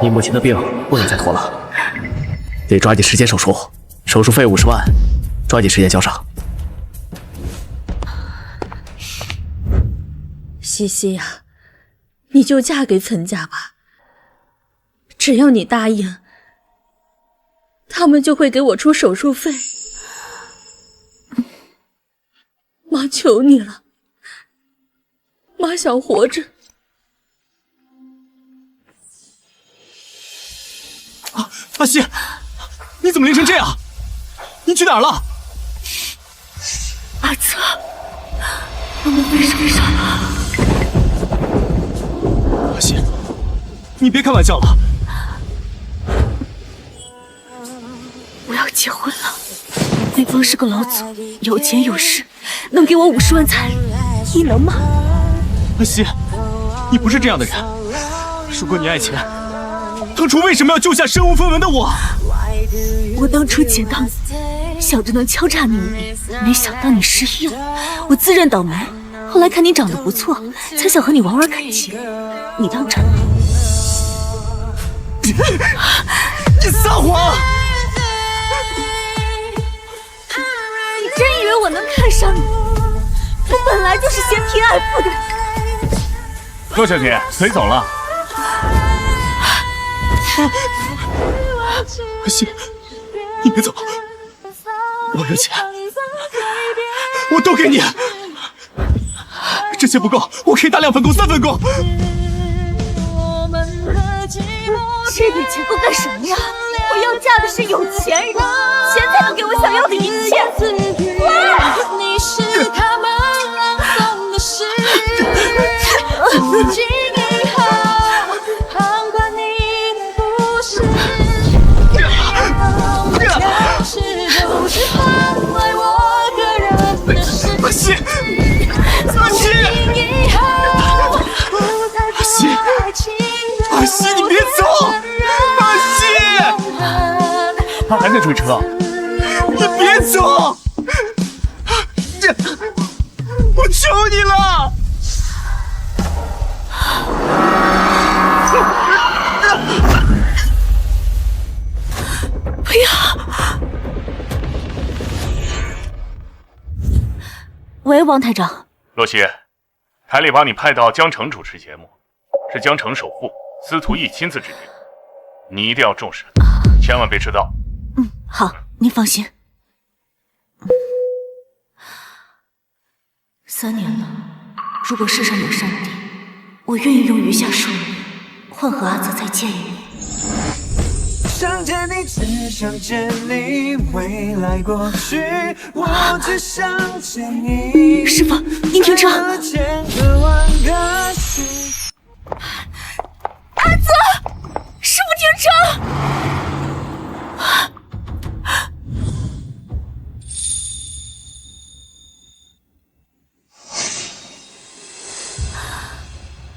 你母亲的病不能再拖了，得抓紧时间手术，手术费50万，抓紧时间交上。西西呀，你就嫁给岑家吧，只要你答应，他们就会给我出手术费。妈求你了，妈想活着。阿西，你怎么淋成这样？你去哪儿了？阿泽，我们被受伤了。阿西，你别开玩笑了。我要结婚了，对方是个老祖，有钱有势，能给我50万彩礼，你能吗？阿西，你不是这样的人。如果你爱钱，当初为什么要救下身无分文的我？我当初捡到你，想着能敲诈你一笔，没想到你失忆了。我自认倒霉，后来看你长得不错，才想和你玩玩感情。你当真？你撒谎！你真以为我能看上你？我本来就是嫌贫爱富的人。洛小姐，腿走了。阿西，你别走，我有钱，我都给你。这些不够，我可以打2份工、3份工。这点钱够干什么呀？我要嫁的是有钱人，钱才能给我想要的一切。你是他们朗诵的诗，从今以后，旁观你的不是，就是换回我个人的世界。阿西，阿西，阿西，阿西，你别走！阿西，他还在追车。你别走！我求你了！不要！喂，王台长。洛西，台里把你派到江城主持节目，是江城首富司徒义亲自指定，你一定要重视，千万别迟到。好，您放心。3年了，如果世上有上帝，我愿意用余下数年换和阿泽再见一面。想见你，只想见你，未来过去，我只想见你。师傅，您停车。阿泽，师傅停车！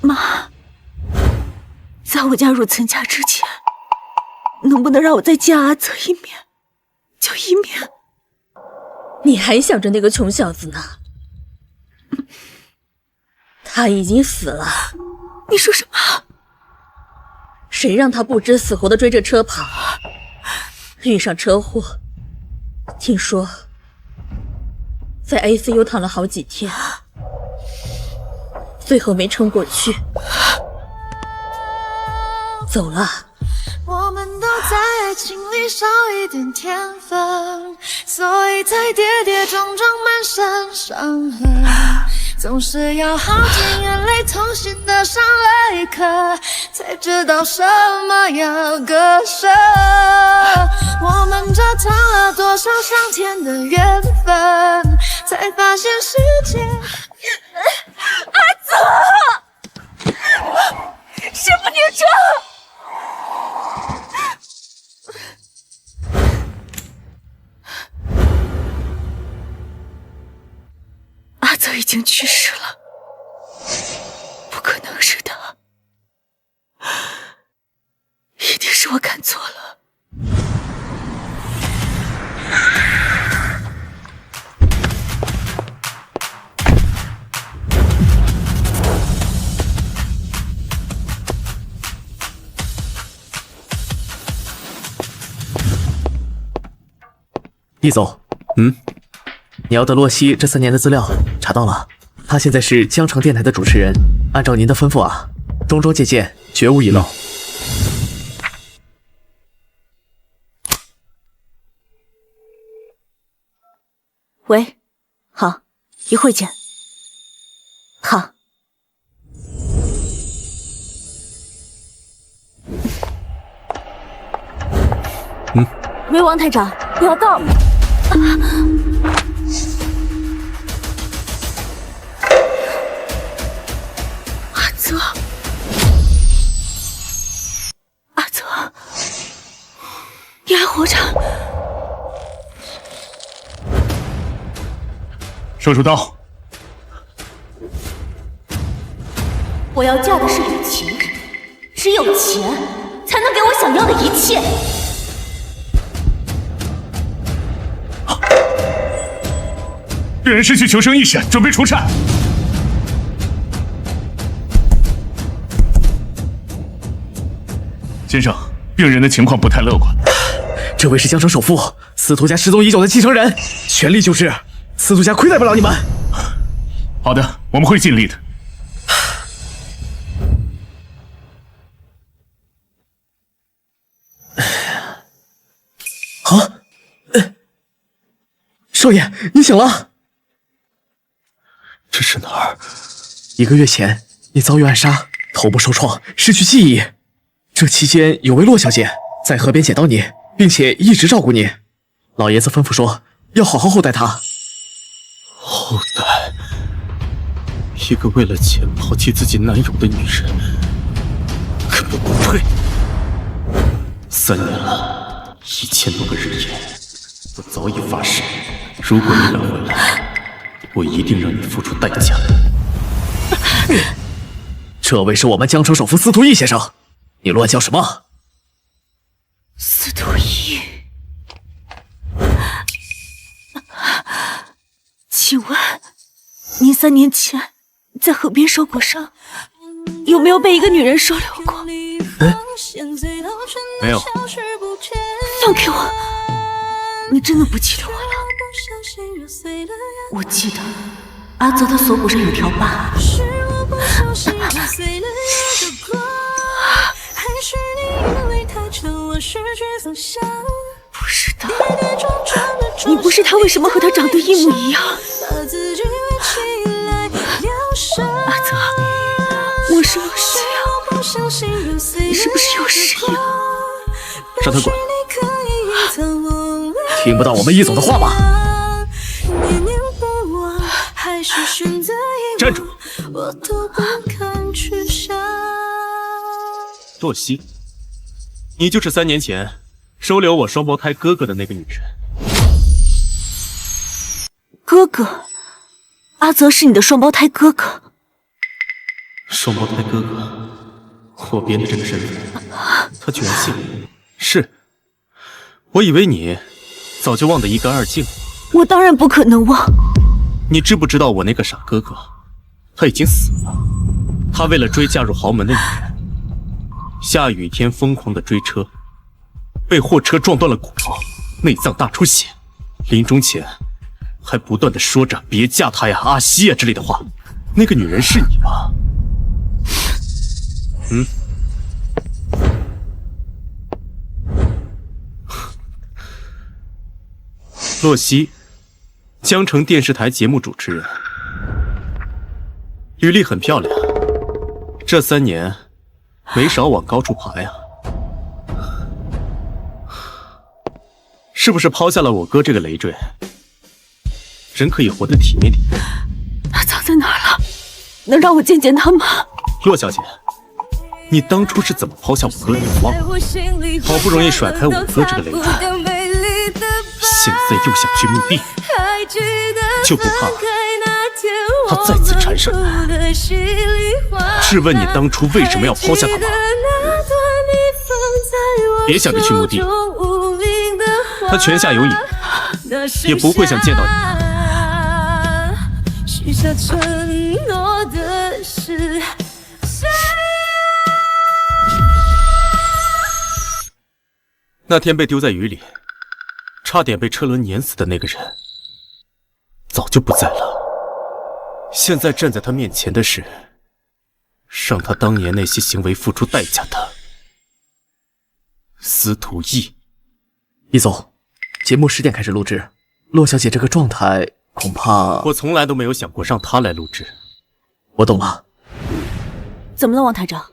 妈，在我嫁入岑家之前，能不能让我再见阿泽一面？就一面。你还想着那个穷小子呢？他已经死了。你说什么？谁让他不知死活的追着车跑，遇上车祸，听说在 ICU 躺了好几天，最后没撑过去，走了。我们都在爱情里少一点天分，所以才跌跌撞撞满身伤痕，总是要耗尽眼泪痛心的上了一课，才知道什么要割舍。我们折腾了多少上天的缘分，才发现世界阿泽，师傅停车！阿泽已经去世了，不可能是他，一定是我看错了。厉总，你要的洛西这3年的资料查到了，他现在是江城电台的主持人，按照您的吩咐啊，桩桩件件绝无遗漏。喂，好，一会见。好。喂，王台长，我要到了。阿泽，阿泽，你还活着？手术刀。我要嫁的是有钱人，只有钱才能给我想要的一切。病人失去求生意识，准备除颤。先生，病人的情况不太乐观。这位是江城首富，司徒家失踪已久的继承人，全力救治，司徒家亏待不了你们。好的，我们会尽力的。啊，少爷，你醒了。这是哪儿？1个月前，你遭遇暗杀，头部受创，失去记忆。这期间有位洛小姐在河边捡到你，并且一直照顾你。老爷子吩咐说要好好厚待她。后代，一个为了钱抛弃自己男友的女人，根本不配。3年了，1000多个日夜，我早已发誓，如果你敢回来，我一定让你付出代价。这位是我们江城首富司徒义先生，你乱叫什么？司徒义，请问您3年前在河边受过伤，有没有被一个女人收留过？没有。放给我！你真的不记得我了？我记得阿泽的锁骨上有条疤。不是的，你不是他，为什么和他长得一模一样？阿泽，我是有事啊，你是不是有事呀？让他滚！听不到我们易总的话吗？站住！洛西，你就是3年前收留我双胞胎哥哥的那个女人。哥哥，阿泽是你的双胞胎哥哥。双胞胎哥哥，我编的这个身份，他居然信了。是，我以为你早就忘得一干二净了。我当然不可能忘。你知不知道我那个傻哥哥，他已经死了。他为了追嫁入豪门的女人，下雨天疯狂的追车，被货车撞断了骨头，内脏大出血，临终前还不断的说着别嫁他呀、阿西呀之类的话。那个女人是你吗？洛西，江城电视台节目主持人，履历很漂亮，这3年没少往高处爬呀。是不是抛下了我哥这个累赘，人可以活得体面点？他藏在哪儿了？能让我见见他吗？洛小姐，你当初是怎么抛下我哥的？你忘了？好不容易甩开我哥这个累赘，现在又想去墓地，就不怕他再次缠上你？质问你当初为什么要抛下他吗？别想着去墓地，他泉下有隐，也不会想见到你。许下承诺的是谁？那天被丢在雨里，差点被车轮碾死的那个人，早就不在了。现在站在他面前的是，让他当年那些行为付出代价的司徒逸。易总，节目10点开始录制，洛小姐这个状态恐怕……我从来都没有想过让她来录制。我懂了。怎么了，王台长？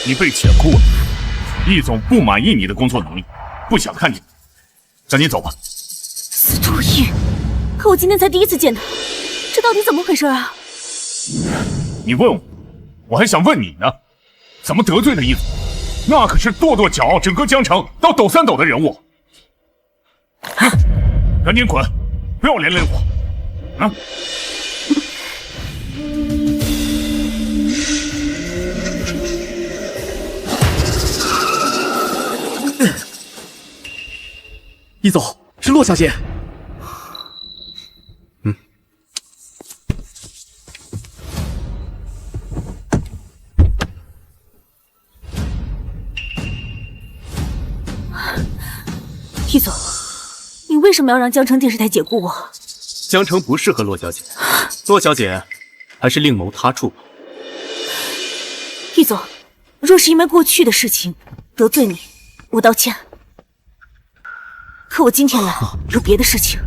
你被解雇了，易总不满意你的工作能力，不想看你，赶紧走吧。司徒逸，可我今天才第一次见他，这到底怎么回事啊？你问我，我还想问你呢，怎么得罪了易总？那可是跺跺脚整个江城到抖3抖的人物。赶紧滚，不要连累我！啊！易总，是洛小姐。易总，你为什么要让江城电视台解雇我？江城不适合洛小姐，洛小姐还是另谋他处吧。易总，若是因为过去的事情得罪你，我道歉。可我今天来有别的事情。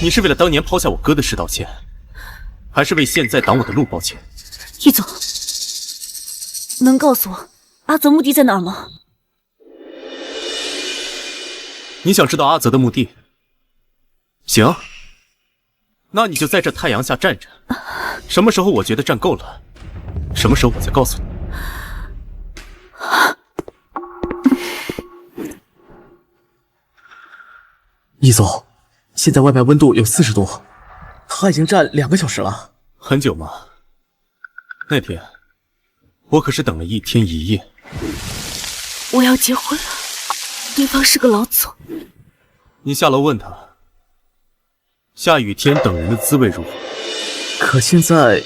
你是为了当年抛下我哥的事道歉，还是为现在挡我的路抱歉？易总，能告诉我阿泽目的在哪儿吗？你想知道阿泽的目的？行，那你就在这太阳下站着，什么时候我觉得站够了，什么时候我再告诉你。易总，现在外面温度有40度，他已经站2个小时了。很久吗？那天我可是等了1天1夜。我要结婚了，对方是个老总。你下楼问他，下雨天等人的滋味如何？可现在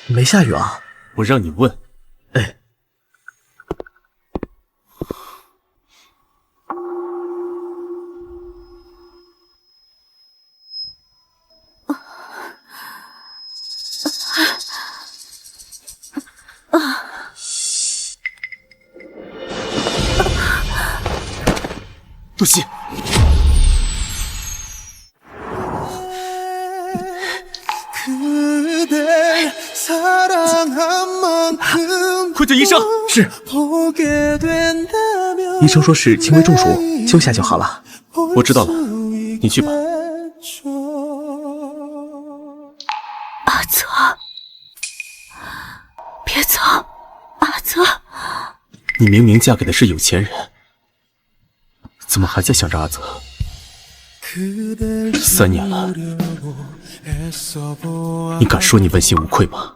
没下雨啊。我让你问。哎。杜西，快叫医生！是。医生说是轻微中暑，休下就好了。我知道了，你去吧。阿泽，别走，阿泽。你明明嫁给的是有钱人，怎么还在想着阿泽？3年了，你敢说你问心无愧吗？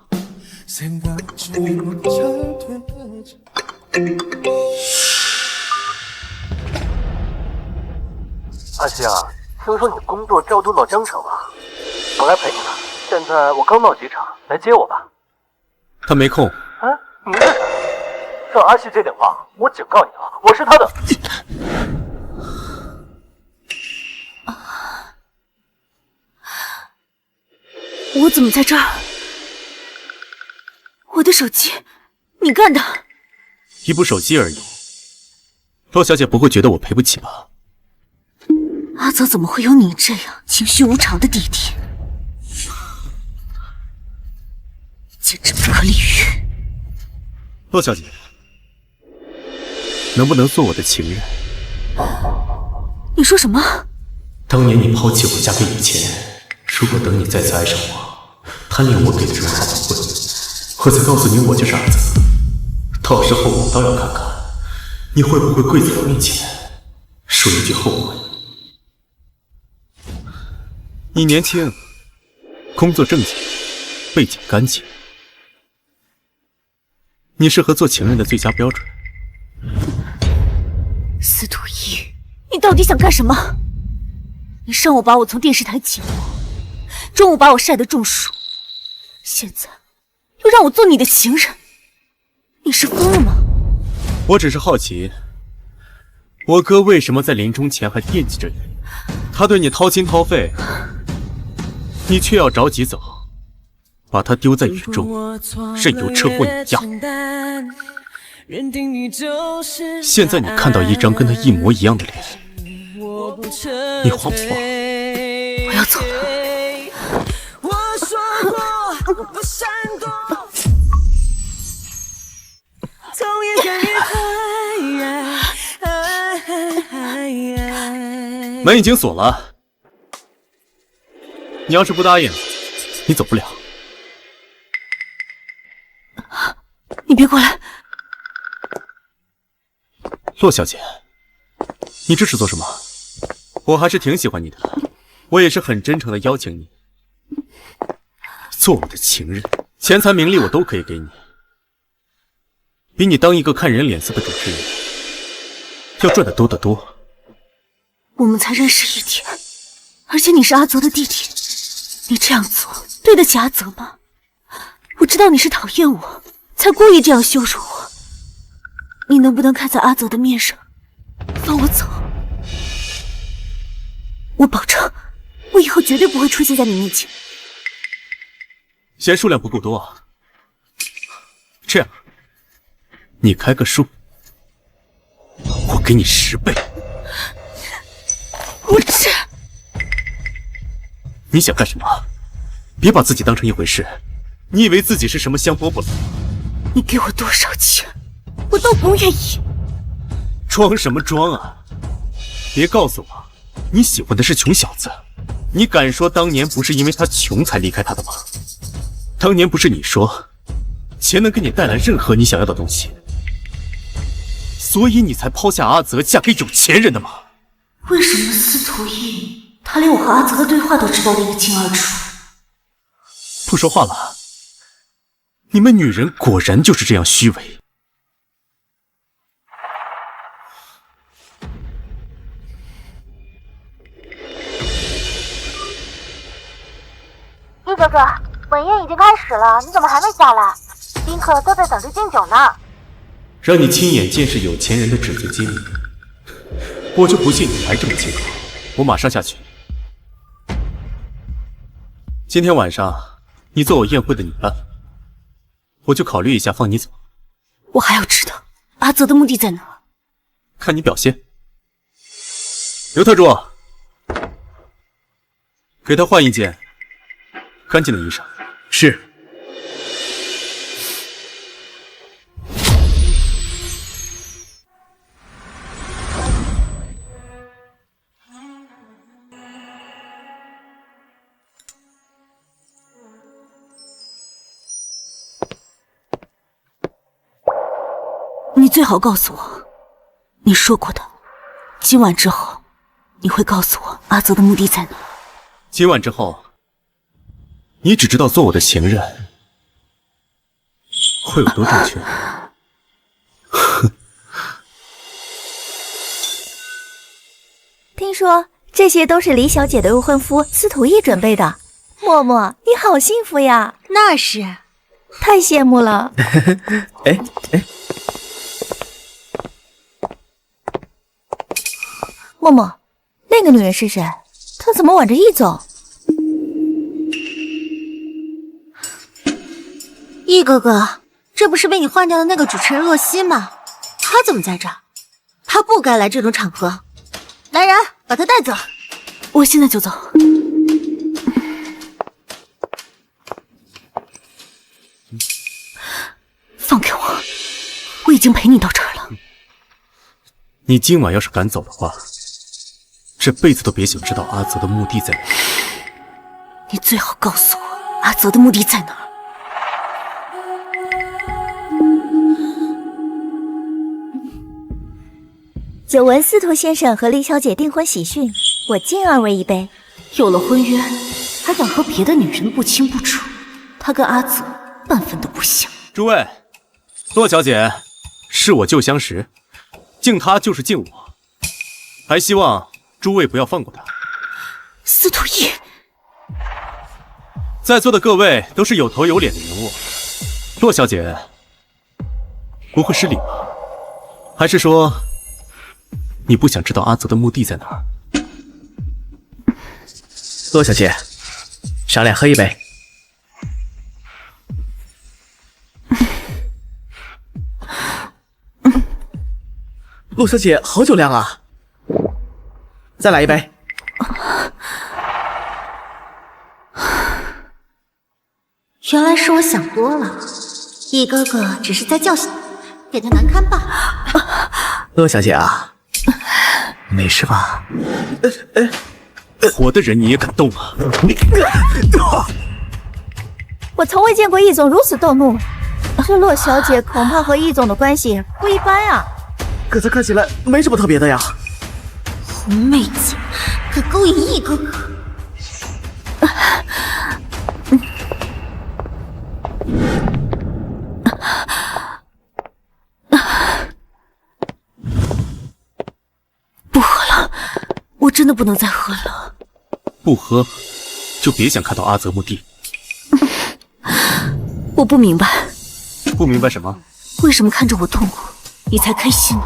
阿星，听说你工作调度到江城了，我来陪你了。现在我刚到机场，来接我吧。他没空。哎，你是谁？让阿西接电话，我警告你啊，我是他的。我怎么在这儿？我的手机，你干的？一部手机而已，洛小姐不会觉得我赔不起吧？阿泽怎么会有你这样情绪无常的弟弟？简直不可理喻！洛小姐，能不能做我的情人？你说什么？当年你抛弃我嫁给有钱人，如果等你再次爱上我，贪恋我给的荣华富贵，我再告诉你我就是阿泽，到时候我倒要看看你会不会跪在我面前说一句后悔。你年轻，工作正经，背景干净，你适合做情人的最佳标准。司徒逸，你到底想干什么？你上午把我从电视台解雇，中午把我晒得中暑，现在又让我做你的情人，你是疯了吗？我只是好奇，我哥为什么在临终前还惦记着你？他对你掏心掏肺，你却要着急走，把他丢在雨中，任由车祸碾压。现在你看到一张跟他一模一样的脸，你慌不慌？我要走了。门已经锁了，你要是不答应，你走不了。你别过来！洛小姐，你这是做什么？我还是挺喜欢你的，我也是很真诚的邀请你做我的情人，钱财名利我都可以给你，比你当一个看人脸色的主持人要赚得多得多。我们才认识1天，而且你是阿泽的弟弟，你这样做对得起阿泽吗？我知道你是讨厌我，才故意这样羞辱我。你能不能看在阿泽的面上，放我走？我保证，我以后绝对不会出现在你面前。嫌数量不够多啊？这样，你开个数，我给你10倍。我这……你想干什么？别把自己当成一回事。你以为自己是什么香饽饽了？你给我多少钱，我都不愿意。装什么装啊？别告诉我，你喜欢的是穷小子。你敢说当年不是因为他穷才离开他的吗？当年不是你说，钱能给你带来任何你想要的东西，所以你才抛下阿泽嫁给有钱人的吗？为什么司徒义他连我和阿泽的对话都知道得一清二楚？不说话了。你们女人果然就是这样虚伪。易哥哥，晚宴已经开始了，你怎么还没下来？宾客都在等着敬酒呢。让你亲眼见识有钱人的纸醉金迷，我就不信你还这么借口。我马上下去。今天晚上你做我宴会的女伴，我就考虑一下放你走。我还要知道阿泽的目的在哪？看你表现。刘特助，给他换一件干净的衣裳。是。你最好告诉我，你说过的，今晚之后，你会告诉我阿泽的目的在哪。今晚之后，你只知道做我的情人会有多正确。听说这些都是李小姐的未婚夫司徒义准备的。默默，你好幸福呀！那是，太羡慕了。哎哎。默默，那个女人是谁？她怎么挽着义走？义哥哥，这不是被你换掉的那个主持人洛曦吗？她怎么在这儿？她不该来这种场合。来人，把她带走！我现在就走。放开我！我已经陪你到这儿了。你今晚要是敢走的话，这辈子都别想知道阿泽的墓地在哪。你最好告诉我阿泽的墓地在哪儿。久闻司徒先生和李小姐订婚喜讯，我敬二位一杯。有了婚约，还敢和别的女人不清不楚，他跟阿泽半分都不像。诸位，洛小姐是我旧相识，敬她就是敬我，还希望诸位不要放过她。司徒义，在座的各位都是有头有脸的人物，洛小姐不会失礼吗？还是说你不想知道阿泽的墓地在哪儿？洛小姐，赏脸喝一杯。洛小姐，好酒量啊！再来一杯。原来是我想多了，易哥哥只是在叫醒，点的难堪罢了。洛小姐啊，没事吧？活的人你也敢动啊？我从未见过易总如此动怒，这洛小姐恐怕和易总的关系不一般啊。可她看起来没什么特别的呀。红妹子可勾引易哥哥。不喝了，我真的不能再喝了。不喝，就别想看到阿泽墓地。我不明白，不明白什么？为什么看着我痛苦，你才开心呢？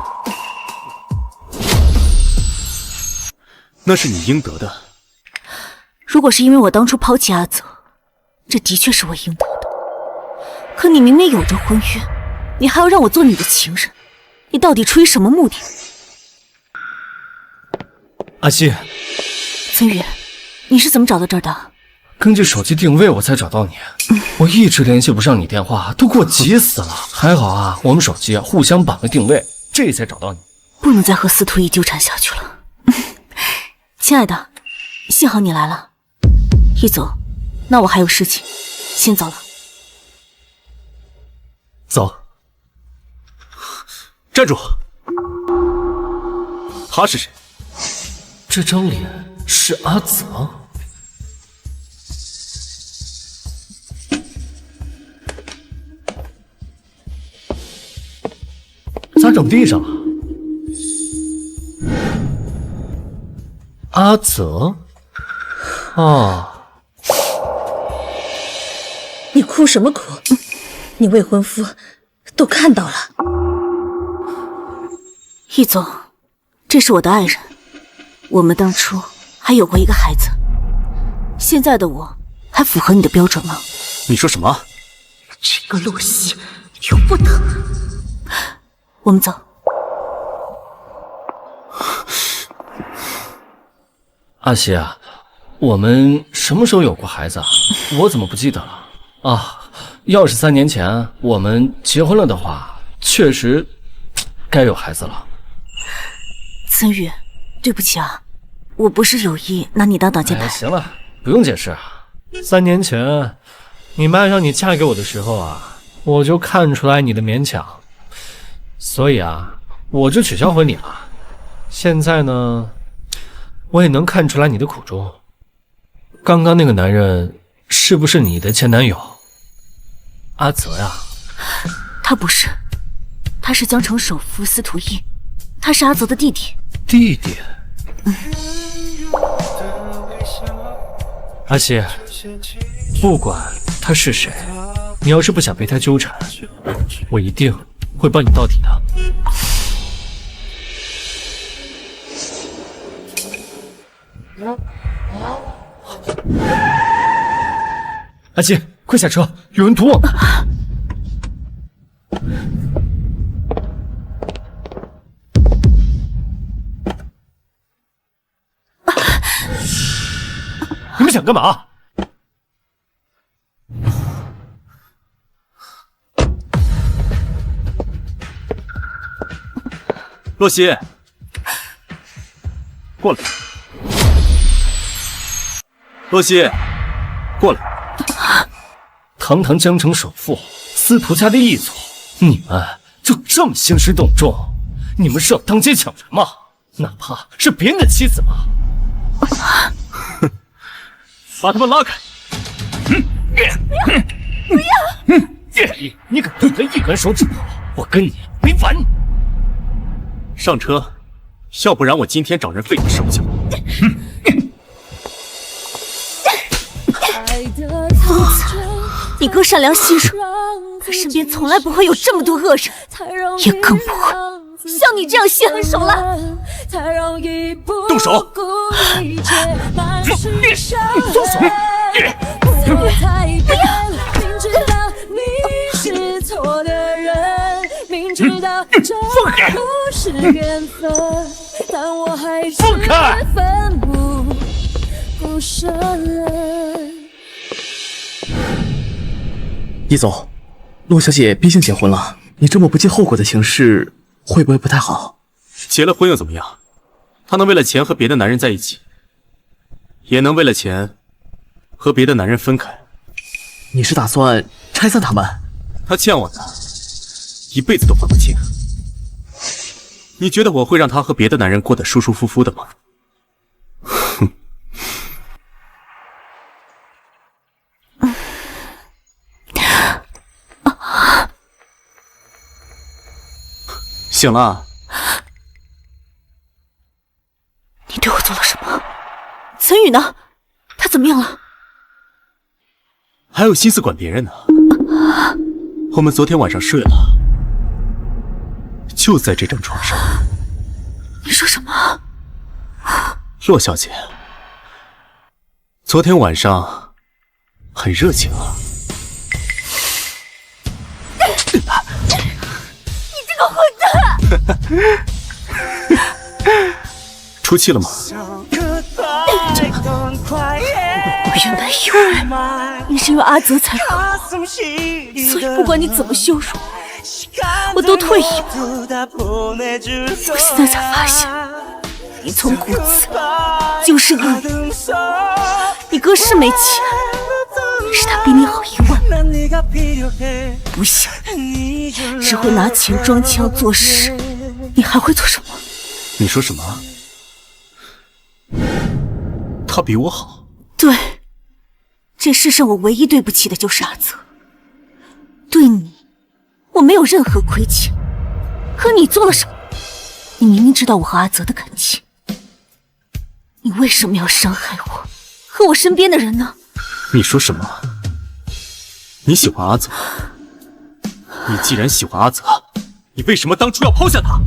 那是你应得的。如果是因为我当初抛弃阿泽，这的确是我应得的。可你明明有着婚约，你还要让我做你的情人，你到底出于什么目的？阿西，岑宇，你是怎么找到这儿的？根据手机定位我才找到你。我一直联系不上你电话，都给我急死了。还好啊，我们手机互相绑了定位，这才找到你。不能再和司徒逸纠缠下去了。亲爱的，幸好你来了。逸总，那我还有事情，先走了。走。站住！他是谁？这张脸是阿泽。咋整地上了？阿泽？哦，你哭什么哭？你未婚夫都看到了。易总，这是我的爱人，我们当初还有过一个孩子。现在的我还符合你的标准吗？你说什么？这个洛西由不得。我们走。阿西啊，我们什么时候有过孩子啊？我怎么不记得了啊？要是3年前我们结婚了的话，确实该有孩子了。岑宇，对不起啊，我不是有意拿你当挡箭牌。行了，不用解释。3年前你妈让你嫁给我的时候啊，我就看出来你的勉强，所以啊，我就取消婚礼了。现在呢，我也能看出来你的苦衷。刚刚那个男人是不是你的前男友阿泽呀？他不是，他是江城首富司徒逸，他是阿泽的弟弟。弟弟？阿西，不管他是谁，你要是不想被他纠缠，我一定会帮你到底的。阿西，快下车，有人堵我们。你们想干嘛？洛西，过来。洛西，过来。堂堂江城首富，司徒家的一族，你们就这么兴师动众？你们是要当街抢人吗？哪怕是别人的妻子吗？把他们拉开！不要！你敢动他一根手指头，我跟你没完！上车，要不然我今天找人废你手脚。疯子，你哥善良心软，可身边从来不会有这么多恶人，也更不会像你这样心狠手辣。动手！松手！放开！易总，洛小姐毕竟结婚了，你这么不计后果的行事，会不会不太好？结了婚又怎么样？她能为了钱和别的男人在一起，也能为了钱和别的男人分开。你是打算拆散他们？她欠我的，一辈子都还不清。你觉得我会让她和别的男人过得舒舒服服的吗？哼！醒了？你对我做了什么？岑宇呢？他怎么样了？还有心思管别人呢？我们昨天晚上睡了，就在这张床上。你说什么？洛小姐，昨天晚上很热情啊。你这个混蛋！出气了吗？我原来以为你是因为阿泽才和我，所以不管你怎么羞辱我都退一步。我现在才发现，你从骨子就是恶人。你哥是没钱，但是他比你好1万。不想只会拿钱装腔作势，你还会做什么？你说什么？他比我好？对，这世上我唯一对不起的就是阿泽。对你，我没有任何亏欠。可你做了什么？你明明知道我和阿泽的感情，你为什么要伤害我和我身边的人呢？你说什么？你喜欢阿泽？你既然喜欢阿泽，你为什么当初要抛下他？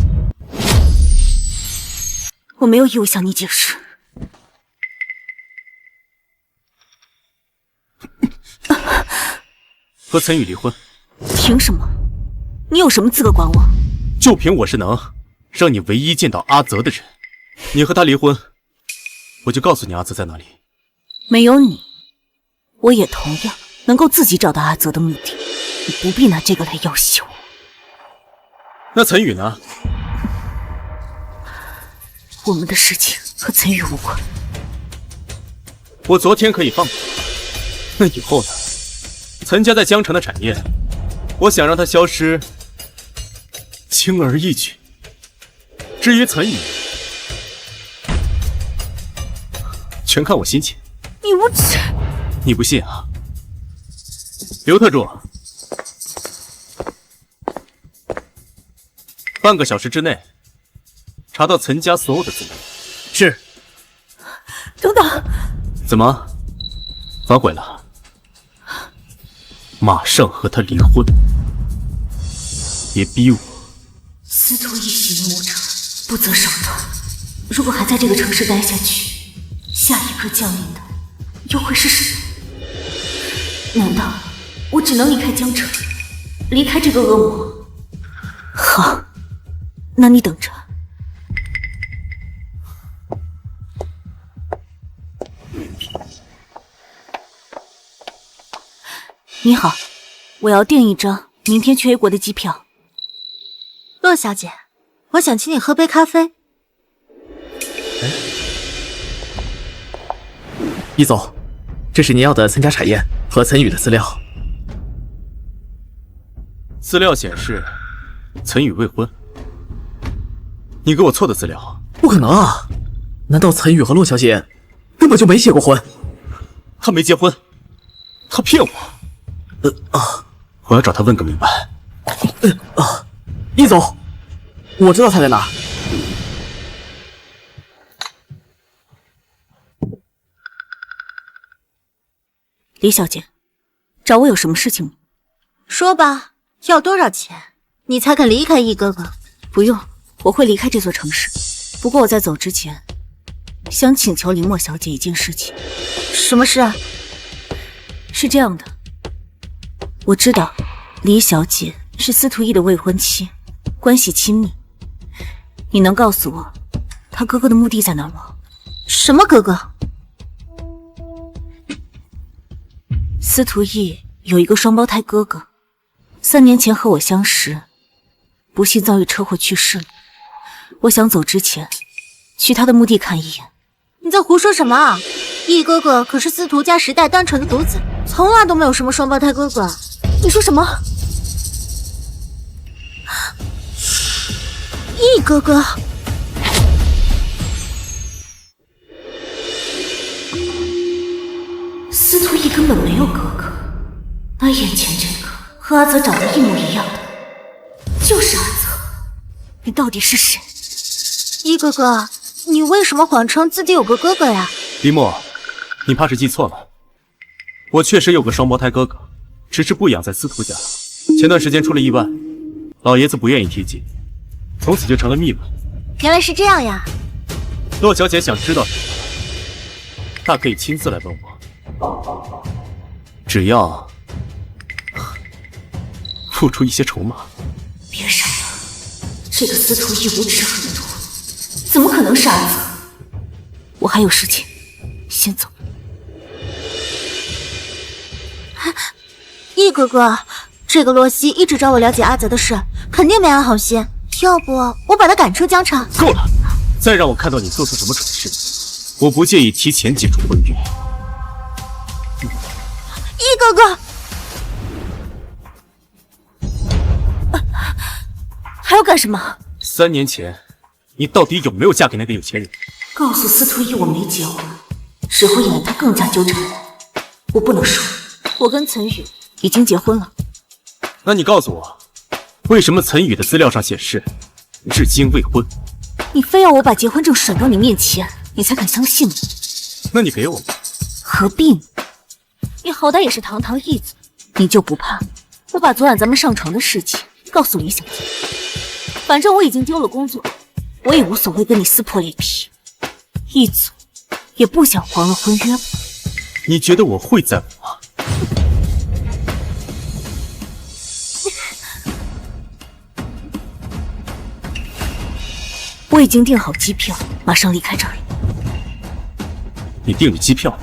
我没有义务向你解释。和岑宇离婚？凭什么？你有什么资格管我？就凭我是能让你唯一见到阿泽的人。你和他离婚，我就告诉你阿泽在哪里。没有你，我也同样能够自己找到阿泽的目的。你不必拿这个来要挟我。那岑宇呢？我们的事情和岑宇无关。我昨天可以放过他，那以后呢？岑家在江城的产业，我想让它消失，轻而易举。至于岑宇，全看我心情。你无耻！你不信啊？刘特助，半个小时之内查到岑家所有的资料。是。等等。怎么？反悔了？马上和他离婚，别逼我。司徒一行谋臣，不择手段。如果还在这个城市待下去，下一个降临的又会是谁？难道我只能离开江城，离开这个恶魔？好，那你等着。你好，我要订一张明天去 A 国的机票。洛小姐，我想请你喝杯咖啡。易总，这是您要的岑家产业和岑宇的资料。资料显示，岑宇未婚。你给我错的资料？不可能啊！难道岑宇和洛小姐根本就没结过婚？他没结婚，他骗我。我要找他问个明白。易总，我知道他在哪。李小姐，找我有什么事情吗？说吧，要多少钱你才肯离开易哥哥？不用，我会离开这座城市，不过我在走之前，想请求林墨小姐一件事情。什么事啊？是这样的，我知道李小姐是司徒义的未婚妻，关系亲密。你能告诉我他哥哥的墓地在哪儿吗？什么哥哥？司徒义有一个双胞胎哥哥，3年前和我相识，不幸遭遇车祸去世了。我想走之前去他的墓地看一眼。你在胡说什么啊？义哥哥可是司徒家10代单传的独子，从来都没有什么双胞胎哥哥。你说什么？义哥哥？司徒义根本没有哥哥，那眼前这个和阿泽长得一模一样的，就是阿泽。你到底是谁？义哥哥，你为什么谎称自己有个哥哥呀？林墨，你怕是记错了，我确实有个双胞胎哥哥，只是不养在司徒家。前段时间出了意外，老爷子不愿意提及，从此就成了秘闻。原来是这样呀。洛小姐想知道什么，大可以亲自来问我，只要付出一些筹码。别傻了，这个司徒义无耻狠毒，怎么可能是阿泽？我还有事情，先走。义哥哥，这个洛西一直找我了解阿泽的事，肯定没安好心。要不我把他赶出疆场？够了！再让我看到你做出什么蠢事，我不介意提前解除婚约。义哥哥，还要干什么？3年前，你到底有没有嫁给那个有钱人？告诉司徒义我没结婚，只会引来他更加纠缠我。我不能说，我跟岑宇已经结婚了。那你告诉我，为什么岑宇的资料上显示至今未婚？你非要我把结婚证甩到你面前，你才肯相信吗？那你给我吧。何必呢？你好歹也是堂堂义子，你就不怕我把昨晚咱们上床的事情告诉李小姐？反正我已经丢了工作，我也无所谓跟你撕破脸皮。义子也不想黄了婚约了。你觉得我会在乎吗？我已经订好机票，马上离开这里。你订了机票，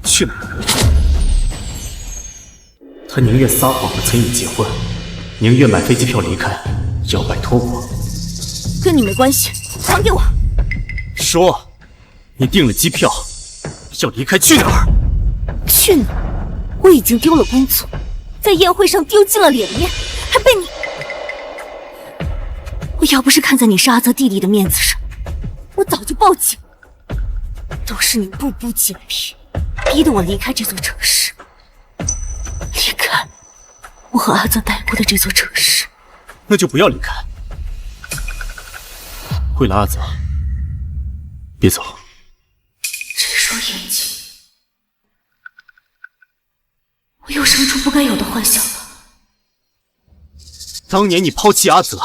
去哪儿？他宁愿撒谎和岑宇结婚，宁愿买飞机票离开，要摆脱我。跟你没关系，还给我！说，你订了机票，要离开去哪儿？去哪儿？我已经丢了工作，在宴会上丢尽了脸面，还被你……我要不是看在你是阿泽弟弟的面子上，我早就报警了。都是你步步紧逼，逼得我离开这座城市，离开我和阿泽待过的这座城市。那就不要离开。为了阿泽，别走。这双眼睛，我又生出不该有的幻想了。当年你抛弃阿泽，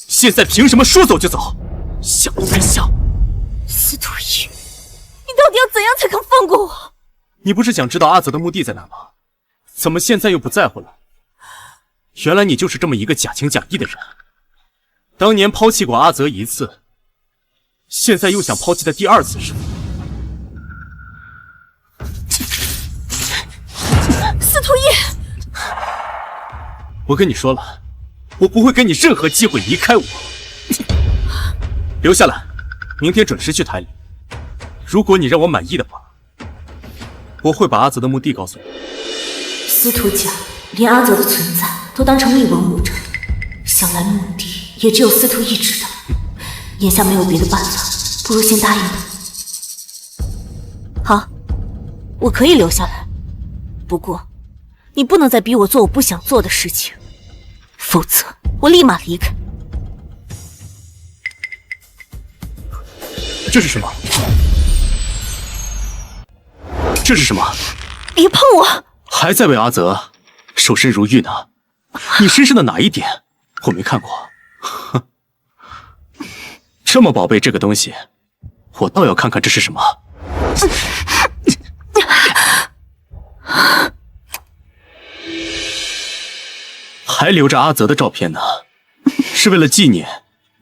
现在凭什么说走就走？想都别想！司徒义，你到底要怎样才肯放过我？你不是想知道阿泽的墓地在哪吗？怎么现在又不在乎了？原来你就是这么一个假情假意的人。当年抛弃过阿泽1次，现在又想抛弃他第2次是吗？司徒义，我跟你说了，我不会给你任何机会离开我。留下来，明天准时去台里。如果你让我满意的话，我会把阿泽的墓地告诉你。司徒家连阿泽的存在都当成一文无证，想来墓地也只有司徒义知道。眼下没有别的办法，不如先答应他。好，我可以留下来，不过你不能再逼我做我不想做的事情，否则我立马离开。这是什么？这是什么？别碰我！还在为阿泽守身如玉呢？你身上的哪一点我没看过？哼，这么宝贝这个东西，我倒要看看这是什么。还留着阿泽的照片呢，是为了纪念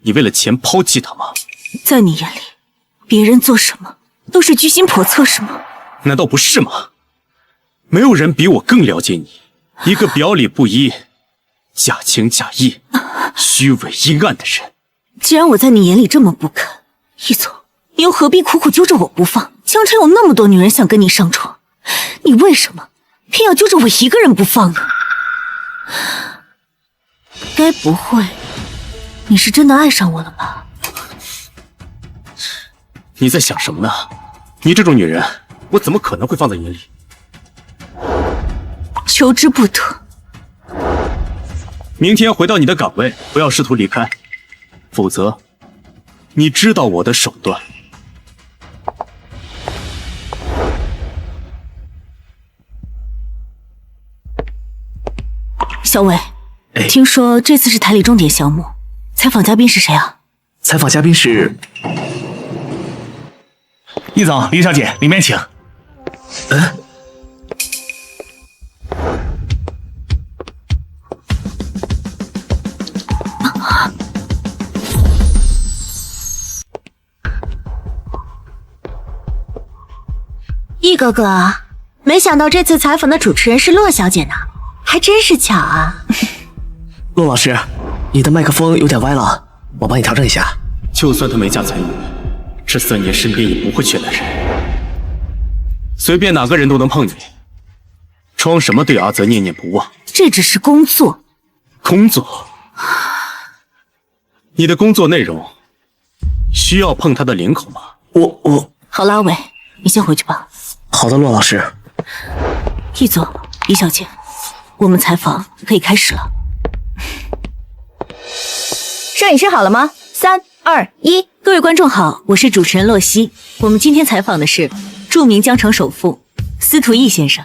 你为了钱抛弃他吗？在你眼里，别人做什么都是居心叵测，是吗？难道不是吗？没有人比我更了解你，一个表里不一、假情假意、虚伪阴暗的人。既然我在你眼里这么不堪，一总，你又何必苦苦揪着我不放？江城有那么多女人想跟你上床，你为什么偏要揪着我一个人不放呢？该不会你是真的爱上我了吧？你在想什么呢？你这种女人，我怎么可能会放在眼里？求之不得。明天回到你的岗位，不要试图离开，否则，你知道我的手段。小伟，听说这次是台里重点项目，采访嘉宾是谁啊？采访嘉宾是易总、李小姐，里面请。易哥哥，没想到这次采访的主持人是洛小姐呢，还真是巧啊。骆老师，你的麦克风有点歪了，我帮你调整一下。就算他没加参与，这3年身边也不会缺男人，随便哪个人都能碰你，装什么对阿泽念念不忘？这只是工作。工作？你的工作内容需要碰他的领口吗？我好了，阿伟，你先回去吧。好的，骆老师。易总，李小姐，我们采访可以开始了。摄影师好了吗？3、2、1，各位观众好，我是主持人洛西。我们今天采访的是著名江城首富司徒毅先生。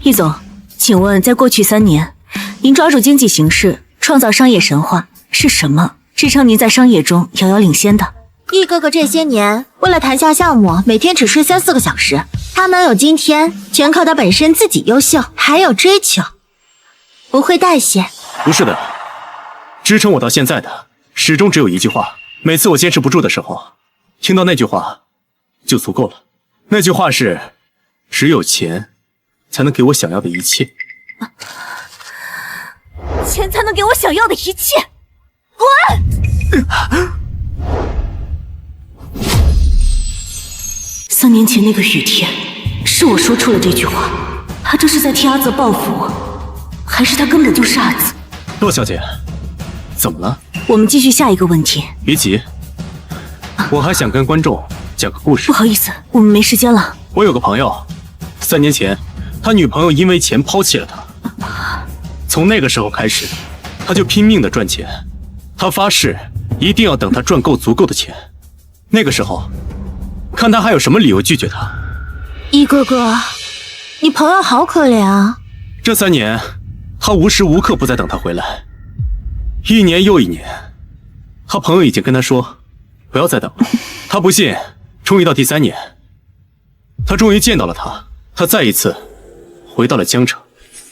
易总，请问在过去3年，您抓住经济形势，创造商业神话，是什么支撑您在商业中遥遥领先的？易哥哥这些年为了谈下项目，每天只睡3、4个小时，他能有今天，全靠他本身自己优秀，还有追求，不会代谢。不是的，支撑我到现在的始终只有一句话，每次我坚持不住的时候，听到那句话就足够了。那句话是：只有钱才能给我想要的一切。钱才能给我想要的一切，滚！3年前那个雨天，是我说出了这句话。他这是在替阿泽报复我，还是他根本就是阿泽？洛小姐，怎么了？我们继续下一个问题。别急，我还想跟观众讲个故事。不好意思，我们没时间了。我有个朋友，3年前，他女朋友因为钱抛弃了他。从那个时候开始，他就拼命的赚钱。他发誓一定要等他赚够足够的钱。那个时候，看他还有什么理由拒绝他。易哥哥，你朋友好可怜啊。这3年，他无时无刻不在等他回来。1年又1年，他朋友已经跟他说不要再等了。他不信，终于到第3年，他终于见到了他。他再一次回到了江城。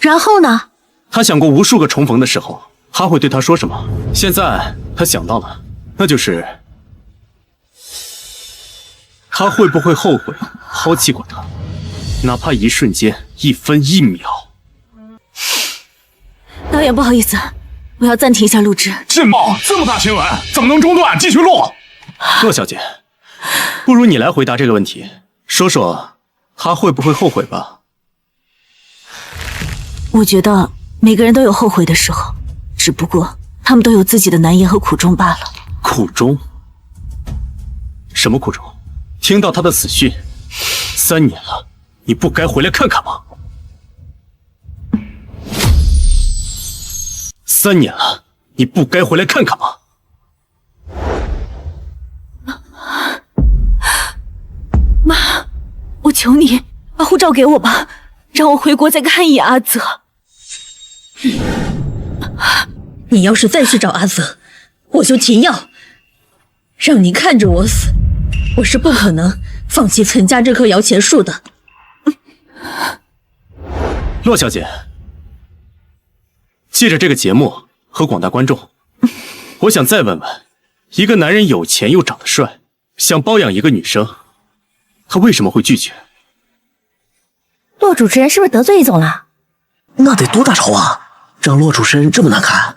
然后呢？他想过无数个重逢的时候，他会对他说什么。现在他想到了，那就是他会不会后悔抛弃过他，哪怕一瞬间、1分1秒。导演，不好意思，我要暂停一下录制。劲爆！这么大新闻，怎么能中断？继续录。洛小姐，不如你来回答这个问题，说说他会不会后悔吧？我觉得每个人都有后悔的时候，只不过他们都有自己的难言和苦衷罢了。苦衷？什么苦衷？听到他的死讯，3年了，你不该回来看看吗？3年了，你不该回来看看吗？妈，我求你把护照给我吧，让我回国再看一眼阿泽。你要是再去找阿泽，我就擒药。让你看着我死，我是不可能放弃岑家这棵摇钱树的。洛小姐，借着这个节目和广大观众，我想再问问，一个男人有钱又长得帅，想包养一个女生，他为什么会拒绝？骆主持人是不是得罪易总了？那得多大仇啊，让骆主持人这么难堪。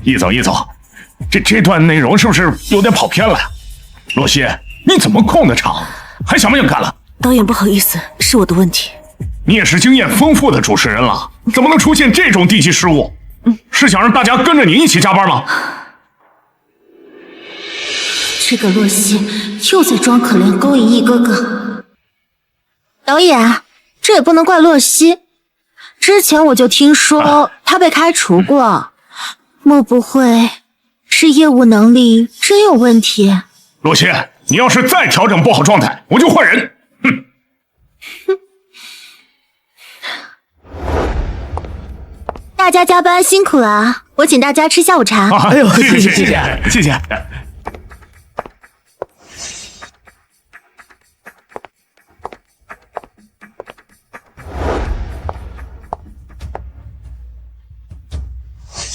易总，这段内容是不是有点跑偏了？洛西，你怎么空的场，还想不想干了？导演，不好意思，是我的问题。你也是经验丰富的主持人了，怎么能出现这种低级失误？是想让大家跟着你一起加班吗？这个洛西又在装可怜勾引易哥哥。导演，这也不能怪洛西，之前我就听说他被开除过，莫不会是业务能力真有问题？洛西，你要是再调整不好状态，我就换人。大家加班辛苦了，我请大家吃下午茶。哎呦，谢谢。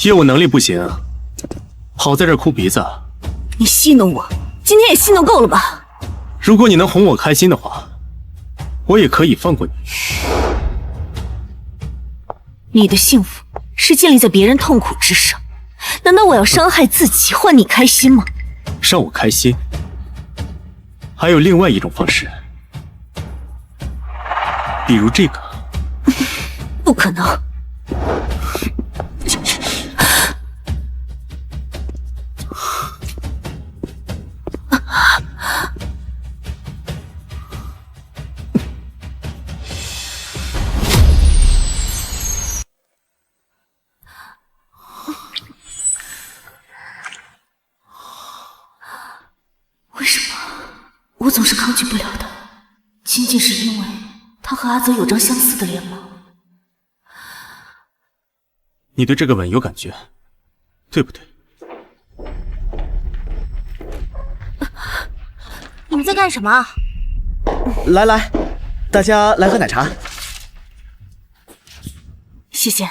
业务能力不行，好在这哭鼻子。你戏弄我，今天也戏弄够了吧？如果你能哄我开心的话，我也可以放过你。你的幸福是建立在别人痛苦之上，难道我要伤害自己换你开心吗？让我开心，还有另外一种方式，比如这个。不可能。为什么我总是抗拒不了他？仅仅是因为他和阿泽有张相似的脸吗？你对这个吻有感觉，对不对？你们在干什么？来，大家来喝奶茶。谢谢。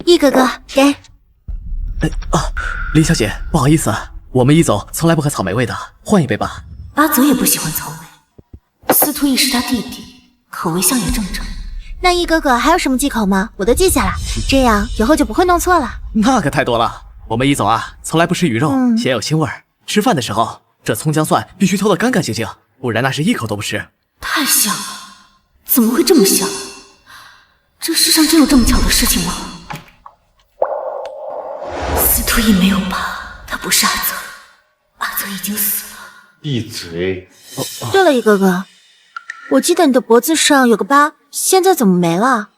易哥哥，给。林小姐，不好意思，我们易总从来不喝草莓味的，换一杯吧。阿泽也不喜欢草莓，司徒易是他弟弟，口味像也正常。那易哥哥还有什么忌口吗？我都记下了，这样以后就不会弄错了。那可太多了，我们易总啊，从来不吃鱼肉，鲜有腥味儿。吃饭的时候，这葱姜蒜必须挑得干干净净，不然那是一口都不吃。太像了，怎么会这么像？这世上真有这么巧的事情吗？司徒易没有疤，他不是阿泽，阿泽已经死了。闭嘴！对了，易哥哥，我记得你的脖子上有个疤，现在怎么没了？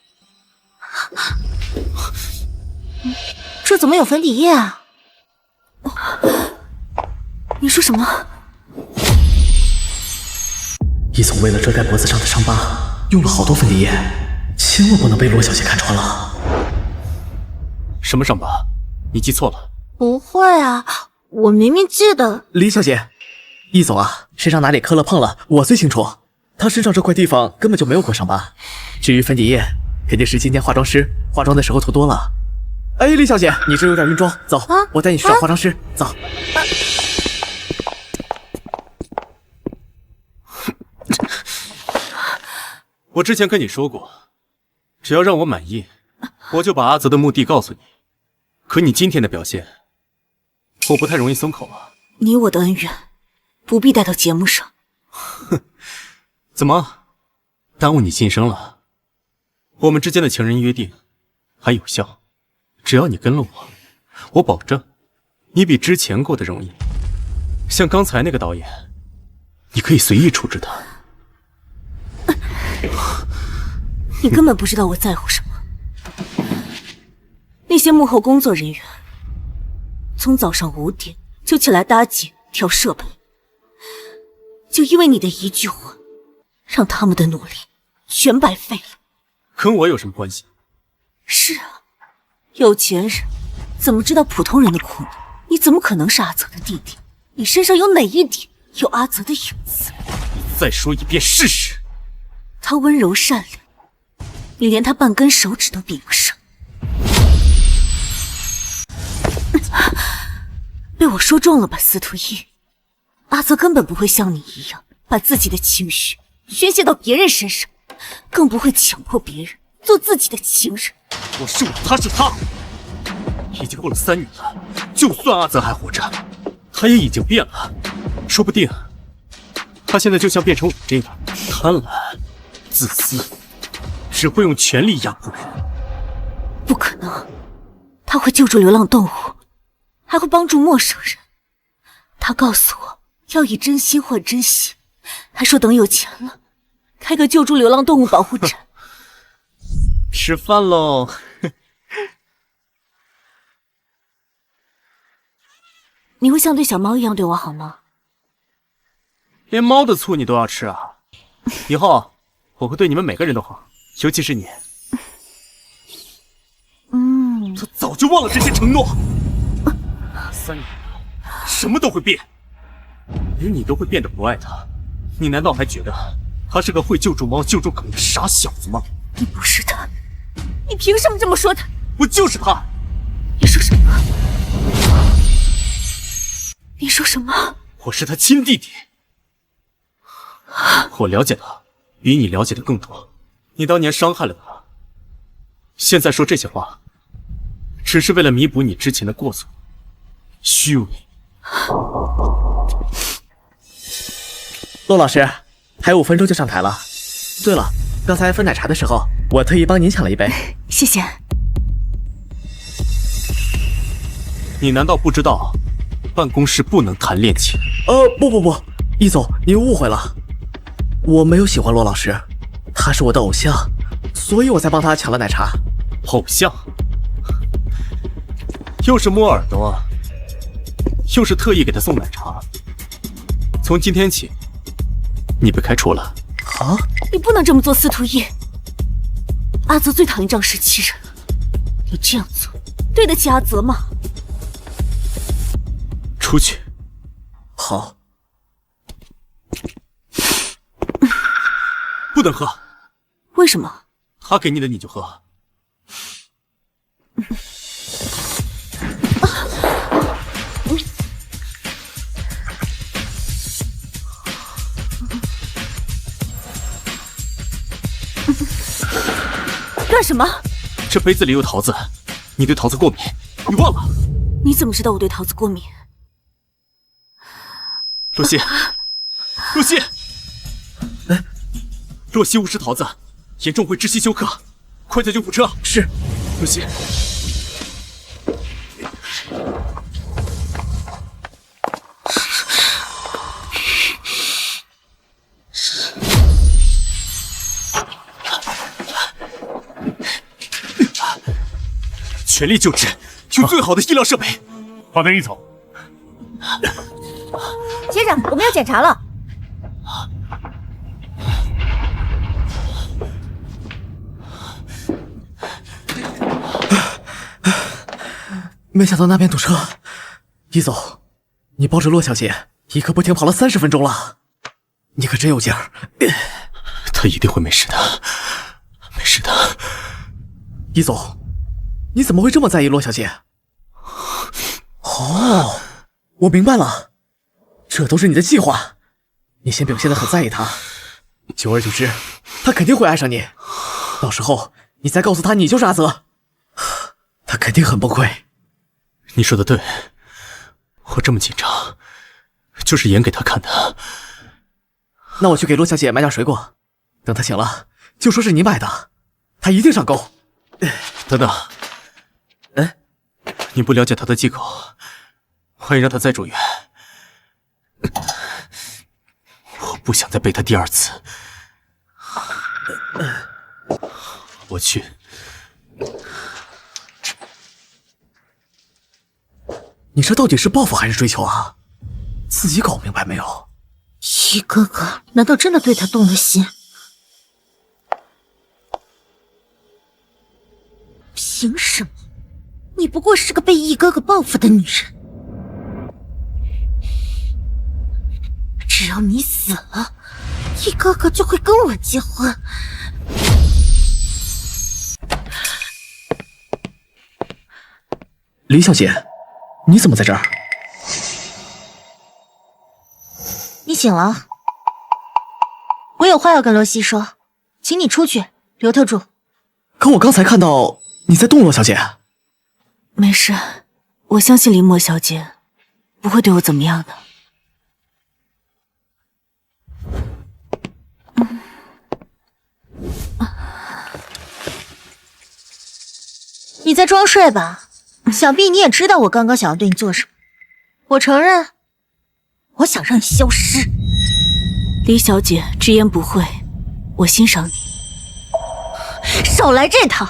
这怎么有粉底液啊？你说什么？易总为了遮盖脖子上的伤疤，用了好多粉底液，千万不能被罗小姐看穿了。什么伤疤？你记错了。不会啊，我明明记得。李小姐，易总啊，身上哪里磕了碰了，我最清楚。他身上这块地方根本就没有过伤疤。至于粉底液，肯定是今天化妆师化妆的时候涂多了。哎，李小姐，你这有点晕妆，走，我带你去找化妆师，走。我之前跟你说过，只要让我满意，我就把阿泽的目的告诉你。可你今天的表现，我不太容易松口啊。你我的恩怨，不必带到节目上。哼，怎么，耽误你晋升了？我们之间的情人约定还有效，只要你跟了我，我保证你比之前过得容易。像刚才那个导演，你可以随意处置他。你根本不知道我在乎什么。那些幕后工作人员，从早上5点就起来搭景调设备，就因为你的一句话，让他们的努力全白费了。跟我有什么关系？是啊，有钱人怎么知道普通人的苦呢？你怎么可能是阿泽的弟弟？你身上有哪一点有阿泽的影子？你再说一遍试试。他温柔善良，你连他半根手指都比不上。被我说中了吧，司徒逸？阿泽根本不会像你一样把自己的情绪宣泄到别人身上，更不会强迫别人做自己的情人。我是我，他是他，已经过了3年了。就算阿泽还活着，他也已经变了。说不定他现在就像变成我这样贪婪、自私，只会用权力压迫人。不可能，他会救助流浪动物，还会帮助陌生人。他告诉我要以真心换真心，还说等有钱了开个救助流浪动物保护展。吃饭喽！你会像对小猫一样对我好吗？连猫的醋你都要吃啊！以后我会对你们每个人都好，尤其是你。他早就忘了这些承诺。3年了，什么都会变，连你都会变得不爱他。你难道还觉得他是个会救助猫、救助狗的傻小子吗？你不是他，你凭什么这么说他？我就是他。你说什么？你说什么？我是他亲弟弟。我了解他，比你了解的更多。你当年伤害了他，现在说这些话，只是为了弥补你之前的过错。虚伪。骆老师，还有5分钟就上台了。对了，刚才分奶茶的时候，我特意帮您抢了一杯。谢谢。你难道不知道办公室不能谈恋情？不，易总，您误会了。我没有喜欢骆老师，他是我的偶像，所以我才帮他抢了奶茶。偶像？又是摸耳朵，又是特意给他送奶茶。从今天起，你被开除了。啊！你不能这么做，司徒逸。阿泽最讨厌仗势欺人了，你这样做对得起阿泽吗？出去。好。不能喝。为什么？他给你的你就喝。干什么？这杯子里有桃子，你对桃子过敏，你忘了？你怎么知道我对桃子过敏？若曦，若曦，若曦误食桃子，严重会窒息休克，快叫救护车！是，若曦。全力救治，用最好的医疗设备。好的，易总。先生，我们要检查了。没想到那边堵车。易总，你抱着骆小姐一刻不停跑了30分钟了，你可真有劲儿。她一定会没事的，没事的。易总，你怎么会这么在意骆小姐？哦，我明白了，这都是你的计划。你先表现得很在意她，久而久之，她肯定会爱上你。到时候你再告诉她你就是阿泽，她肯定很崩溃。你说的对，我这么紧张，就是演给她看的。那我去给骆小姐买点水果，等她醒了，就说是你买的，她一定上钩。等等，你不了解她的忌口，欢迎让她再住院。我不想再背她第2次。我去。你这到底是报复还是追求啊？自己搞明白没有？一哥哥难道真的对他动了心？凭什么？你不过是个被易哥哥报复的女人。只要你死了，易哥哥就会跟我结婚。李小姐，你怎么在这儿？你醒了？我有话要跟洛西说，请你出去，留他住。可我刚才看到你在动，洛小姐。没事，我相信林墨小姐不会对我怎么样的。你在装睡吧？想必你也知道我刚刚想要对你做什么。我承认，我想让你消失。李小姐直言不讳，我欣赏你。少来这套！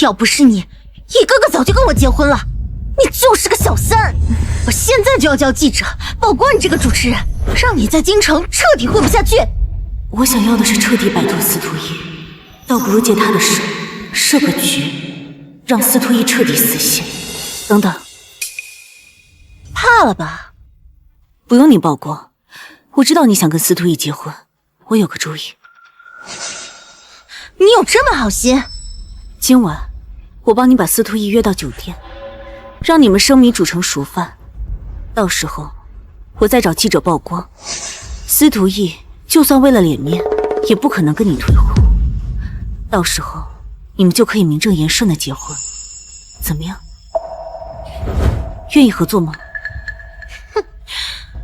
要不是你，易哥哥早就跟我结婚了。你就是个小三！我现在就要叫记者曝光你这个主持人，让你在京城彻底混不下去。我想要的是彻底摆脱司徒逸，倒不如借他的手设个局，让司徒逸彻底死心。等等，怕了吧？不用你曝光，我知道你想跟司徒逸结婚。我有个主意。你有这么好心？今晚我帮你把司徒逸约到酒店，让你们生米煮成熟饭。到时候我再找记者曝光，司徒逸就算为了脸面，也不可能跟你退婚。到时候你们就可以名正言顺的结婚，怎么样？愿意合作吗？哼，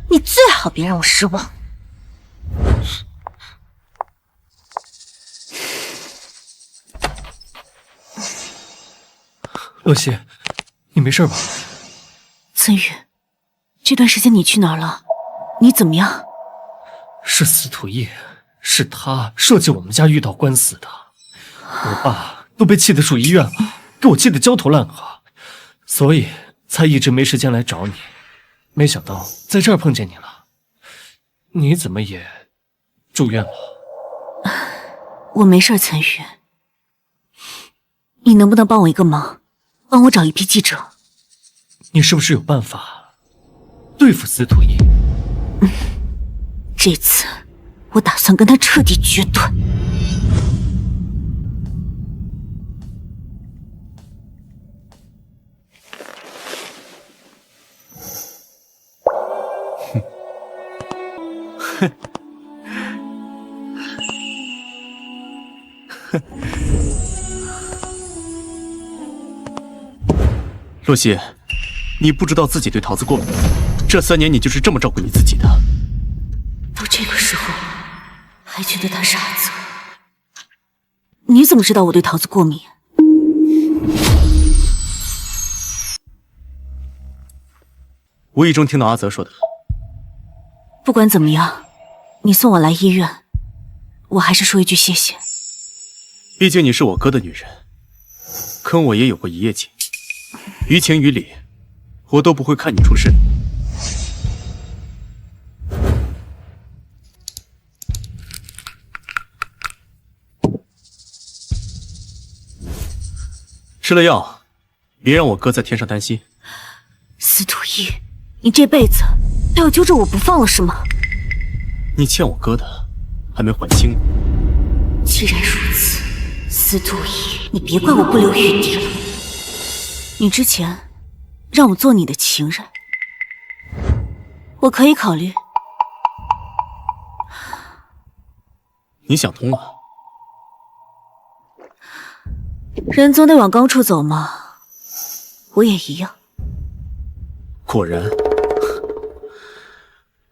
你最好别让我失望。洛西，你没事吧？岑宇，这段时间你去哪儿了？你怎么样？是司徒逸，是他设计我们家遇到官司的。我爸都被气得住医院了，给我气得焦头烂额，所以才一直没时间来找你。没想到在这儿碰见你了，你怎么也住院了？我没事，岑宇，你能不能帮我一个忙，帮我找一批记者？你是不是有办法对付司徒逸？这次我打算跟他彻底决断。洛西，你不知道自己对桃子过敏，这3年你就是这么照顾你自己的。到这个时候还觉得他傻子？你怎么知道我对桃子过敏？无意中听到阿泽说的。不管怎么样，你送我来医院，我还是说一句谢谢。毕竟你是我哥的女人，跟我也有过一夜情，于情于理，我都不会看你出事。吃了药，别让我哥在天上担心。司徒逸，你这辈子都要揪着我不放了是吗？你欠我哥的还没还清呢。既然如此，司徒逸，你别怪我不留余地了。你之前让我做你的情人，我可以考虑。你想通了？人总得往高处走嘛，我也一样。果然，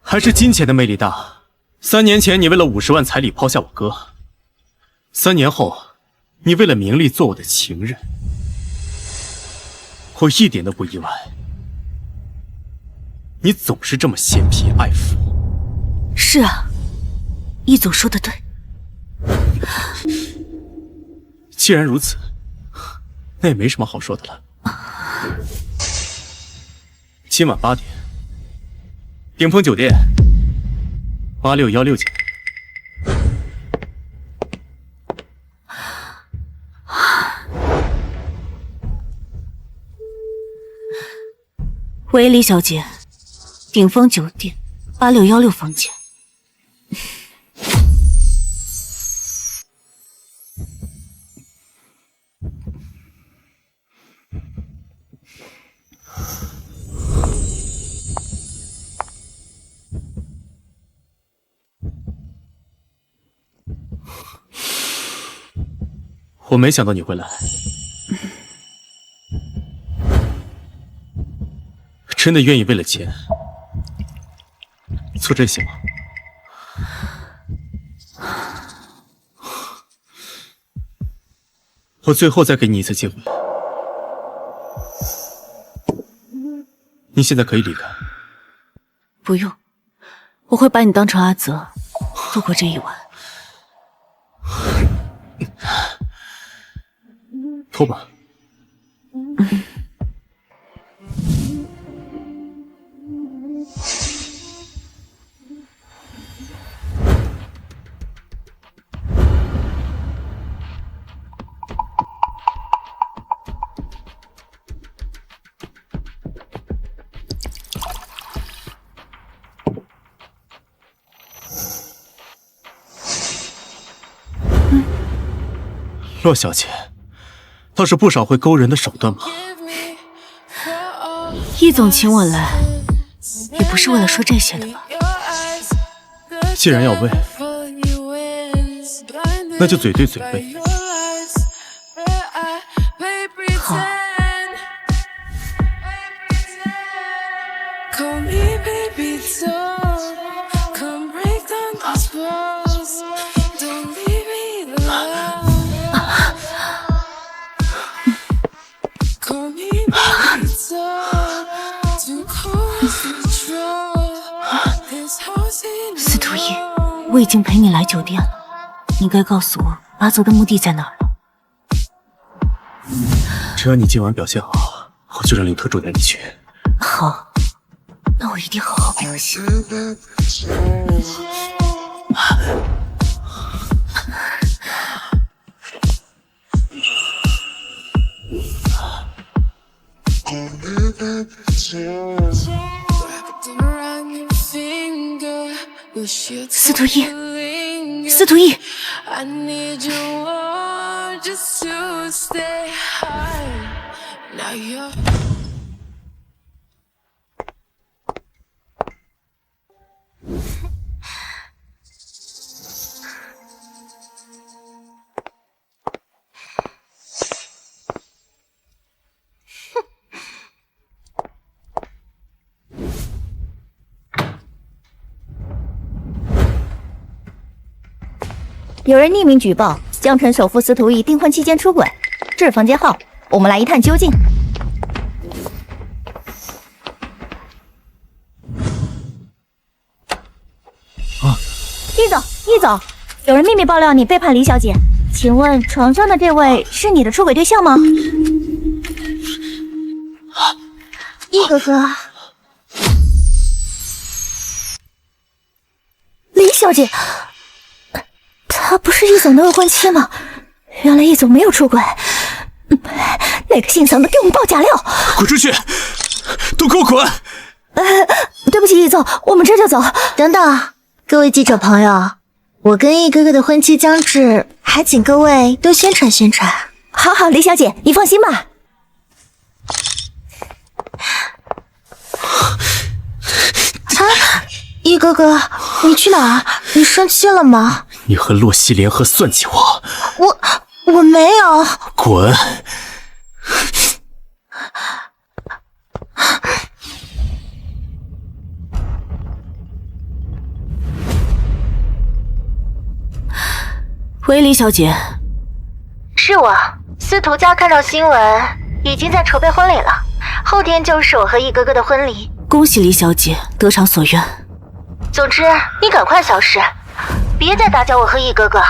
还是金钱的魅力大。3年前你为了50万彩礼抛下我哥，3年后你为了名利做我的情人，我一点都不意外。你总是这么嫌贫爱富。是啊，易总说的对。既然如此，那也没什么好说的了。今晚8点，顶峰酒店8616间。喂，李小姐，顶峰酒店8616房间。我没想到你会来，真的愿意为了钱做这些吗？我最后再给你一次机会，你现在可以离开。不用，我会把你当成阿泽，度过这一晚。脱吧。洛小姐，倒是不少会勾人的手段嘛。易总请我来，也不是为了说这些的吧？既然要为，那就嘴对嘴呗。好。司徒一，我已经陪你来酒店了，你该告诉我阿泽的目的在哪儿了。只要你今晚表现好，我就让林特助带你去。好，那我一定好好表现。司徒一，司徒一，有人匿名举报江城首富司徒义订婚期间出轨，这是房间号，我们来一探究竟。易总，易总，有人秘密爆料你背叛李小姐，请问床上的这位是你的出轨对象吗？易哥哥，李小姐。她不是易总的未婚妻吗？原来易总没有出轨。那个姓桑的给我们爆假料！滚出去！都给我滚！对不起，易总，我们这就走。等等，各位记者朋友，我跟易哥哥的婚期将至，还请各位多宣传宣传。好好，李小姐，你放心吧。易哥哥，你去哪儿？你生气了吗？你和洛西联合算计我！我没有。滚！喂，李小姐。是我，司徒家看到新闻，已经在筹备婚礼了，后天就是我和易哥哥的婚礼。恭喜李小姐得偿所愿。总之，你赶快消失，别再打搅我和易哥哥。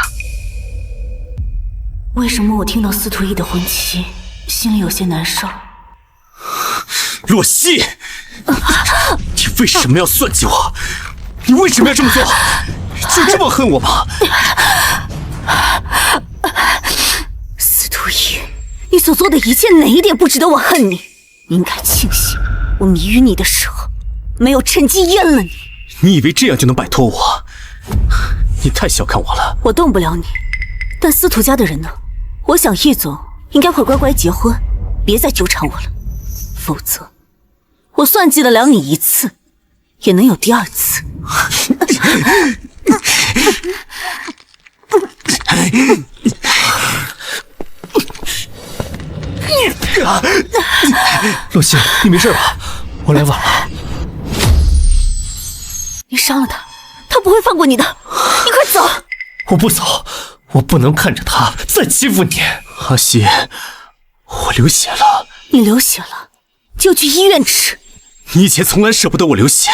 为什么我听到司徒义的婚期，心里有些难受？洛西，你为什么要算计我？你为什么要这么做？就这么恨我吗？司徒义，你所做的一切哪一点不值得我恨你？你应该庆幸，我迷于你的时候，没有趁机阉了你。你以为这样就能摆脱我？你太小看我了。我动不了你，但司徒家的人呢？我想叶总应该会乖乖结婚，别再纠缠我了。否则，我算计得了你一次，也能有第二次。洛曦，你没事吧？我来晚了。你伤了他，他不会放过你的。你快走！我不走，我不能看着他再欺负你。阿西，我流血了。你流血了，就去医院吃。你以前从来舍不得我流血，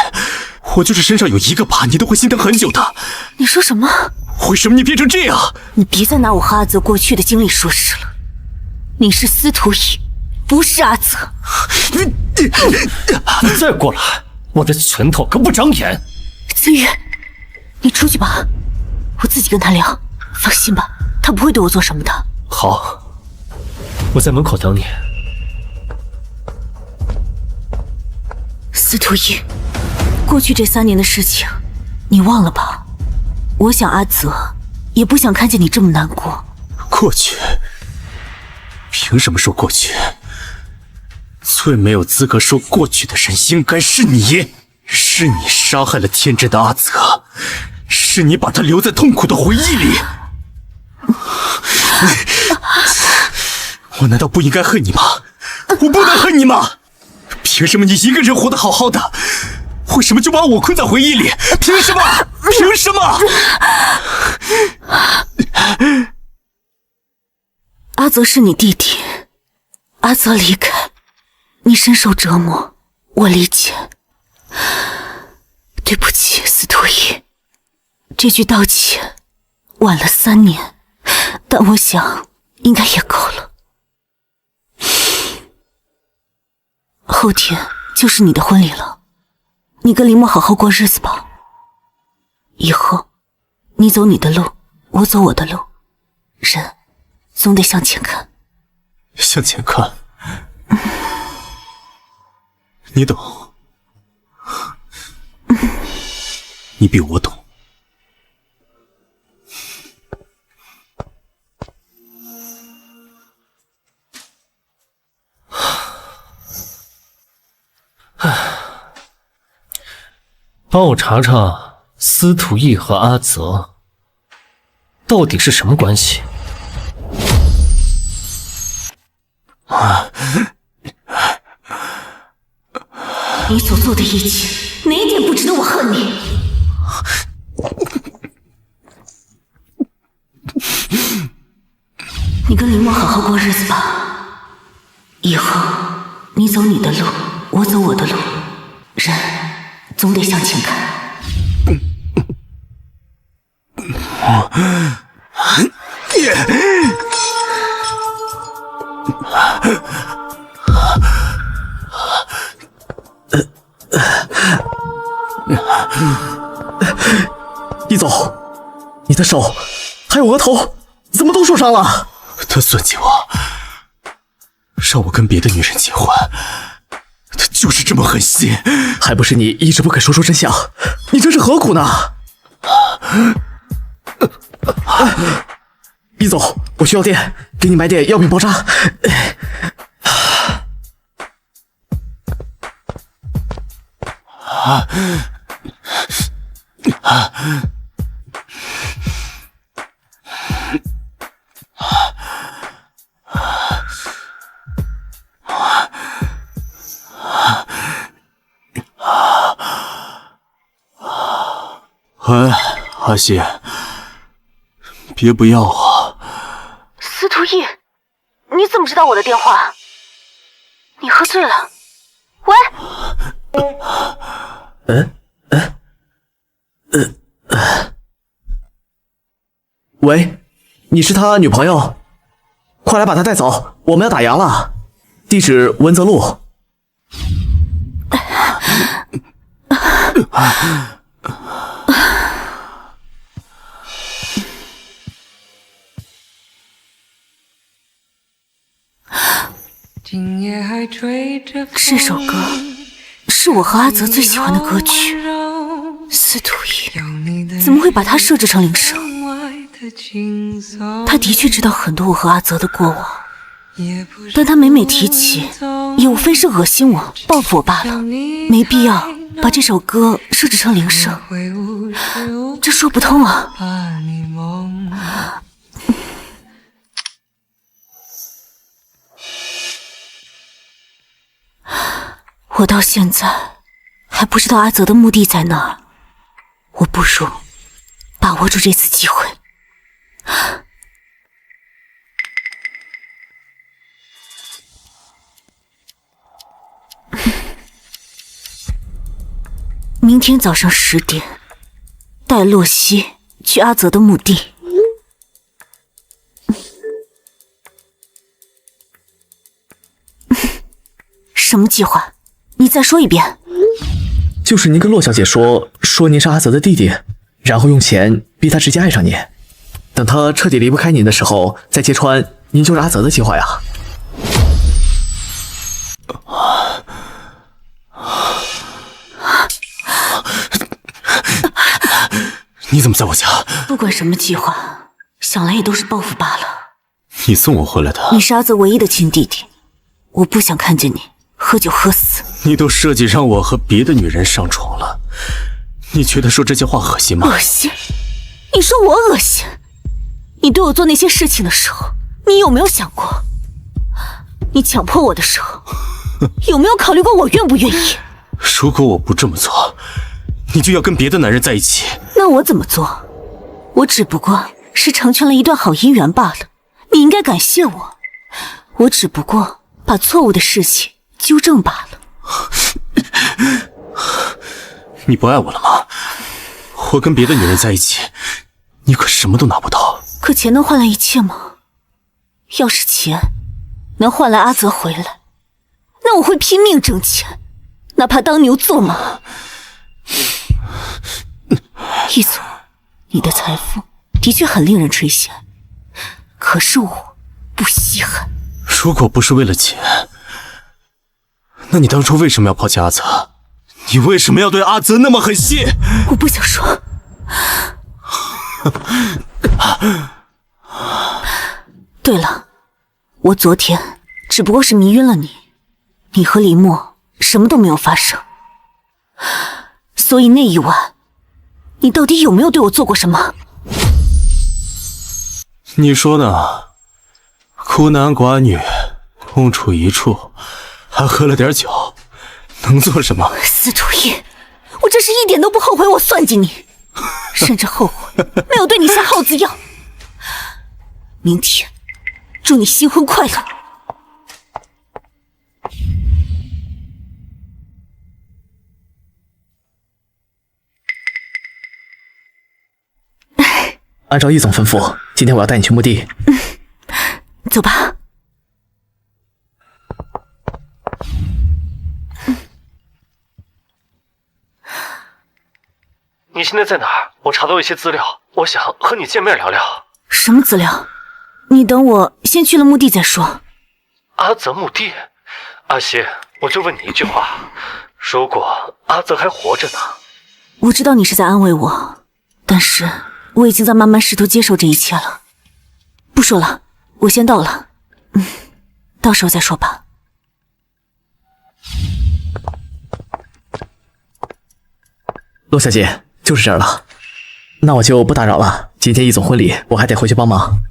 我就是身上有一个疤，你都会心疼很久的。你说什么？为什么你变成这样？你别再拿我和阿泽过去的经历说事了。你是司徒逸，不是阿泽。你再过来，我的拳头可不长眼。子宇，你出去吧，我自己跟他聊。放心吧，他不会对我做什么的。好，我在门口等你。司徒逸，过去这3年的事情，你忘了吧？我想阿泽也不想看见你这么难过。过去？凭什么说过去？最没有资格说过去的人应该是你，是你杀害了天真的阿泽，是你把他留在痛苦的回忆里。我难道不应该恨你吗？我不能恨你吗？凭什么你一个人活得好好的，为什么就把我困在回忆里？凭什么？凭什么？阿泽是你弟弟，阿泽离开，你深受折磨，我理解。对不起，司徒逸，这句道歉晚了3年，但我想应该也够了。后天就是你的婚礼了，你跟林墨好好过日子吧。以后你走你的路，我走我的路，人总得向前看。向前看，你懂，你比我懂。帮我查查司徒逸和阿泽到底是什么关系？你所做的一切，哪一点不值得我恨你？你跟林墨好好过日子吧。以后你走你的路，我走我的路，人总得向前看。易总，你的手还有额头怎么都受伤了？他算计我，让我跟别的女人结婚，他就是这么狠心，还不是你一直不肯说出真相？你这是何苦呢？易总，我去药店给你买点药品包扎。阿西，别不要啊！司徒逸，你怎么知道我的电话？你喝醉了？喂？喂，你是他女朋友？快来把他带走，我们要打烊了。地址文泽路。这首歌是我和阿泽最喜欢的歌曲。司徒逸怎么会把它设置成铃声？他的确知道很多我和阿泽的过往，但他每每提起，也无非是恶心我、报复我罢了，没必要把这首歌设置成铃声，这说不通啊。我到现在还不知道阿泽的目的在哪儿，我不如把握住这次机会。明天早上10点，带洛曦去阿泽的墓地。什么计划？你再说一遍。就是您跟洛小姐说您是阿泽的弟弟，然后用钱逼他直接爱上你，等他彻底离不开您的时候再揭穿您就是阿泽的计划呀。你怎么在我家？不管什么计划，想来也都是报复罢了。你送我回来的。你是阿泽唯一的亲弟弟，我不想看见你喝酒喝死。你都设计让我和别的女人上床了，你觉得说这些话恶心吗？恶心？你说我恶心？你对我做那些事情的时候，你有没有想过？你强迫我的时候，有没有考虑过我愿不愿意？如果我不这么做，你就要跟别的男人在一起。那我怎么做？我只不过是成全了一段好姻缘罢了，你应该感谢我。我只不过把错误的事情纠正罢了。你不爱我了吗？我跟别的女人在一起，你可什么都拿不到。可钱能换来一切吗？要是钱能换来阿泽回来，那我会拼命挣钱，哪怕当牛做马。一总，你的财富的确很令人垂涎，可是我不稀罕。如果不是为了钱，那你当初为什么要抛弃阿泽？你为什么要对阿泽那么狠心？我不想说。对了，我昨天只不过是迷晕了你，你和林墨什么都没有发生，所以那一晚你到底有没有对我做过什么？你说呢？孤男寡女共处一处，还喝了点酒，能做什么？司徒逸，我真是一点都不后悔我算计你，甚至后悔没有对你下耗子药。明天祝你新婚快乐。按照易总吩咐，今天我要带你去墓地。走吧。你现在在哪儿？我查到一些资料，我想和你见面聊聊。什么资料？你等我先去了墓地再说。阿泽墓地？阿西，我就问你一句话，如果阿泽还活着呢？我知道你是在安慰我，但是我已经在慢慢试图接受这一切了。不说了，我先到了。到时候再说吧。洛小姐，就是这儿了。那我就不打扰了，今天易总婚礼我还得回去帮忙。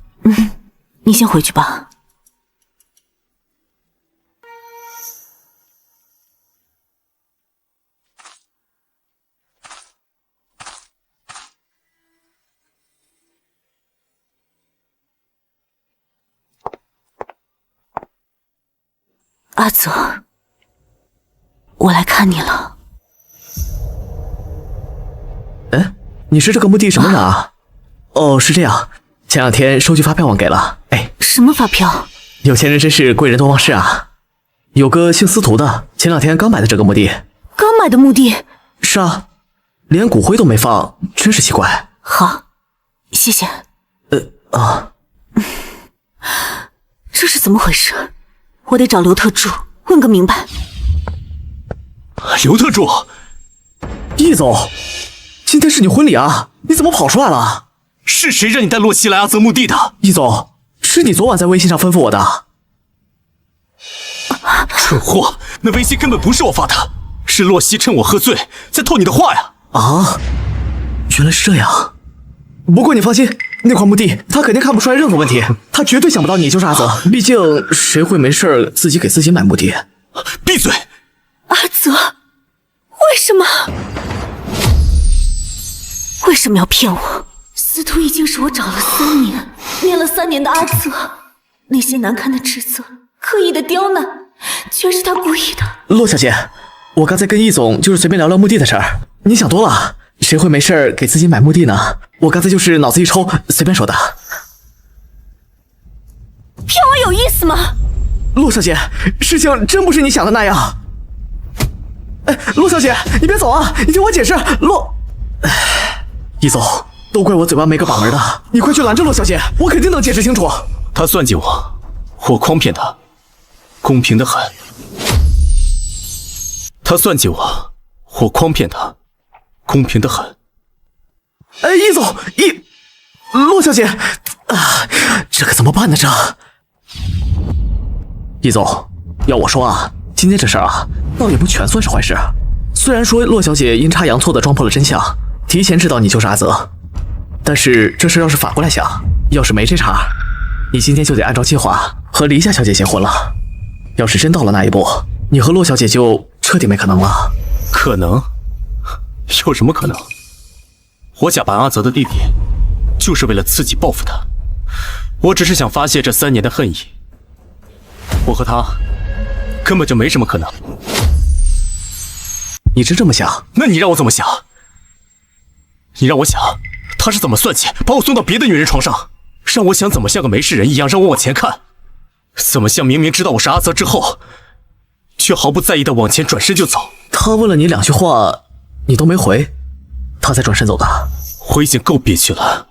你先回去吧。阿泽，我来看你了。哎，你是这个墓地什么人啊？哦，是这样，前2天收据发票忘给了。哎，什么发票？有钱人真是贵人多忘事啊。有个姓司徒的，前2天刚买的这个墓地。刚买的墓地？是啊，连骨灰都没放，真是奇怪。好，谢谢。这是怎么回事？我得找刘特助问个明白。刘特助，易总，今天是你婚礼啊，你怎么跑出来了？是谁让你带洛西来阿泽墓地的？易总，是你昨晚在微信上吩咐我的。蠢货，那微信根本不是我发的，是洛西趁我喝醉在套你的话呀！啊，原来是这样。不过你放心，那块墓地他肯定看不出来任何问题，他绝对想不到你就是阿泽。毕竟谁会没事自己给自己买墓地？闭嘴！阿泽，为什么？为什么要骗我？司徒已经是我找了3年，练了3年的阿泽，那些难堪的指责，刻意的刁难，全是他故意的。洛小姐，我刚才跟易总就是随便聊聊墓地的事儿，你想多了，谁会没事给自己买墓地呢？我刚才就是脑子一抽，随便说的。骗我有意思吗？洛小姐，事情真不是你想的那样。哎，洛小姐，你别走啊！你听我解释。易总，都怪我嘴巴没个把门的，你快去拦着洛小姐，我肯定能解释清楚。他算计我，我诓骗他，公平的很。他算计我，我诓骗他，公平的很。哎，易总，洛小姐，啊，这可怎么办呢？这，易总，要我说啊，今天这事儿啊，倒也不全算是坏事。虽然说洛小姐阴差阳错的撞破了真相，提前知道你就是阿泽，但是这事要是反过来想，要是没这茬，你今天就得按照计划和黎夏小姐结婚了。要是真到了那一步，你和洛小姐就彻底没可能了。可能？有什么可能？我假扮阿泽的弟弟，就是为了刺激报复他。我只是想发泄这3年的恨意。我和他根本就没什么可能。你真这么想？那你让我怎么想？你让我想，他是怎么算计把我送到别的女人床上，让我想怎么像个没事人一样让我往前看，怎么像明明知道我是阿泽之后，却毫不在意的往前转身就走。他问了你2句话，你都没回，他才转身走的。我已经够憋屈了。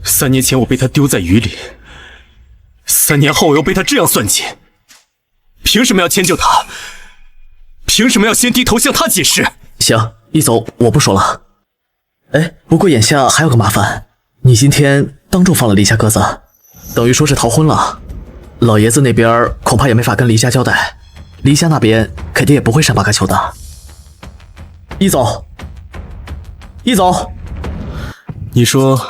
3年前我被他丢在雨里，3年后我又被他这样算计，凭什么要迁就他？凭什么要先低头向他解释？行，易总，我不说了。哎，不过眼下还有个麻烦，你今天当众放了黎家鸽子，等于说是逃婚了。老爷子那边恐怕也没法跟黎家交代，黎家那边肯定也不会善罢甘休的。易总，易总，你说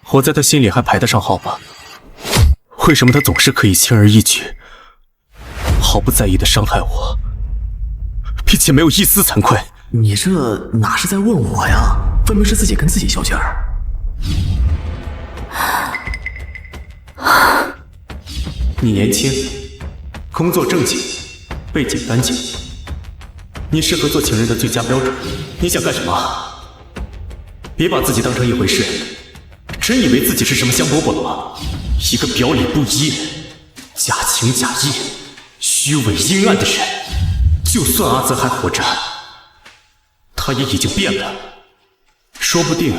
我在他心里还排得上号吧？为什么他总是可以轻而易举，毫不在意的伤害我，并且没有一丝惭愧？你这哪是在问我呀？分明是自己跟自己较劲儿。你年轻，工作正经，背景干净，你适合做情人的最佳标准。你想干什么？别把自己当成一回事，真以为自己是什么香饽饽了吗？一个表里不一、假情假意、虚伪阴暗的人。就算阿泽还活着，他也已经变了。说不定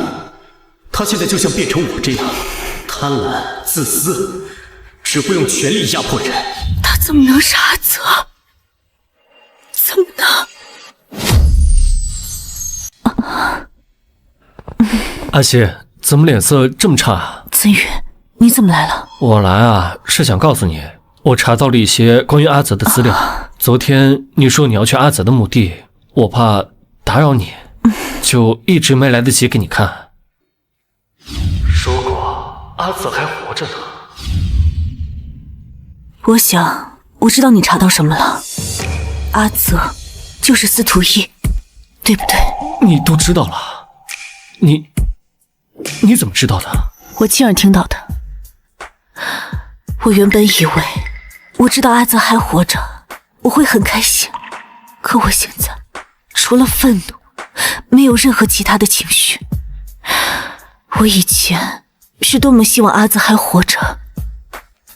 他现在就像变成我这样，贪婪、自私，只会用权力压迫人。他怎么能是阿泽？怎么能？阿西，怎么脸色这么差啊？曾宇，你怎么来了？我来啊，是想告诉你，我查到了一些关于阿泽的资料。昨天你说你要去阿泽的墓地，我怕打扰你，就一直没来得及给你看。说过阿泽还活着呢。我想我知道你查到什么了，阿泽就是司徒一，对不对？你都知道了？你怎么知道的？我亲耳听到的。我原本以为我知道阿泽还活着，我会很开心，可我现在除了愤怒，没有任何其他的情绪。我以前是多么希望阿泽还活着，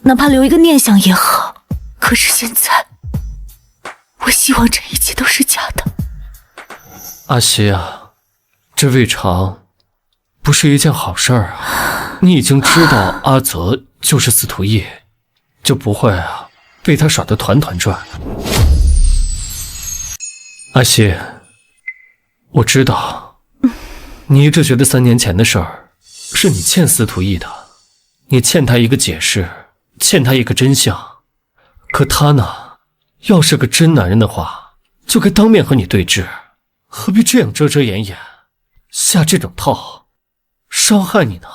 哪怕留一个念想也好，可是现在我希望这一切都是假的。阿西啊，这未尝不是一件好事儿啊！你已经知道阿泽就是司徒一，就不会被他耍得团团转。阿西，我知道，你一直觉得3年前的事儿是你欠司徒逸的，你欠他一个解释，欠他一个真相。可他呢，要是个真男人的话，就该当面和你对峙，何必这样遮遮掩掩，下这种套，伤害你呢？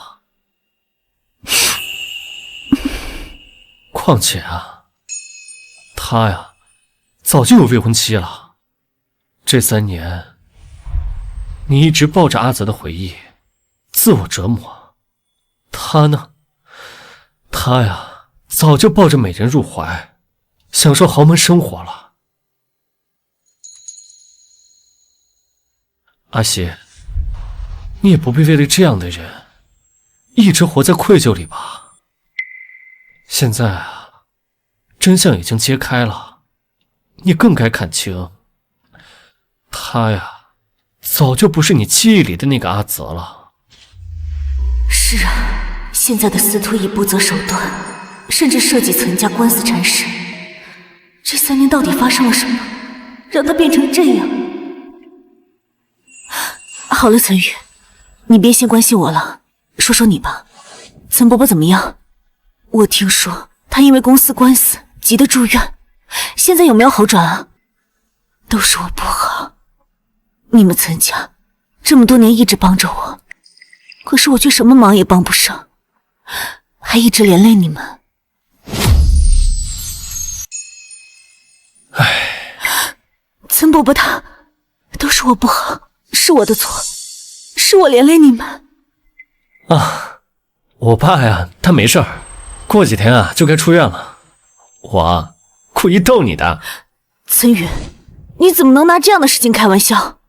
况且啊，他呀，早就有未婚妻了。这3年，你一直抱着阿泽的回忆，自我折磨。他呢？他呀，早就抱着美人入怀，享受豪门生活了。阿西，你也不必为了这样的人，一直活在愧疚里吧。现在啊，真相已经揭开了，你更该看清，他呀，早就不是你记忆里的那个阿泽了。是啊，现在的司徒逸不择手段，甚至设计存家官司缠身。这3年到底发生了什么，让他变成这样？好了，岑宇，你别先关心我了，说说你吧。岑伯伯怎么样？我听说他因为公司官司急得住院，现在有没有好转啊？都是我不好，你们岑家这么多年一直帮着我，可是我却什么忙也帮不上，还一直连累你们。唉，岑伯伯他都是我不好，是我的错，是我连累你们。啊，我爸呀，他没事儿，过几天啊就该出院了。我故意逗你的。岑宇，你怎么能拿这样的事情开玩笑？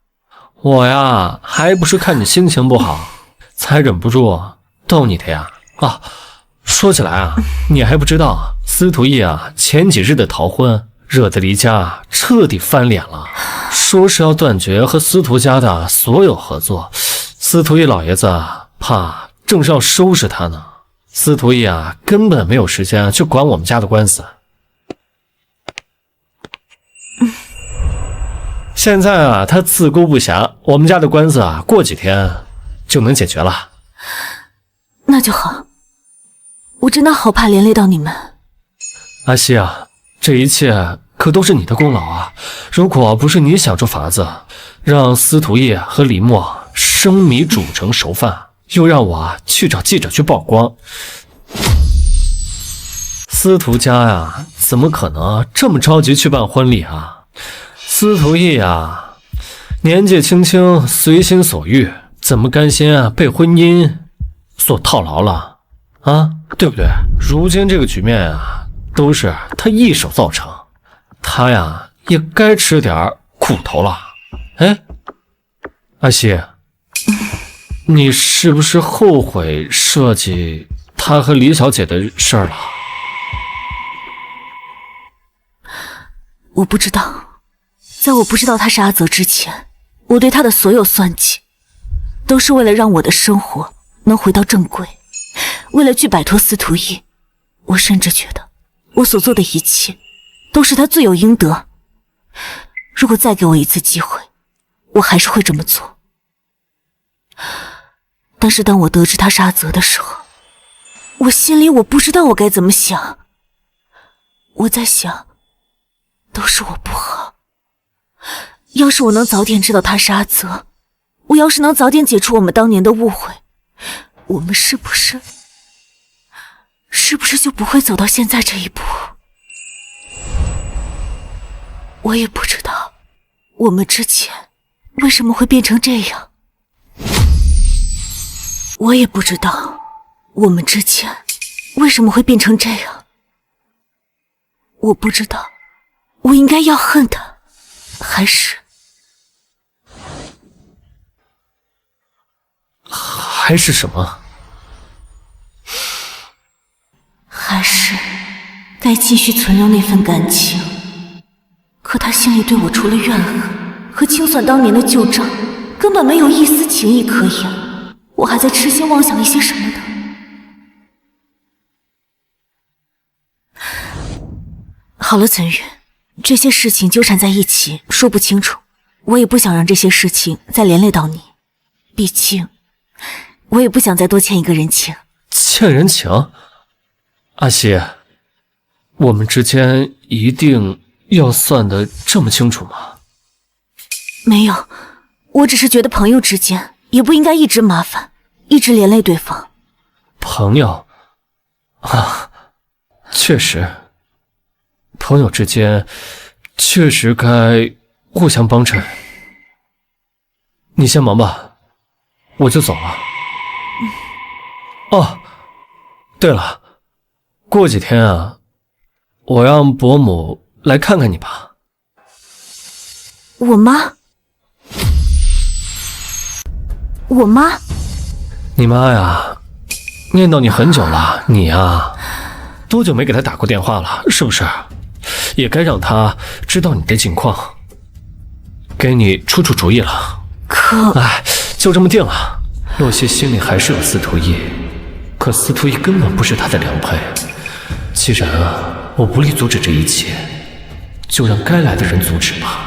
我呀，还不是看你心情不好，才忍不住逗你的呀。啊，说起来啊，你还不知道，司徒逸啊，前几日的逃婚，惹得黎家彻底翻脸了，说是要断绝和司徒家的所有合作。司徒逸老爷子怕正是要收拾他呢。司徒逸啊，根本没有时间去管我们家的官司。现在啊，他自顾不暇，我们家的官司啊，过几天就能解决了。那就好，我真的好怕连累到你们。阿西啊，这一切可都是你的功劳啊！如果不是你想出法子，让司徒逸和李默生米煮成熟饭，又让我去找记者去曝光，司徒家呀，怎么可能这么着急去办婚礼啊？司徒逸呀，年纪轻轻，随心所欲，怎么甘心啊被婚姻所套牢了啊？对不对？如今这个局面啊，都是他一手造成，他呀也该吃点苦头了。哎，阿西，你是不是后悔设计他和李小姐的事儿了？我不知道，在我不知道他是阿泽之前，我对他的所有算计，都是为了让我的生活能回到正轨，为了去摆脱司徒逸。我甚至觉得，我所做的一切，都是他罪有应得。如果再给我一次机会，我还是会这么做。但是当我得知他是阿泽的时候，我心里我不知道我该怎么想。我在想，都是我不好。要是我能早点知道他是阿泽，我要是能早点解除我们当年的误会，我们是不是就不会走到现在这一步？我也不知道我们之前为什么会变成这样，我也不知道我们之前为什么会变成这样，我不知道我应该要恨他，还是什么？还是该继续存留那份感情。可他心里对我除了怨恨和清算当年的旧账，根本没有一丝情谊可言。我还在痴心妄想一些什么呢？好了，岑宇，这些事情纠缠在一起说不清楚，我也不想让这些事情再连累到你，毕竟我也不想再多欠一个人情。欠人情？阿西，我们之间一定要算得这么清楚吗？没有，我只是觉得朋友之间也不应该一直麻烦，一直连累对方。朋友啊，确实，朋友之间确实该互相帮衬。你先忙吧，我就走了。哦，对了，过几天啊，我让伯母来看看你吧。我妈？我妈？你妈呀，念叨你很久了，你呀，多久没给她打过电话了？是不是？也该让她知道你的近况，给你出出主意了。哎，就这么定了。洛希心里还是有司徒逸，可司徒逸根本不是她的良配。既然啊，我无力阻止这一切，就让该来的人阻止吧。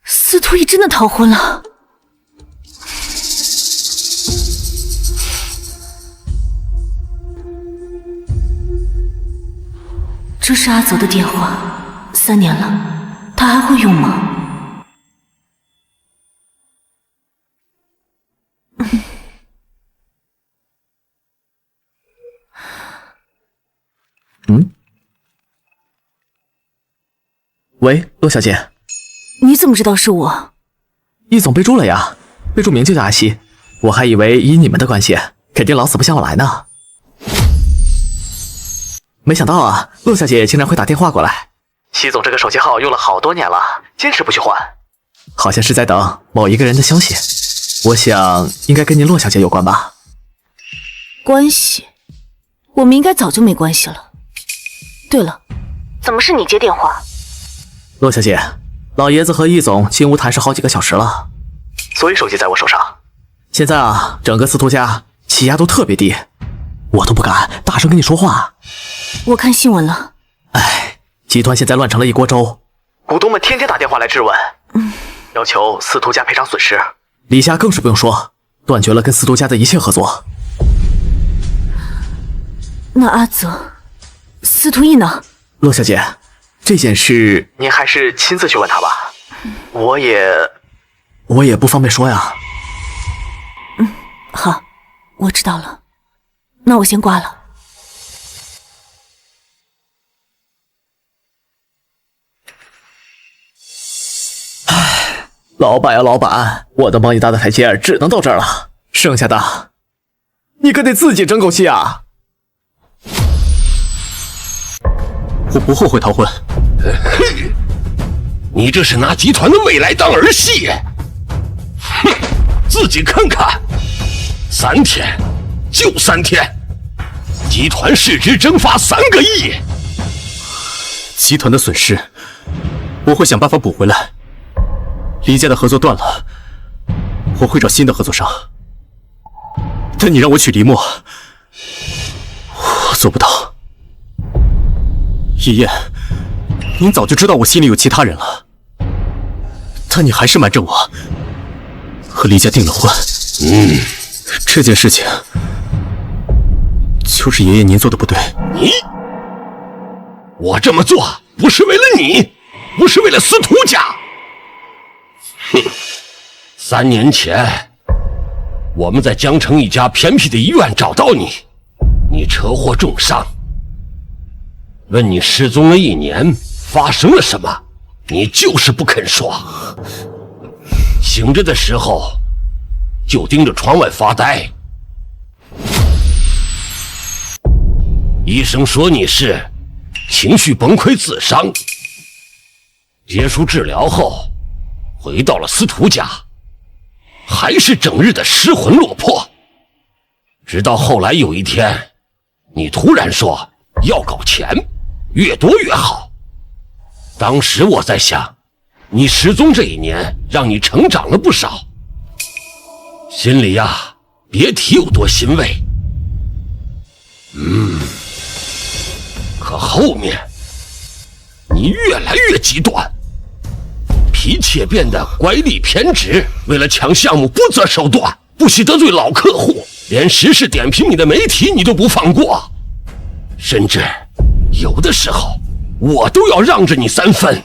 司徒逸真的逃婚了。这是阿泽的电话，3年了，他还会用吗？喂，洛小姐。你怎么知道是我？易总备注了呀，备注名就叫阿西，我还以为以你们的关系，肯定老死不相往来呢。没想到啊，洛小姐竟然会打电话过来。西总这个手机号用了好多年了，坚持不去换，好像是在等某一个人的消息。我想应该跟您洛小姐有关吧。关系？我们应该早就没关系了。对了，怎么是你接电话？洛小姐，老爷子和易总进屋谈事好几个小时了，所以手机在我手上。现在啊，整个司徒家气压都特别低，我都不敢大声跟你说话。我看新闻了。哎，集团现在乱成了一锅粥，股东们天天打电话来质问，要求司徒家赔偿损失。李家更是不用说，断绝了跟司徒家的一切合作。那阿泽、司徒逸呢？洛小姐，这件事您还是亲自去问他吧，我也不方便说呀。好，我知道了，那我先挂了。唉，老板呀老板，我能帮你搭的台阶只能到这儿了，剩下的你可得自己争口气啊。我不后悔逃婚。你这是拿集团的未来当儿戏？哼，自己看看，3天，就3天，集团市值蒸发3个亿。集团的损失，我会想办法补回来。离家的合作断了，我会找新的合作商。但你让我娶黎墨，我做不到。一燕，您早就知道我心里有其他人了，但你还是瞒着我，和黎家订了婚。这件事情就是爷爷您做的不对。我这么做不是为了你，不是为了司徒家。哼，3年前我们在江城一家偏僻的医院找到你，你车祸重伤。问你失踪了1年，发生了什么？你就是不肯说。醒着的时候就盯着窗外发呆。医生说你是情绪崩溃自伤。结束治疗后，回到了司徒家，还是整日的失魂落魄。直到后来有一天，你突然说要搞钱，越多越好。当时我在想，你失踪这一年，让你成长了不少，心里呀，别提有多欣慰。可后面你越来越极端，脾气也变得乖戾偏执，为了抢项目不择手段，不惜得罪老客户，连时事点评你的媒体你都不放过，甚至有的时候我都要让着你3分。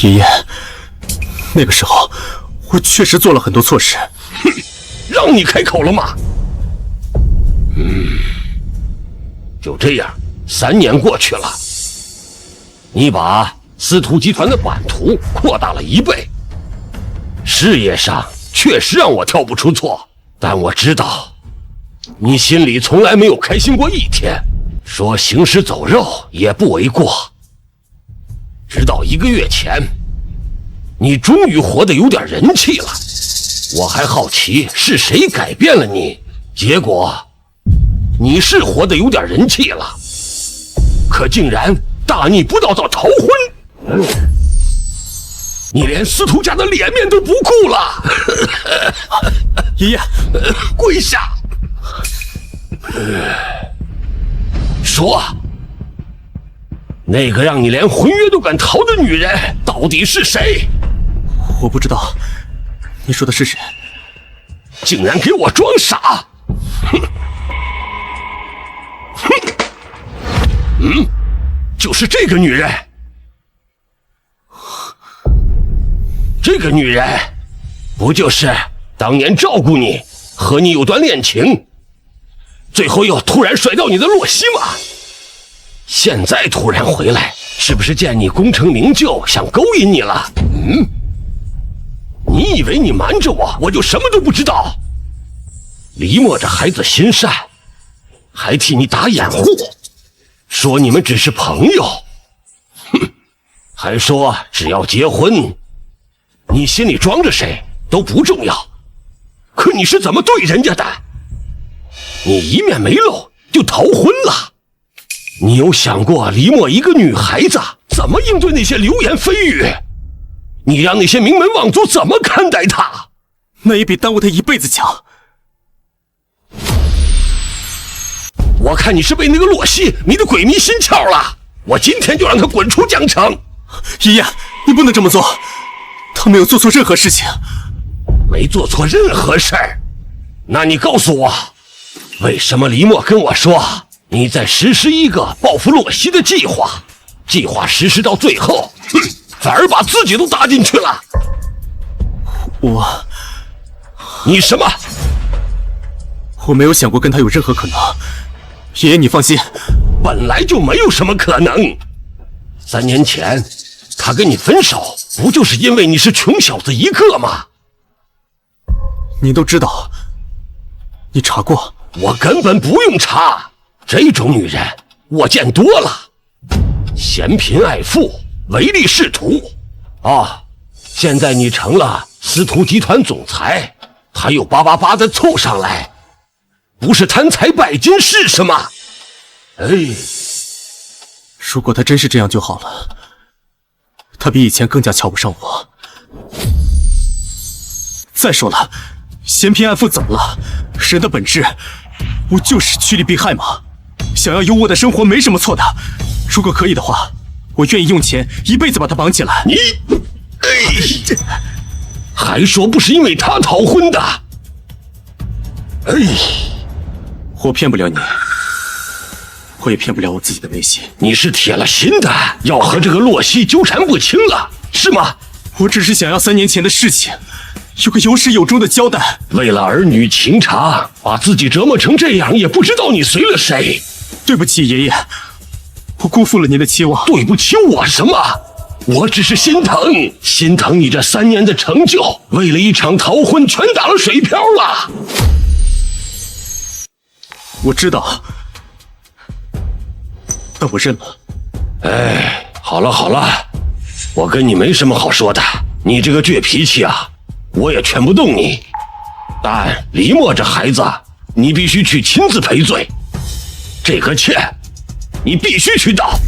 爷爷，那个时候我确实做了很多错事。让你开口了吗？就这样，3年过去了，你把司徒集团的版图扩大了1倍，事业上确实让我挑不出错，但我知道你心里从来没有开心过一天，说行尸走肉也不为过。直到1个月前，你终于活得有点人气了，我还好奇是谁改变了你，结果你是活得有点人气了，可竟然大逆不道到逃婚，你连司徒家的脸面都不顾了。爷爷，跪下，说，那个让你连婚约都敢逃的女人到底是谁？我不知道，你说的是谁？竟然给我装傻！就是这个女人。这个女人，不就是当年照顾你，和你有段恋情，最后又突然甩掉你的洛西吗？现在突然回来，是不是见你功成名就，想勾引你了？你以为你瞒着我，我就什么都不知道？李默这孩子心善，还替你打掩护，说你们只是朋友，还说只要结婚，你心里装着谁都不重要。可你是怎么对人家的？你一面没露就逃婚了。你有想过李默一个女孩子怎么应对那些流言蜚语？你让那些名门望族怎么看待她？那也比耽误她一辈子强。我看你是被那个洛西迷得鬼迷心窍了，我今天就让他滚出江城。爷爷，你不能这么做，他没有做错任何事情。没做错任何事儿？那你告诉我，为什么李默跟我说你在实施一个报复洛西的计划，计划实施到最后，反而把自己都搭进去了？你什么？我没有想过跟他有任何可能。爷爷，你放心，本来就没有什么可能。3年前他跟你分手，不就是因为你是穷小子一个吗？你都知道，你查过？我根本不用查，这种女人我见多了，嫌贫爱富，唯利是图。现在你成了司徒集团总裁，他又888的凑上来，不是贪财拜金是什么？如果他真是这样就好了。他比以前更加瞧不上我。再说了，嫌贫爱富怎么了？人的本质不就是趋利避害吗？想要优渥的生活没什么错的。如果可以的话，我愿意用钱一辈子把他绑起来。你，还说不是因为他逃婚的？我骗不了你，我也骗不了我自己的内心。你是铁了心的要和这个洛西纠缠不清了，是吗？我只是想要3年前的事情有个有始有终的交代。为了儿女情长，把自己折磨成这样，也不知道你随了谁。对不起，爷爷，我辜负了您的期望。对不起我什么？我只是心疼你这3年的成就，为了一场逃婚全打了水漂了。我知道，但我认了。好了，我跟你没什么好说的。你这个倔脾气啊，我也劝不动你。但李默这孩子，你必须去亲自赔罪。这个欠，你必须去道。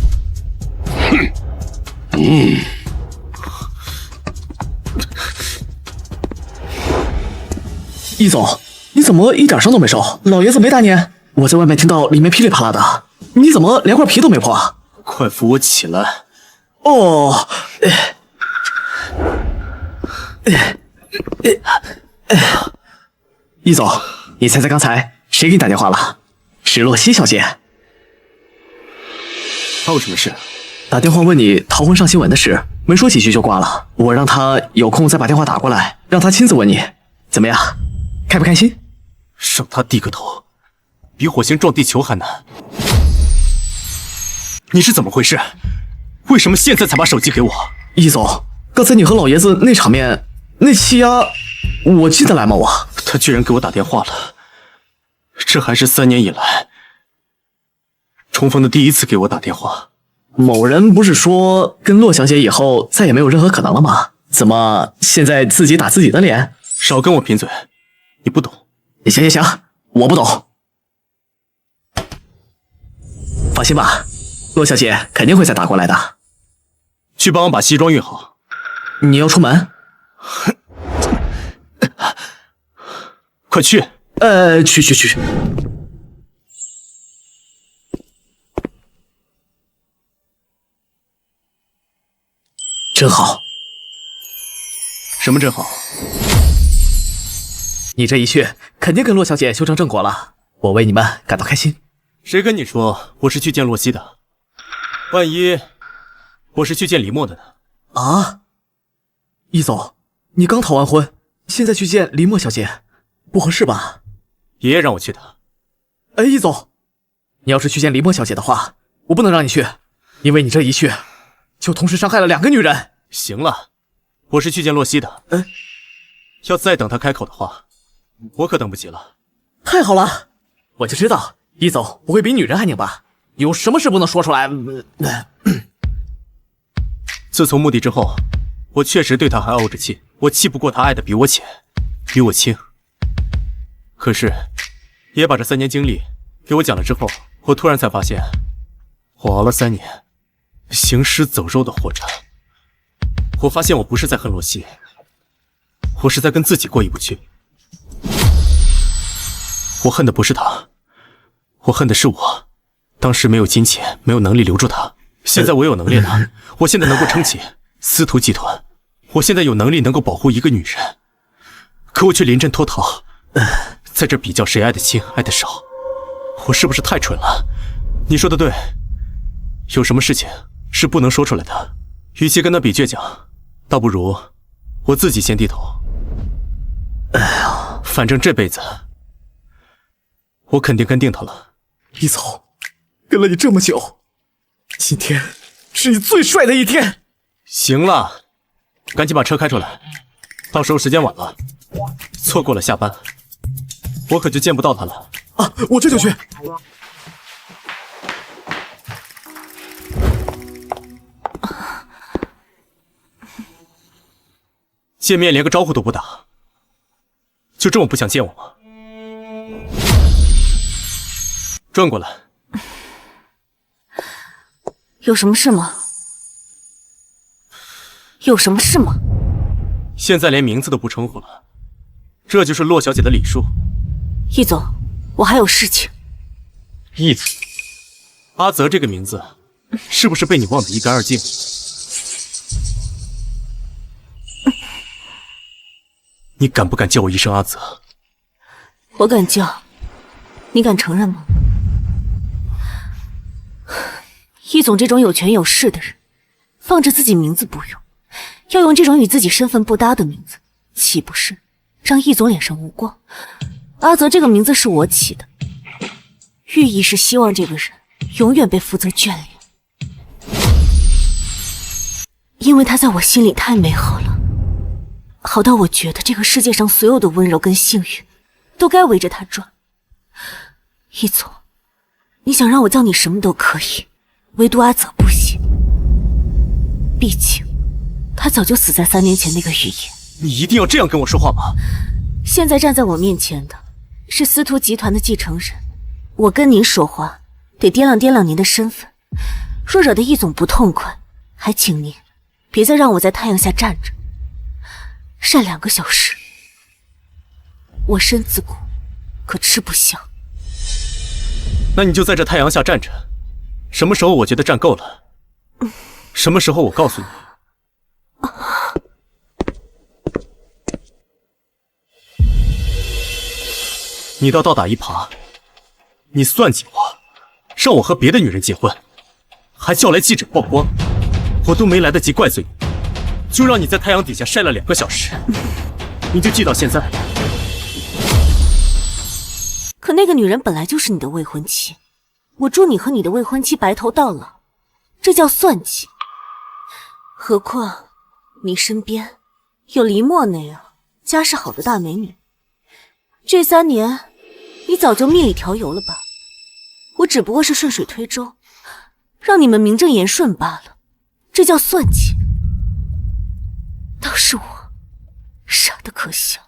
易总，你怎么一点伤都没受？老爷子没打你？我在外面听到里面噼里啪啦的，你怎么连块皮都没破？快扶我起来！哦，易总，你猜猜刚才谁给你打电话了？是洛曦小姐。她有什么事？打电话问你逃婚上新闻的事，没说几句就挂了。我让她有空再把电话打过来，让她亲自问你，怎么样？开不开心？让她低个头，比火星撞地球还难。你是怎么回事？为什么现在才把手机给我？易总，刚才你和老爷子那场面，那气压，我记得来吗？他居然给我打电话了，这还是3年以来重逢的第一次给我打电话。某人不是说跟洛小姐以后再也没有任何可能了吗？怎么现在自己打自己的脸？少跟我贫嘴，你不懂。行，我不懂。放心吧，洛小姐肯定会再打过来的。去帮我把西装熨好。你要出门？快去！去。真好。什么真好？你这一去，肯定跟洛小姐修成正果了。我为你们感到开心。谁跟你说我是去见洛曦的？万一我是去见李默的呢？啊，易总，你刚逃完婚，现在去见李默小姐，不合适吧？爷爷让我去的。易总，你要是去见李默小姐的话，我不能让你去，因为你这一去，就同时伤害了2个女人。行了，我是去见洛曦的。要再等她开口的话，我可等不及了。太好了，我就知道易总不会比女人还拧巴，有什么事不能说出来？自从墓地之后，我确实对她还怄着气，我气不过她爱的比我浅，比我轻。可是，爷把这3年经历给我讲了之后，我突然才发现，我熬了3年，行尸走肉的活着。我发现我不是在恨洛曦，我是在跟自己过意不去。我恨的不是他，我恨的是我，当时没有金钱，没有能力留住他。现在我有能力了，我现在能够撑起司徒集团，我现在有能力能够保护一个女人，可我却临阵脱逃，在这比较谁爱的轻，爱的少，我是不是太蠢了？你说的对，有什么事情是不能说出来的，与其跟他比倔强，倒不如我自己先低头。反正这辈子我肯定跟定他了。易总，跟了你这么久，今天是你最帅的一天。行了，赶紧把车开出来，到时候时间晚了，错过了下班，我可就见不到他了。啊，我这就去。见面连个招呼都不打，就这么不想见我吗？转过来。有什么事吗？有什么事吗？现在连名字都不称呼了，这就是洛小姐的礼数。易总，我还有事情。易总，阿泽这个名字是不是被你忘得一干二净？你敢不敢叫我一声阿泽？我敢叫，你敢承认吗？易总这种有权有势的人，放着自己名字不用，要用这种与自己身份不搭的名字，岂不是让易总脸上无光？阿泽这个名字是我起的，寓意是希望这个人永远被福泽眷恋，因为他在我心里太美好了，好到我觉得这个世界上所有的温柔跟幸运都该围着他转。易总，你想让我叫你什么都可以，唯独阿泽不行。毕竟他早就死在3年前那个雨夜。你一定要这样跟我说话吗？现在站在我面前的是司徒集团的继承人，我跟您说话得掂量掂量您的身份，若惹得易总不痛快，还请您别再让我在太阳下站着晒2个小时。我身子骨，可吃不消。那你就在这太阳下站着，什么时候我觉得站够了，什么时候我告诉你。你倒倒打一耙，你算计我，让我和别的女人结婚，还叫来记者曝光，我都没来得及怪罪你，就让你在太阳底下晒了2个小时，你就记到现在。可那个女人本来就是你的未婚妻，我祝你和你的未婚妻白头到老，这叫算计。何况你身边有黎墨那样家世好的大美女，这3年你早就蜜里调油了吧？我只不过是顺水推舟，让你们名正言顺罢了，这叫算计。倒是我傻得可笑，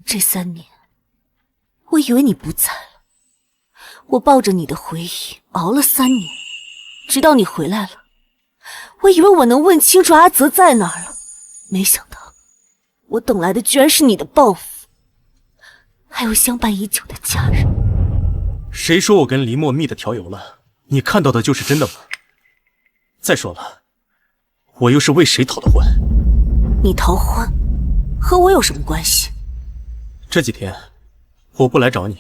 这3年我以为你不在了，我抱着你的回忆熬了3年，直到你回来了，我以为我能问清楚阿泽在哪儿了，没想到我等来的居然是你的报复，还有相伴已久的家人。谁说我跟黎墨蜜的调油了？你看到的就是真的吗？再说了，我又是为谁逃的婚？你逃婚和我有什么关系？这几天我不来找你，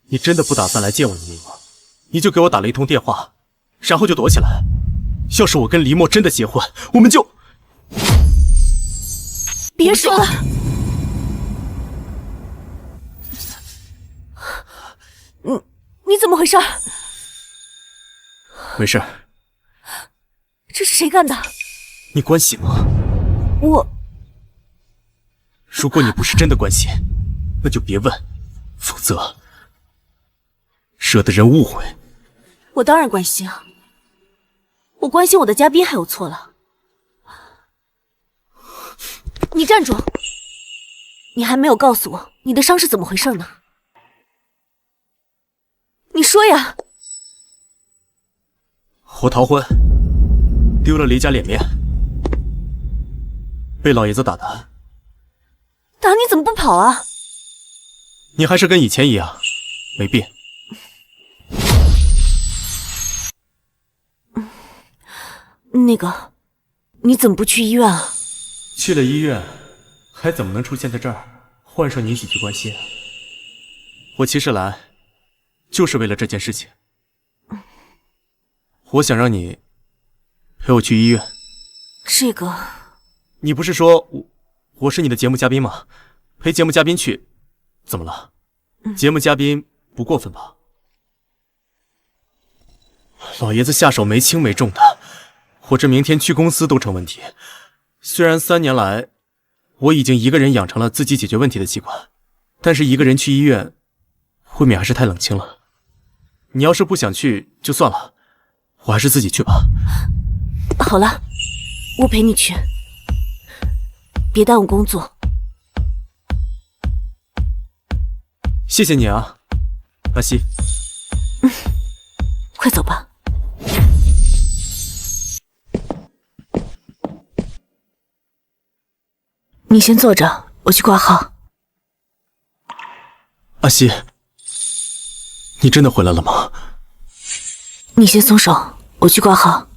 你真的不打算来见我一面吗？你就给我打了一通电话，然后就躲起来。要是我跟黎墨真的结婚，我们就……别说了。你怎么回事？没事。这是谁干的？你关心吗？我……如果你不是真的关心，那就别问，否则惹得人误会。我当然关心啊，我关心我的嘉宾还有错了？你站住！你还没有告诉我你的伤是怎么回事呢？你说呀！我逃婚，丢了黎家脸面，被老爷子打的。打你怎么不跑啊？你还是跟以前一样，没变。那个，你怎么不去医院啊？去了医院，还怎么能出现在这儿，换上你几句关心？我其实来，就是为了这件事情。我想让你陪我去医院。这个，你不是说我是你的节目嘉宾吗？陪节目嘉宾去，怎么了？节目嘉宾不过分吧？老爷子下手没轻没重的，我这明天去公司都成问题。虽然3年来我已经一个人养成了自己解决问题的习惯，但是一个人去医院未免还是太冷清了。你要是不想去就算了，我还是自己去吧。好了，我陪你去，别耽误工作。谢谢你啊，阿西。快走吧。你先坐着，我去挂号。阿西，你真的回来了吗？你先松手，我去挂号。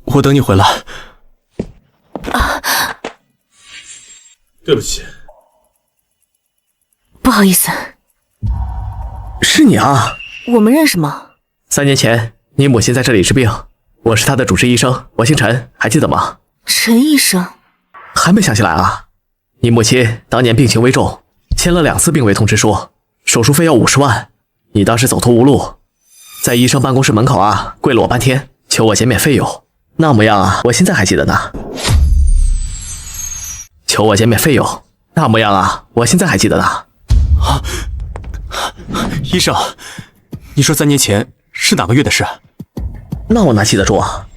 我等你回来。对不起。不好意思。是你啊？我们认识吗？3年前你母亲在这里治病，我是她的主治医生，我姓陈，还记得吗？陈医生。还没想起来啊？你母亲当年病情危重，签了2次病危通知书，手术费要50万。你当时走投无路，在医生办公室门口啊跪了我半天，求我减免费用。那模样啊，我现在还记得呢。求我减免费用，那模样啊，我现在还记得呢。啊，医生，你说3年前是哪个月的事？那我哪记得住啊？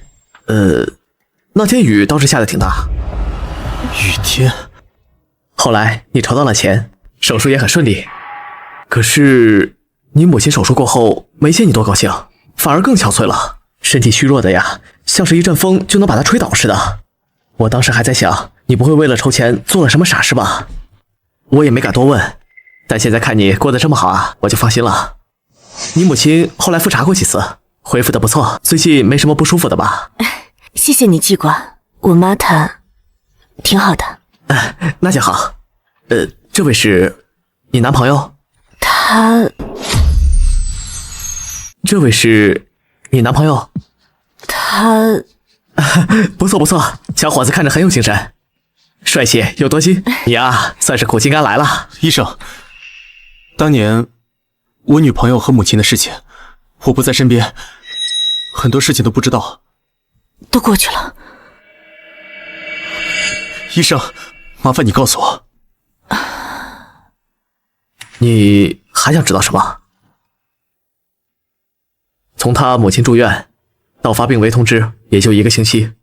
那天雨倒是下得挺大。雨天。后来你筹到了钱，手术也很顺利。可是你母亲手术过后没见你多高兴，反而更憔悴了，身体虚弱的呀，像是一阵风就能把她吹倒似的。我当时还在想，你不会为了筹钱做了什么傻事吧？我也没敢多问，但现在看你过得这么好啊，我就放心了。你母亲后来复查过几次，恢复的不错，最近没什么不舒服的吧？谢谢你记挂，我妈她挺好的。那就好。这位是你男朋友？这位是你男朋友？不错不错，小伙子看着很有精神，帅气又多金，你啊算是苦尽甘来了。医生，当年我女朋友和母亲的事情，我不在身边，很多事情都不知道。都过去了。医生，麻烦你告诉我，你还想知道什么？从他母亲住院到发病危通知，也就1个星期。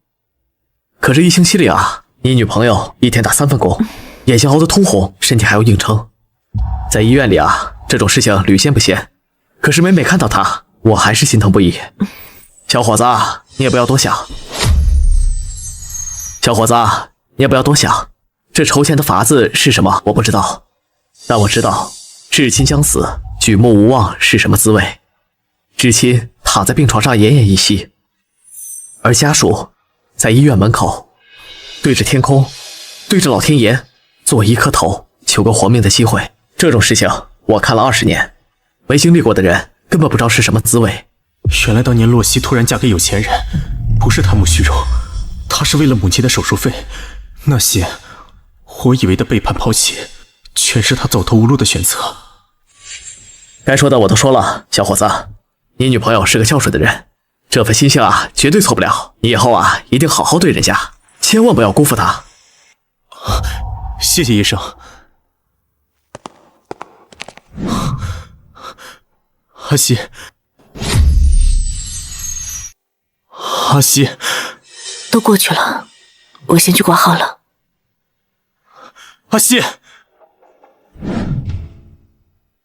可这1星期里啊，你女朋友一天打3份工，眼睛熬得通红，身体还要硬撑。在医院里啊，这种事情屡见不鲜。可是每每看到她，我还是心疼不已。小伙子啊，你也不要多想。这筹钱的法子是什么？我不知道，但我知道，至亲将死，举目无望是什么滋味。至亲躺在病床上奄奄一息，而家属在医院门口对着天空，对着老天爷做一颗头，求个活命的机会。这种事情我看了20年，没经历过的人根本不知道是什么滋味。原来当年洛西突然嫁给有钱人，不是贪慕虚荣，她是为了母亲的手术费。那些我以为的背叛抛弃，全是她走投无路的选择。该说的我都说了，小伙子，你女朋友是个孝顺的人，这份心性啊绝对错不了。你以后啊一定好好对人家，千万不要辜负她。谢谢医生。阿西，阿西，都过去了，我先去挂号了。阿西，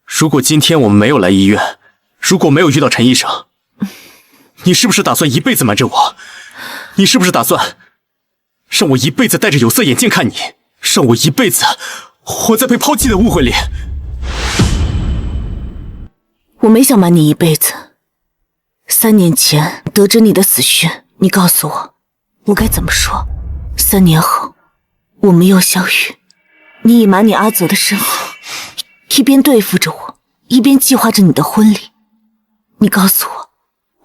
如果今天我们没有来医院，如果没有遇到陈医生，你是不是打算一辈子瞒着我？你是不是打算让我一辈子戴着有色眼镜看你，让我一辈子活在被抛弃的误会里？我没想瞒你一辈子。3年前得知你的死讯，你告诉我，我该怎么说？3年后，我们又相遇，你隐瞒你阿泽的身份，一边对付着我，一边计划着你的婚礼。你告诉我，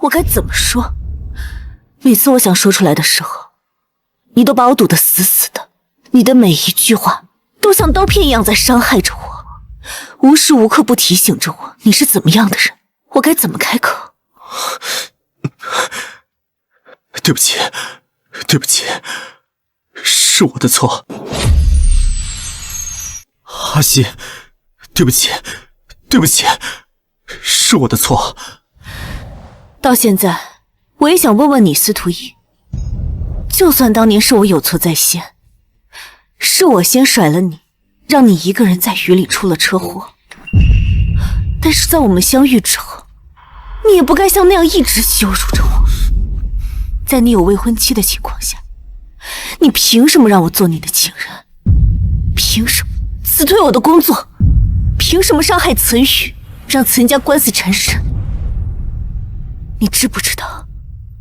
我该怎么说？每次我想说出来的时候，你都把我堵得死死的，你的每一句话都像刀片一样在伤害着我。无时无刻不提醒着我你是怎么样的人，我该怎么开口？对不起，对不起，是我的错。阿西，对不起，对不起，是我的错。到现在，我也想问问你，司徒逸，就算当年是我有错在先，是我先甩了你，让你一个人在雨里出了车祸，但是在我们相遇之后，你也不该像那样一直羞辱着我。在你有未婚妻的情况下，你凭什么让我做你的情人？凭什么辞退我的工作？凭什么伤害岑宇，让岑家官司缠身？你知不知道，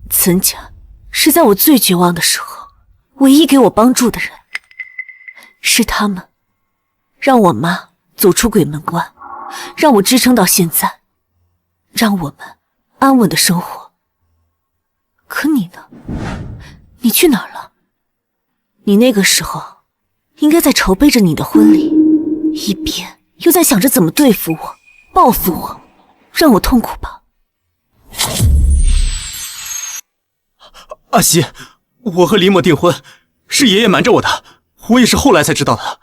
岑家是在我最绝望的时候唯一给我帮助的人，是他们让我妈走出鬼门关，让我支撑到现在，让我们安稳的生活。可你呢？你去哪儿了？你那个时候应该在筹备着你的婚礼，一边又在想着怎么对付我，报复我，让我痛苦吧。阿西，我和李某订婚是爷爷瞒着我的，我也是后来才知道的。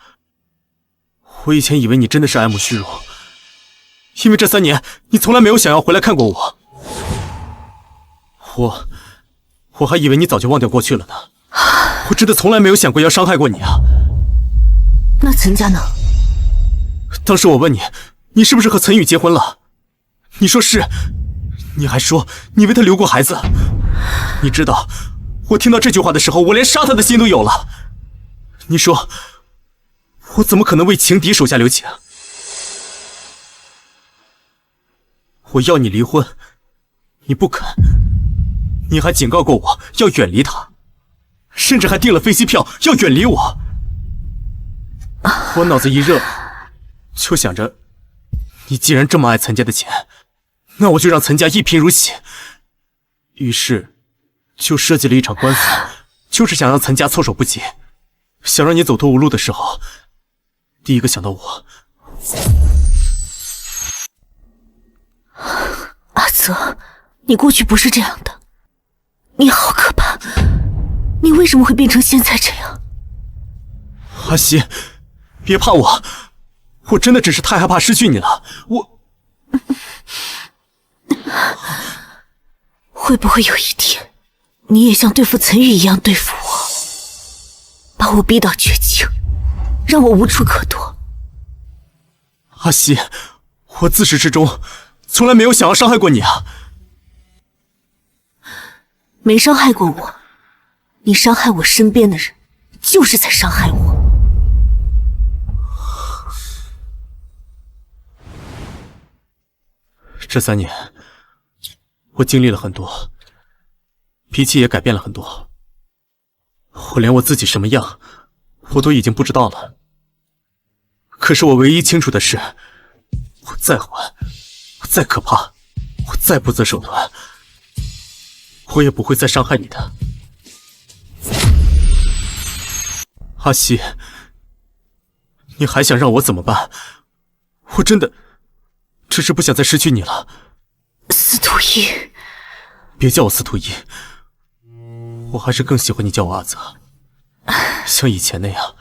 我以前以为你真的是爱慕虚荣，因为这3年你从来没有想要回来看过我。我还以为你早就忘掉过去了呢，我真的从来没有想过要伤害过你啊。那岑家呢？当时我问你，你是不是和岑宇结婚了？你说是，你还说你为他留过孩子。你知道，我听到这句话的时候，我连杀他的心都有了。你说，我怎么可能为情敌手下留情？我要你离婚，你不肯，你还警告过我要远离他，甚至还订了飞机票要远离我。我脑子一热，就想着，你既然这么爱岑家的钱，那我就让岑家一贫如洗。于是，就设计了一场官司，就是想让岑家措手不及，想让你走投无路的时候，第一个想到我。阿泽，你过去不是这样的，你好可怕，你为什么会变成现在这样？阿西，别怕我，我真的只是太害怕失去你了。会不会有一天，你也像对付岑玉一样对付我，把我逼到绝境，让我无处可躲？阿西，我自始至终从来没有想要伤害过你啊。没伤害过我，你伤害我身边的人，就是在伤害我。这3年，我经历了很多，脾气也改变了很多。我连我自己什么样，我都已经不知道了。可是我唯一清楚的是，我再坏，我再可怕，我再不择手段，我也不会再伤害你的。阿西，你还想让我怎么办？我真的只是不想再失去你了。司徒一，别叫我司徒一，我还是更喜欢你叫我阿泽，像以前那样。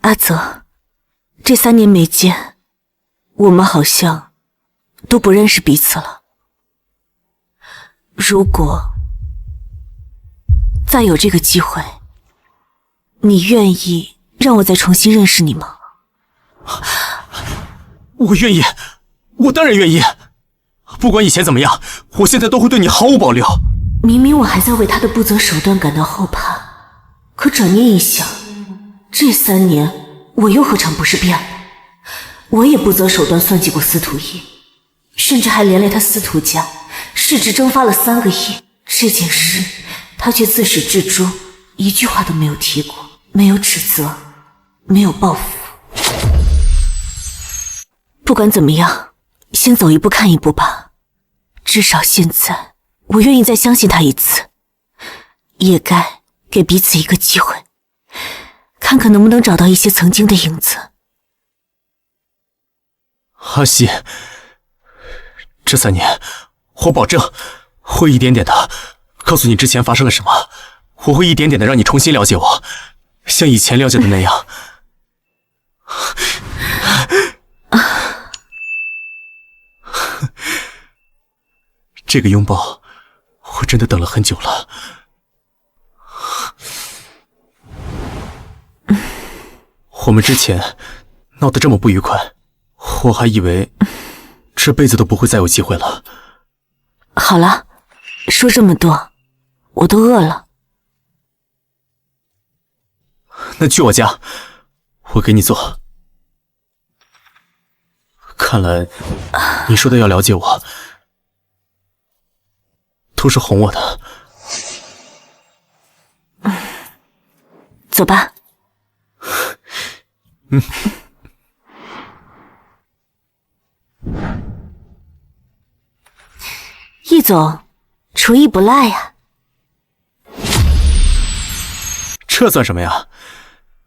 阿泽，这3年没见，我们好像都不认识彼此了。如果再有这个机会，你愿意让我再重新认识你吗？我愿意，我当然愿意。不管以前怎么样，我现在都会对你毫无保留。明明我还在为他的不择手段感到后怕，可转念一想，这3年我又何尝不是变了？我也不择手段算计过司徒一，甚至还连累他司徒家市值蒸发了3个亿。这件事他却自始至终一句话都没有提过，没有指责，没有报复。不管怎么样，先走一步看一步吧。至少现在我愿意再相信他一次，也该给彼此一个机会，看看能不能找到一些曾经的影子。阿西，这3年我保证会一点点的告诉你之前发生了什么，我会一点点的让你重新了解我，像以前了解的那样。这个拥抱，我真的等了很久了。我们之前闹得这么不愉快，我还以为这辈子都不会再有机会了。好了，说这么多，我都饿了。那去我家，我给你做。看来你说的要了解我，都是哄我的。走吧。易总，厨艺不赖呀。这算什么呀？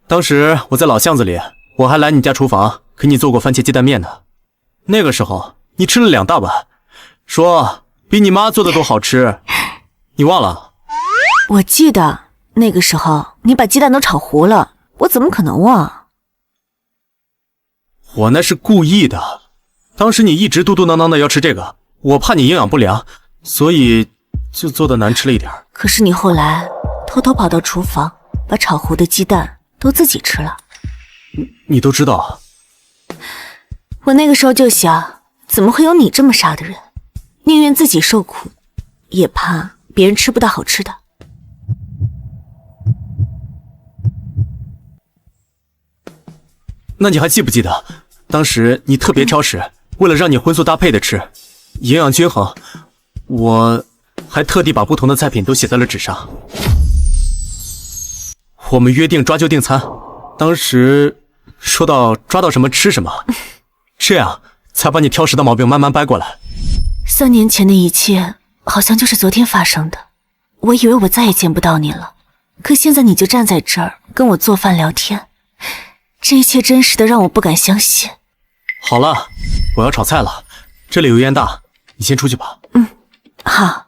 当时我在老巷子里，我还来你家厨房给你做过番茄鸡蛋面呢。那个时候你吃了2大碗，说比你妈做的都好吃，你忘了？我记得那个时候你把鸡蛋都炒糊了，我怎么可能忘？我那是故意的。当时你一直嘟嘟囔囔的要吃这个，我怕你营养不良，所以就做的难吃了一点。可是你后来偷偷跑到厨房，把炒糊的鸡蛋都自己吃了。你都知道？我那个时候就想，怎么会有你这么傻的人，宁愿自己受苦，也怕别人吃不到好吃的。那你还记不记得，当时你特别挑食，为了让你荤素搭配的吃，营养均衡，我还特地把不同的菜品都写在了纸上。我们约定抓阄订餐，当时说到抓到什么吃什么，这样才把你挑食的毛病慢慢掰过来。3年前的一切好像就是昨天发生的，我以为我再也见不到你了，可现在你就站在这儿跟我做饭聊天，这一切真实的让我不敢相信。好了，我要炒菜了，这里油烟大，你先出去吧。好。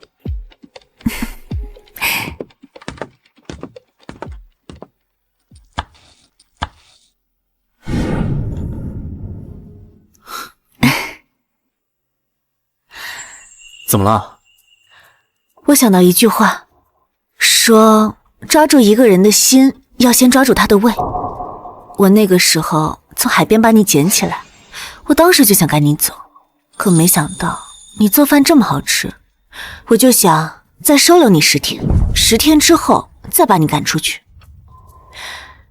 怎么了？我想到一句话，说抓住一个人的心，要先抓住他的胃。我那个时候从海边把你捡起来，我当时就想赶你走，可没想到你做饭这么好吃，我就想再收留你10天，10天之后再把你赶出去。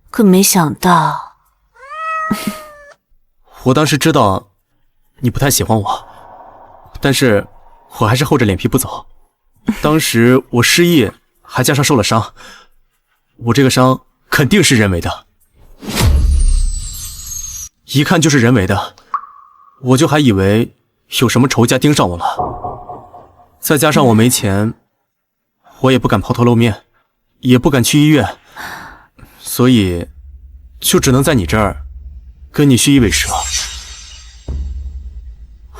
可没想到，我当时知道你不太喜欢我，但是我还是厚着脸皮不走。当时我失忆，还加上受了伤，我这个伤肯定是人为的，一看就是人为的，我就还以为有什么仇家盯上我了。再加上我没钱，我也不敢抛头露面，也不敢去医院，所以就只能在你这儿跟你虚以委蛇。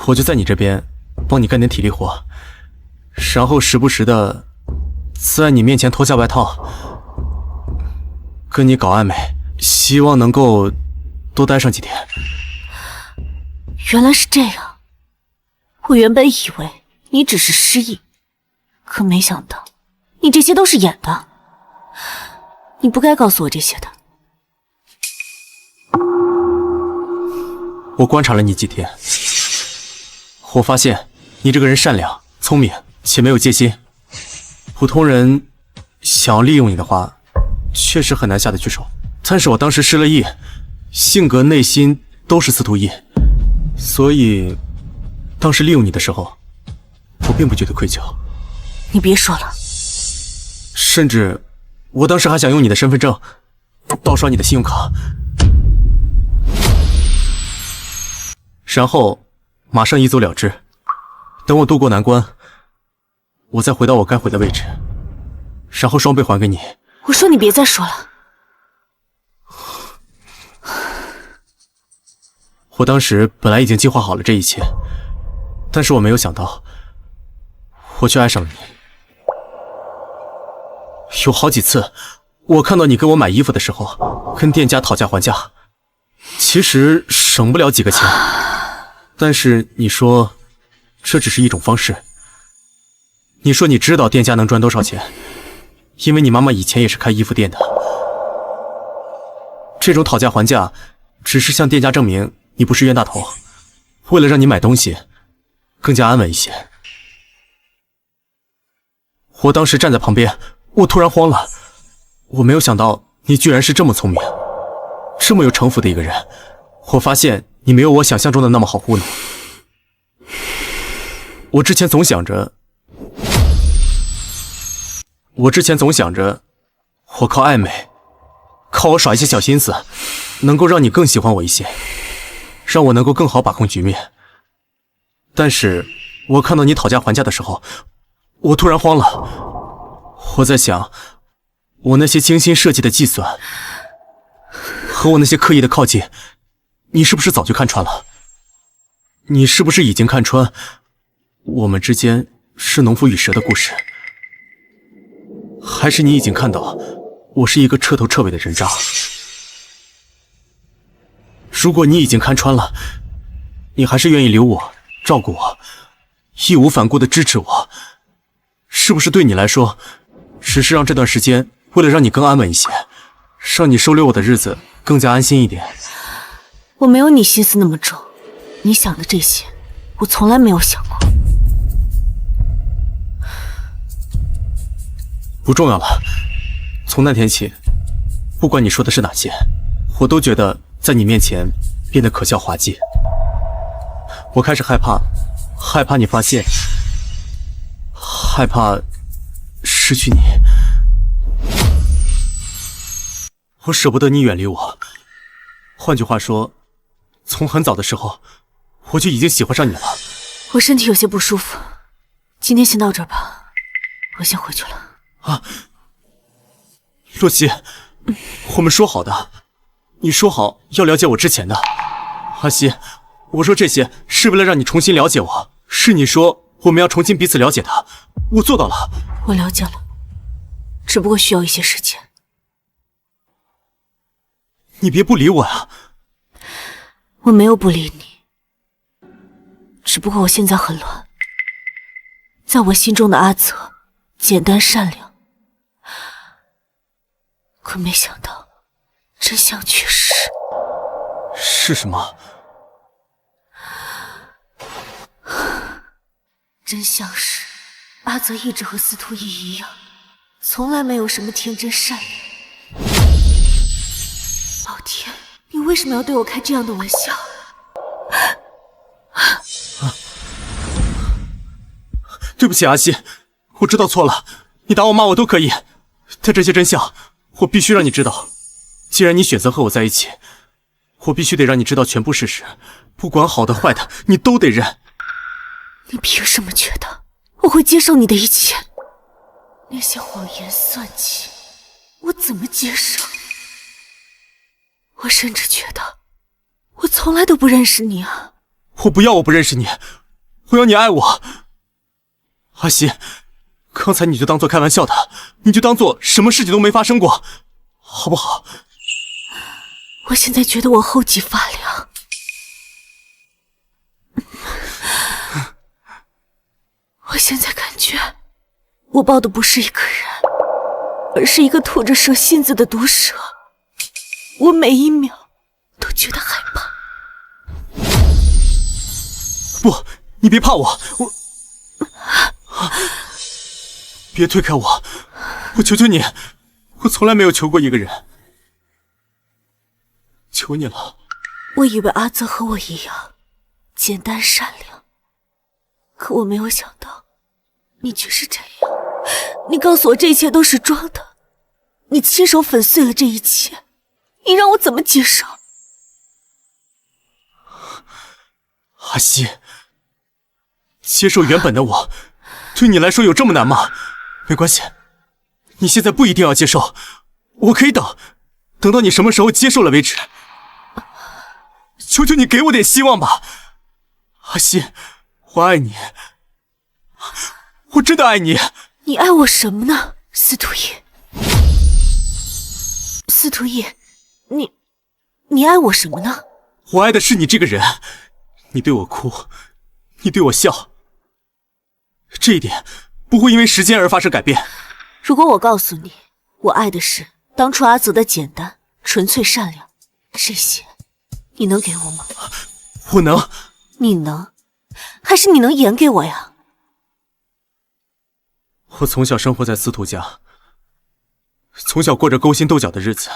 我就在你这边帮你干点体力活，然后时不时的在你面前脱下外套，跟你搞暧昧，希望能够多待上几天。原来是这样，我原本以为你只是失忆，可没想到你这些都是演的。你不该告诉我这些的。我观察了你几天，我发现你这个人善良、聪明且没有戒心。普通人想要利用你的话，确实很难下得去手。但是我当时失了忆，性格、内心都是司徒毅，所以当时利用你的时候，我并不觉得愧疚。你别说了，甚至我当时还想用你的身份证盗刷你的信用卡，然后马上一走了之。等我渡过难关，我再回到我该回的位置，然后双倍还给你。我说你别再说了。我当时本来已经计划好了这一切，但是我没有想到，我却爱上了你。有好几次，我看到你给我买衣服的时候，跟店家讨价还价，其实省不了几个钱，但是你说这只是一种方式。你说你知道店家能赚多少钱，因为你妈妈以前也是开衣服店的。这种讨价还价，只是向店家证明你不是冤大头，为了让你买东西更加安稳一些。我当时站在旁边，我突然慌了，我没有想到你居然是这么聪明，这么有城府的一个人。我发现你没有我想象中的那么好糊弄。我之前总想着，我靠暧昧，靠我耍一些小心思，能够让你更喜欢我一些，让我能够更好把控局面。但是我看到你讨价还价的时候，我突然慌了。我在想，我那些精心设计的计算，和我那些刻意的靠近，你是不是早就看穿了？你是不是已经看穿我们之间是农夫与蛇的故事？还是你已经看到我是一个彻头彻尾的人渣？如果你已经看穿了，你还是愿意留我、照顾我，义无反顾地支持我，是不是对你来说，只是让这段时间为了让你更安稳一些，让你收留我的日子更加安心一点？我没有你心思那么重，你想的这些，我从来没有想过。不重要了，从那天起，不管你说的是哪些，我都觉得在你面前变得可笑滑稽。我开始害怕你发现，害怕失去你。我舍不得你远离我。换句话说，从很早的时候，我就已经喜欢上你了。我身体有些不舒服，今天先到这儿吧，我先回去了。啊，洛曦，我们说好的，你说好要了解我之前的。阿曦，我说这些是为了让你重新了解我，是你说我们要重新彼此了解的，我做到了。我了解了，只不过需要一些时间。你别不理我呀！我没有不理你，只不过我现在很乱。在我心中的阿泽，简单善良，可没想到真相却是……是什么？真相是，阿泽一直和司徒逸一样，从来没有什么天真善良。老天，你为什么要对我开这样的玩笑？对不起，阿曦，我知道错了，你打我骂我都可以，但这些真相我必须让你知道。既然你选择和我在一起，我必须得让你知道全部事实，不管好的坏的，你都得认。你凭什么觉得我会接受你的一切？那些谎言算计，我怎么接受？我甚至觉得我从来都不认识你啊！我不要我不认识你，我要你爱我。阿曦，刚才你就当做开玩笑的，你就当做什么事情都没发生过，好不好？我现在觉得我后脊发凉。我现在感觉我抱的不是一个人，而是一个吐着蛇信子的毒蛇。我每一秒都觉得害怕。不，你别怕我，别推开我，我求求你，我从来没有求过一个人，求你了。我以为阿泽和我一样简单善良，可我没有想到你却是这样。你告诉我这一切都是装的，你亲手粉碎了这一切，你让我怎么接受？阿曦，接受原本的我，对你来说有这么难吗？没关系，你现在不一定要接受，我可以等到你什么时候接受了为止。求求你给我点希望吧，阿曦，我爱你，我真的爱你。你爱我什么呢，司徒逸？司徒逸，你爱我什么呢？我爱的是你这个人，你对我哭，你对我笑，这一点不会因为时间而发生改变。如果我告诉你，我爱的是当初阿泽的简单、纯粹、善良，这些你能给我吗？我能。你能？还是你能演给我呀？我从小生活在司徒家，从小过着勾心斗角的日子。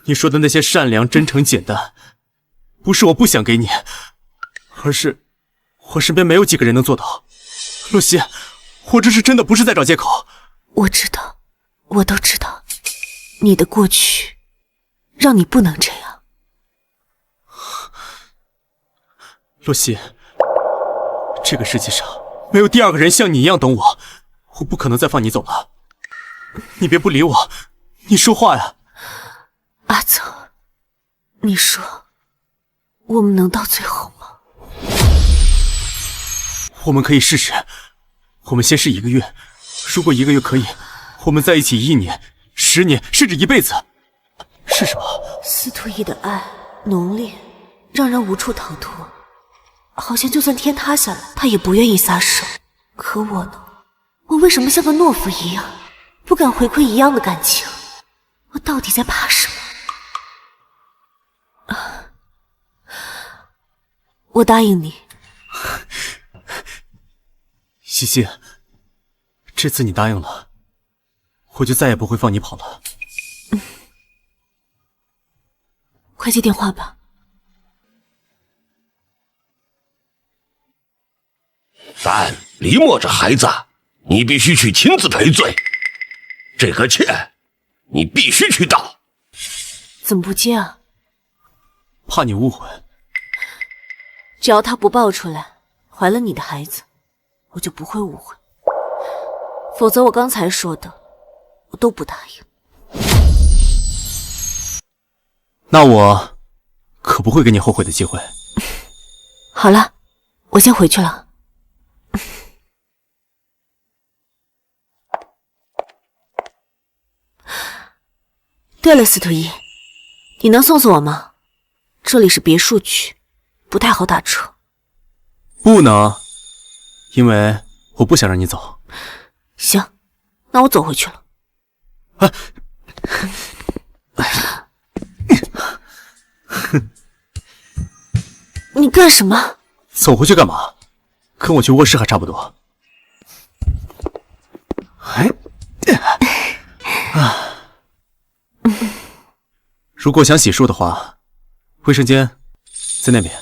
你说的那些善良、真诚、简单，不是我不想给你，而是我身边没有几个人能做到。洛曦，我这是真的，不是在找借口。我知道，我都知道，你的过去让你不能这样。洛曦，这个世界上没有第二个人像你一样懂我，我不可能再放你走了。你别不理我，你说话呀。阿泽，你说我们能到最后吗？我们可以试试，我们先试1个月，如果1个月可以，我们在一起1年、10年，甚至一辈子。是什么？司徒逸的爱浓烈，让人无处逃脱，好像就算天塌下来，他也不愿意撒手。可我呢？我为什么像个懦夫一样，不敢回馈一样的感情？我到底在怕什么？我答应你。西西，这次你答应了，我就再也不会放你跑了。快接电话吧。但黎墨这孩子，你必须去亲自赔罪。这个欠，你必须去道。怎么不接啊？怕你误会。只要他不爆出来怀了你的孩子，我就不会误会。否则我刚才说的，我都不答应。那我可不会给你后悔的机会。好了，我先回去了。对了，司徒一，你能送送我吗？这里是别墅区，不太好打车。不能，因为我不想让你走。行，那我走回去了。啊！你干什么？走回去干嘛？跟我去卧室还差不多。如果想洗漱的话，卫生间在那边。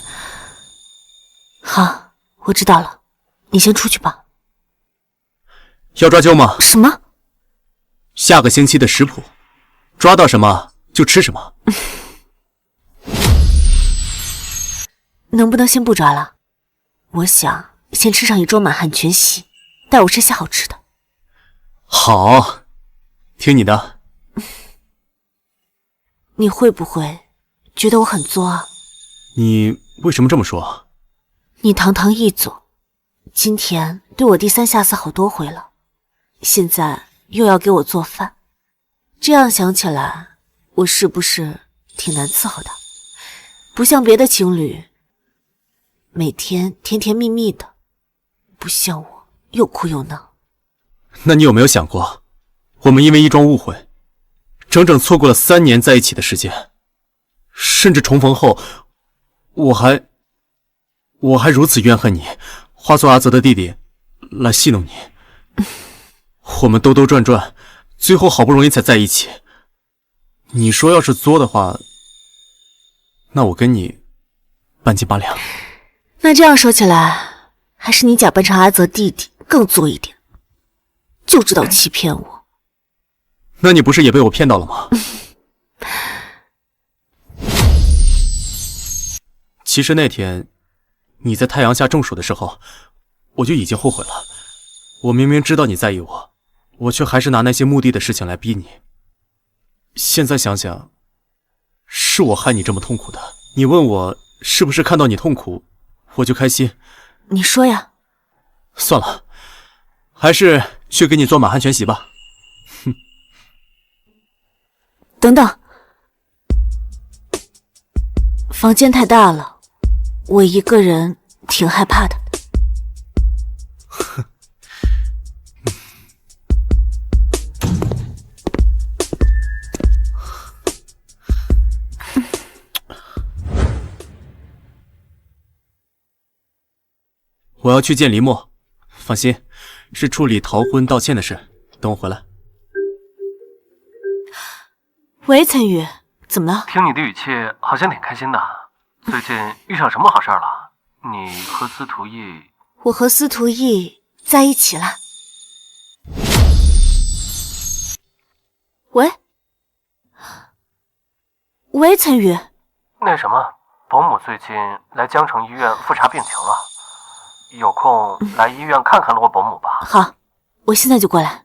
好，我知道了，你先出去吧。要抓阄吗？什么？下个星期的食谱，抓到什么就吃什么。能不能先不抓了？我想先吃上一桌满汉全席，带我吃些好吃的。好，听你的。你会不会觉得我很作啊？你为什么这么说？你堂堂一总，今天对我低三下四好多回了，现在又要给我做饭，这样想起来，我是不是挺难伺候的？不像别的情侣，每天甜甜蜜蜜的，不像我又哭又闹。那你有没有想过，我们因为一桩误会，整整错过了3年在一起的时间，甚至重逢后，我还如此怨恨你，化作阿泽的弟弟来戏弄你。我们兜兜转转，最后好不容易才在一起。你说要是作的话，那我跟你半斤八两。那这样说起来，还是你假扮成阿泽弟弟更作一点，就知道欺骗我。那你不是也被我骗到了吗？其实那天你在太阳下中暑的时候，我就已经后悔了。我明明知道你在意我，我却还是拿那些目的的事情来逼你。现在想想，是我害你这么痛苦的。你问我是不是看到你痛苦，我就开心？你说呀。算了，还是去给你做满汉全席吧。等等，房间太大了，我一个人挺害怕的。我要去见黎墨，放心，是处理逃婚道歉的事，等我回来。喂，岑宇，怎么了？听你的语气，好像挺开心的。最近遇上什么好事了？你和司徒逸……我和司徒逸在一起了。喂，岑宇。那什么，保姆最近来江城医院复查病情了，有空来医院看看洛保姆吧。好，我现在就过来。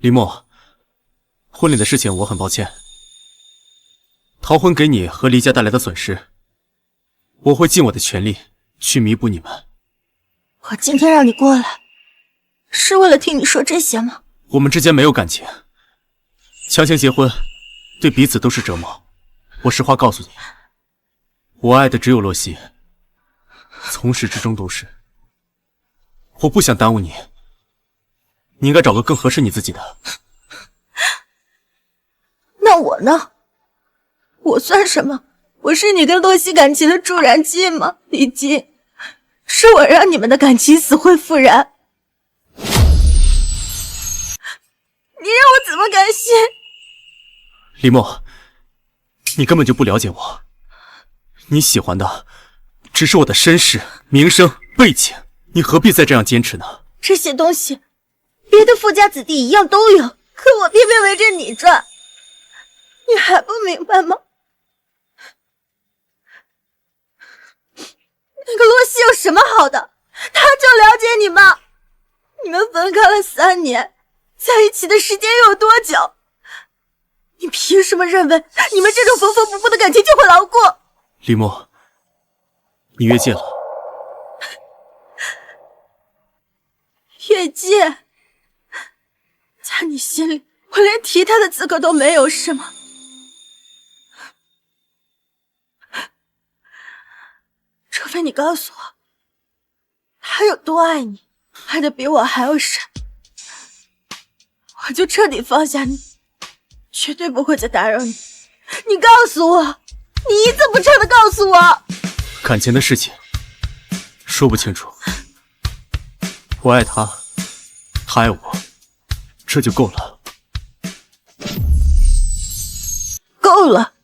黎墨，婚礼的事情我很抱歉，逃婚给你和黎家带来的损失，我会尽我的全力去弥补你们。我今天让你过来，是为了听你说这些吗？我们之间没有感情，强行结婚对彼此都是折磨。我实话告诉你，我爱的只有洛曦，从始至终都是。我不想耽误你，你应该找个更合适你自己的。那我呢？我算什么？我是你跟洛曦感情的助燃剂吗？李姬，是我让你们的感情死灰复燃。你让我怎么甘心？李默，你根本就不了解我，你喜欢的只是我的身世、名声、背景，你何必再这样坚持呢？这些东西，别的富家子弟一样都有，可我偏偏围着你转，你还不明白吗？那个洛西有什么好的？他就了解你吗？你们分开了3年，在一起的时间又有多久？你凭什么认为你们这种缝缝补补的感情就会牢固？李默，你越界了。越界？在你心里，我连提他的资格都没有，是吗？除非你告诉我，他有多爱你，爱的比我还要深，我就彻底放下你，绝对不会再打扰你。你告诉我，你一字不差的告诉我。感情的事情说不清楚，我爱他，他爱我，这就够了。够了，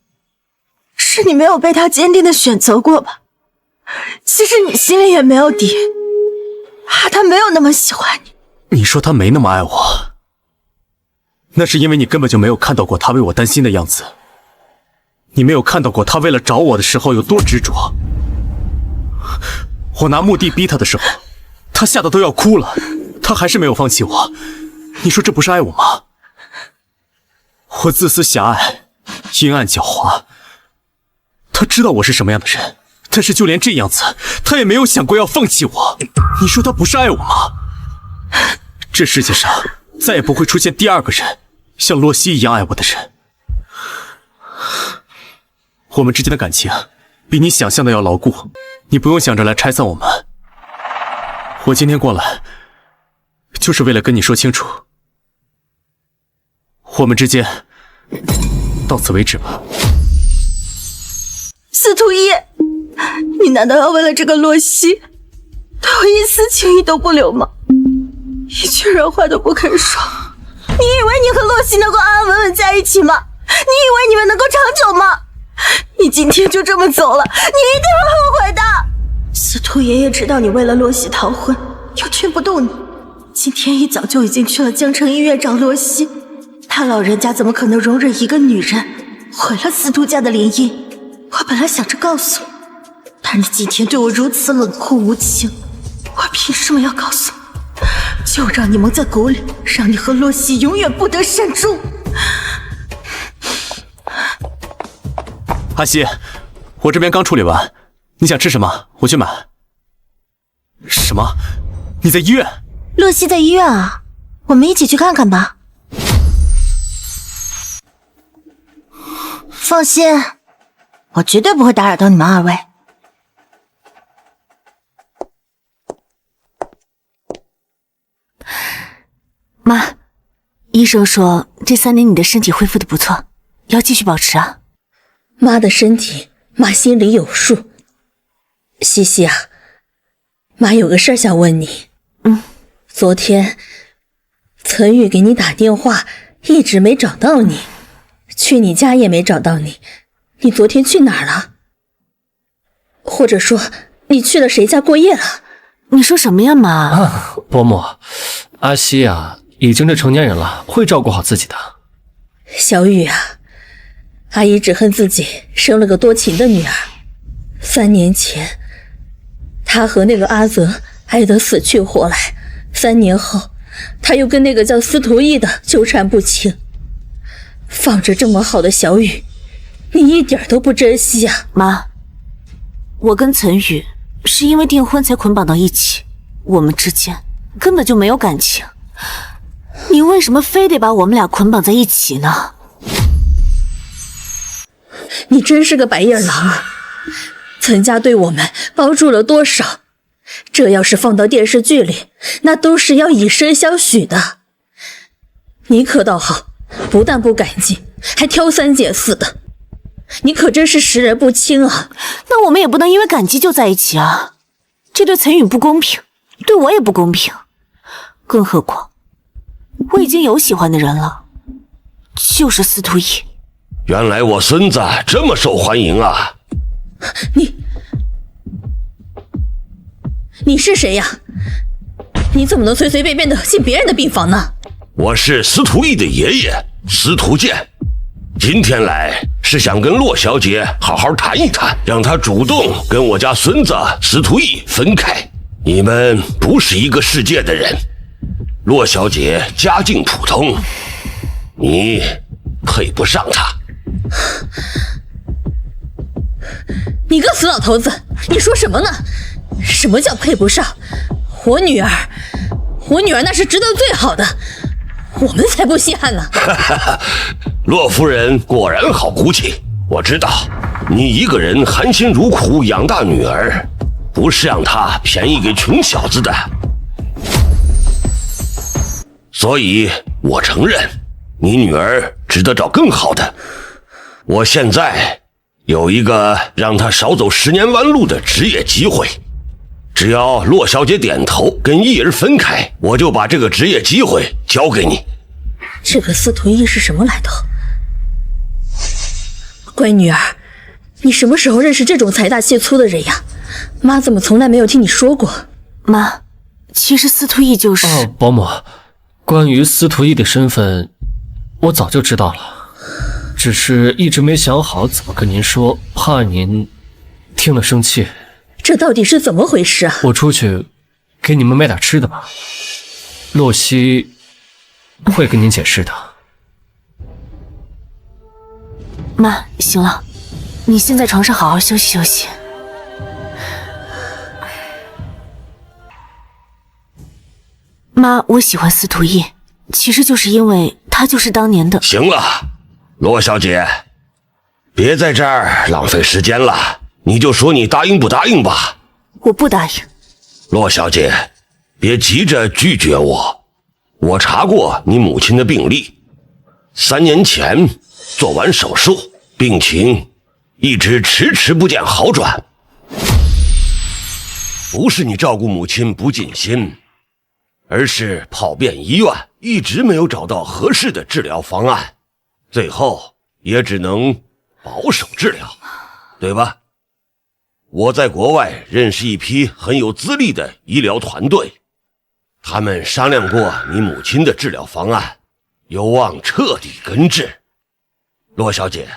是你没有被他坚定的选择过吧？其实你心里也没有底，怕他没有那么喜欢你。你说他没那么爱我，那是因为你根本就没有看到过他为我担心的样子，你没有看到过他为了找我的时候有多执着。我拿墓地逼他的时候，他吓得都要哭了，他还是没有放弃我。你说这不是爱我吗？我自私狭隘，阴暗狡猾，他知道我是什么样的人，但是就连这样子，他也没有想过要放弃我。你说他不是爱我吗？这世界上再也不会出现第二个人像洛西一样爱我的人。我们之间的感情比你想象的要牢固，你不用想着来拆散我们。我今天过来就是为了跟你说清楚，我们之间到此为止吧。司徒一，你难道要为了这个洛西对我一丝情意都不留吗？一句人话都不肯说，你以为你和洛西能够安安稳稳在一起吗？你以为你们能够长久吗？你今天就这么走了，你一定会后悔的。司徒爷爷知道你为了洛西逃婚，又劝不动你，今天一早就已经去了江城医院找洛西。他老人家怎么可能容忍一个女人毁了司徒家的联姻？我本来想着告诉你，但你今天对我如此冷酷无情，我凭什么要告诉你？就让你蒙在鼓里，让你和洛西永远不得善终。阿西，我这边刚处理完，你想吃什么？我去买。什么？你在医院？洛西在医院啊，我们一起去看看吧。放心，我绝对不会打扰到你们二位。妈，医生说这3年你的身体恢复的不错，要继续保持啊。妈的身体，妈心里有数。西西啊，妈有个事儿想问你。昨天岑宇给你打电话，一直没找到你，去你家也没找到你，你昨天去哪儿了？或者说你去了谁家过夜了？你说什么呀，妈？伯母，阿西啊，已经是成年人了，会照顾好自己的。小雨啊，阿姨只恨自己生了个多情的女儿。3年前，她和那个阿泽爱得死去活来，3年后，她又跟那个叫司徒义的纠缠不清。放着这么好的小雨，你一点都不珍惜啊！妈，我跟岑宇是因为订婚才捆绑到一起，我们之间根本就没有感情。你为什么非得把我们俩捆绑在一起呢？你真是个白眼狼啊！岑家对我们帮助了多少？这要是放到电视剧里，那都是要以身相许的。你可倒好，不但不改进，还挑三拣四的。你可真是识人不清啊！那我们也不能因为感激就在一起啊，这对岑宇不公平，对我也不公平。更何况，我已经有喜欢的人了，就是司徒逸。原来我孙子这么受欢迎啊！你是谁呀？你怎么能随随便便的进别人的病房呢？我是司徒逸的爷爷司徒剑，今天来是想跟洛小姐好好谈一谈，让她主动跟我家孙子司徒逸分开。你们不是一个世界的人，洛小姐家境普通，你配不上她。你个死老头子，你说什么呢？什么叫配不上？我女儿那是值得最好的，我们才不稀罕呢。洛夫人果然好骨气，我知道你一个人含辛茹苦养大女儿，不是让她便宜给穷小子的，所以我承认你女儿值得找更好的。我现在有一个让她少走10年弯路的职业机会，只要洛小姐点头跟逸儿分开，我就把这个职业机会交给你。这个司徒逸是什么来头？乖女儿，你什么时候认识这种财大气粗的人呀？妈怎么从来没有听你说过？妈，其实司徒逸就是……保姆，关于司徒逸的身份，我早就知道了，只是一直没想好怎么跟您说，怕您听了生气。这到底是怎么回事啊？我出去给你们买点吃的吧，洛西会跟您解释的。妈，行了，你先在床上好好休息休息。妈，我喜欢司徒逸，其实就是因为他就是当年的……行了，洛小姐，别在这儿浪费时间了，你就说你答应不答应吧。我不答应。洛小姐，别急着拒绝我，我查过你母亲的病历，3年前做完手术，病情一直迟迟不见好转。不是你照顾母亲不尽心，而是跑遍医院，一直没有找到合适的治疗方案，最后也只能保守治疗，对吧？我在国外认识一批很有资历的医疗团队，他们商量过你母亲的治疗方案，有望彻底根治。洛小姐，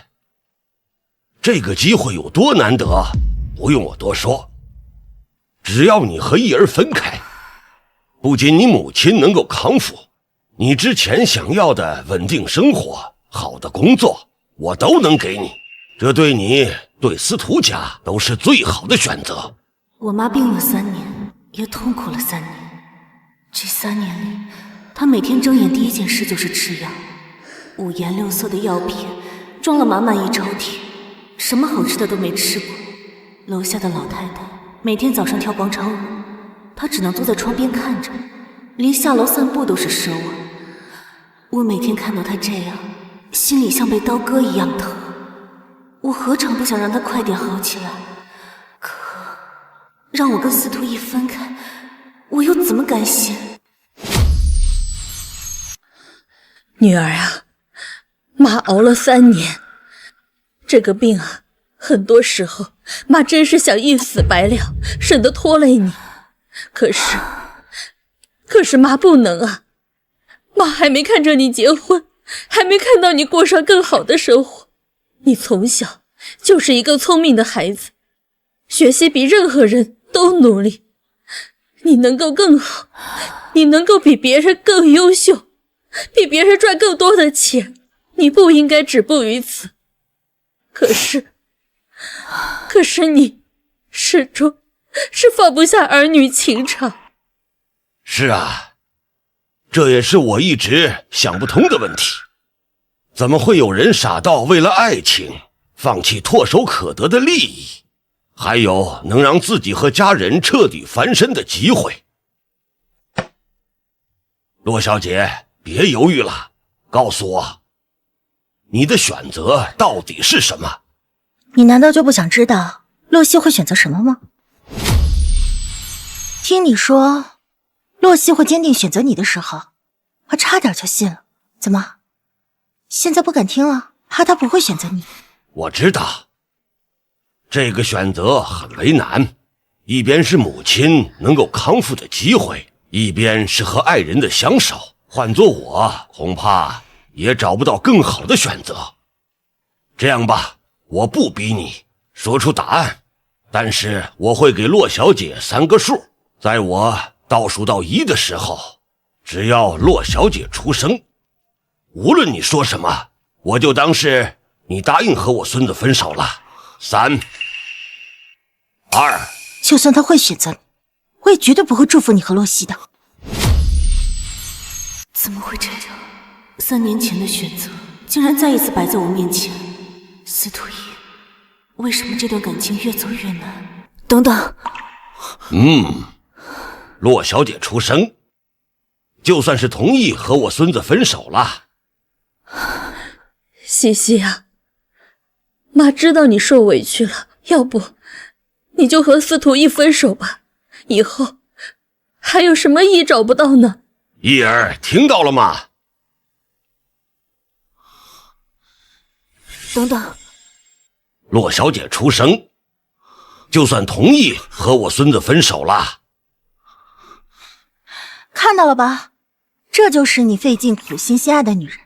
这个机会有多难得，不用我多说，只要你和逸儿分开，不仅你母亲能够康复，你之前想要的稳定生活、好的工作，我都能给你，这对你对司徒家都是最好的选择。我妈病了3年，也痛苦了3年。这3年里，她每天睁眼第一件事就是吃药，5颜6色的药品装了满满一抽屉，什么好吃的都没吃过。楼下的老太太每天早上跳广场舞，她只能坐在窗边看着，离下楼散步都是奢望。我每天看到她这样，心里像被刀割一样疼。我何尝不想让她快点好起来，可让我跟司徒逸分开，我又怎么甘心？女儿啊，妈熬了3年，这个病啊，很多时候妈真是想一死百了，省得拖累你。可是妈不能啊，妈还没看着你结婚，还没看到你过上更好的生活。你从小就是一个聪明的孩子，学习比任何人都努力，你能够更好，你能够比别人更优秀，比别人赚更多的钱，你不应该止步于此。可是你始终是放不下儿女情长。是啊，这也是我一直想不通的问题。怎么会有人傻到为了爱情放弃唾手可得的利益，还有能让自己和家人彻底翻身的机会？洛小姐，别犹豫了，告诉我，你的选择到底是什么？你难道就不想知道洛西会选择什么吗？听你说洛西会坚定选择你的时候，我差点就信了。怎么，现在不敢听了？怕他不会选择你？我知道，这个选择很为难，一边是母亲能够康复的机会，一边是和爱人的相守。换做我，恐怕也找不到更好的选择。这样吧，我不逼你说出答案，但是我会给洛小姐3个数，在我倒数到1的时候，只要洛小姐出声，无论你说什么，我就当是你答应和我孙子分手了。3、2，就算他会选择你，我也绝对不会祝福你和洛西的。怎么会这样？3年前的选择竟然再一次摆在我面前。司徒一，为什么这段感情越走越难？等等，洛小姐出声，就算是同意和我孙子分手了。西西啊，妈知道你受委屈了，要不你就和司徒一分手吧，以后还有什么意找不到呢？一儿，听到了吗？等等，洛小姐出声，就算同意和我孙子分手了。看到了吧，这就是你费尽苦心心爱的女人。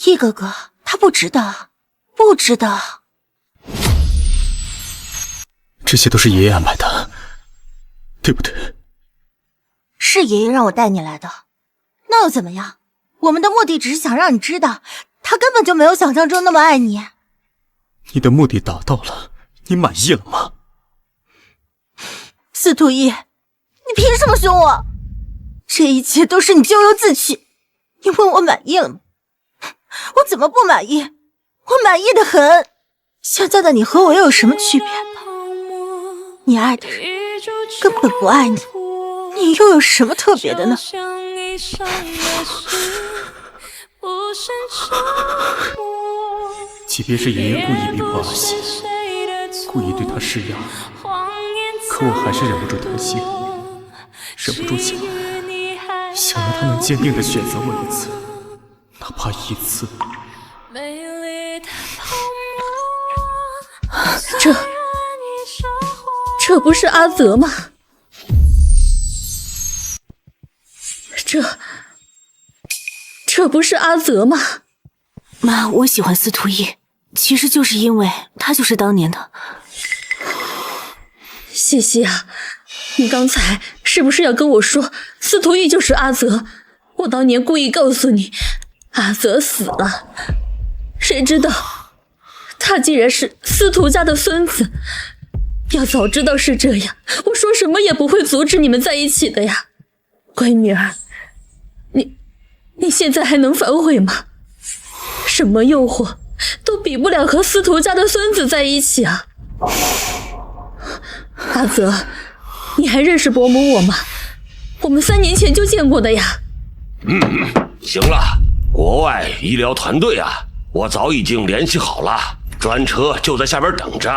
一哥哥，他不值得，不值得。这些都是爷爷安排的，对不对？是爷爷让我带你来的，那又怎么样？我们的目的只是想让你知道，他根本就没有想象中那么爱你。你的目的达到了，你满意了吗？司徒一，你凭什么凶我？这一切都是你咎由自取。你问我满意了吗？我怎么不满意？我满意的很。现在的你和我又有什么区别？你爱的人根本不爱你，你又有什么特别的呢？即便是爷爷故意逼迫阿西，故意对他施压，可我还是忍不住疼惜，忍不住想让他能坚定地选择我一次，哪怕一次。这不是阿泽吗？这不是阿泽吗？妈，我喜欢司徒一，其实就是因为他就是当年的。西西啊，你刚才是不是要跟我说司徒一就是阿泽？我当年故意告诉你阿泽死了，谁知道他竟然是司徒家的孙子。要早知道是这样，我说什么也不会阻止你们在一起的呀。乖女儿，你现在还能反悔吗？什么诱惑都比不了和司徒家的孙子在一起啊。阿泽，你还认识伯母我吗？我们3年前就见过的呀。行了，国外医疗团队啊，我早已经联系好了，专车就在下边等着。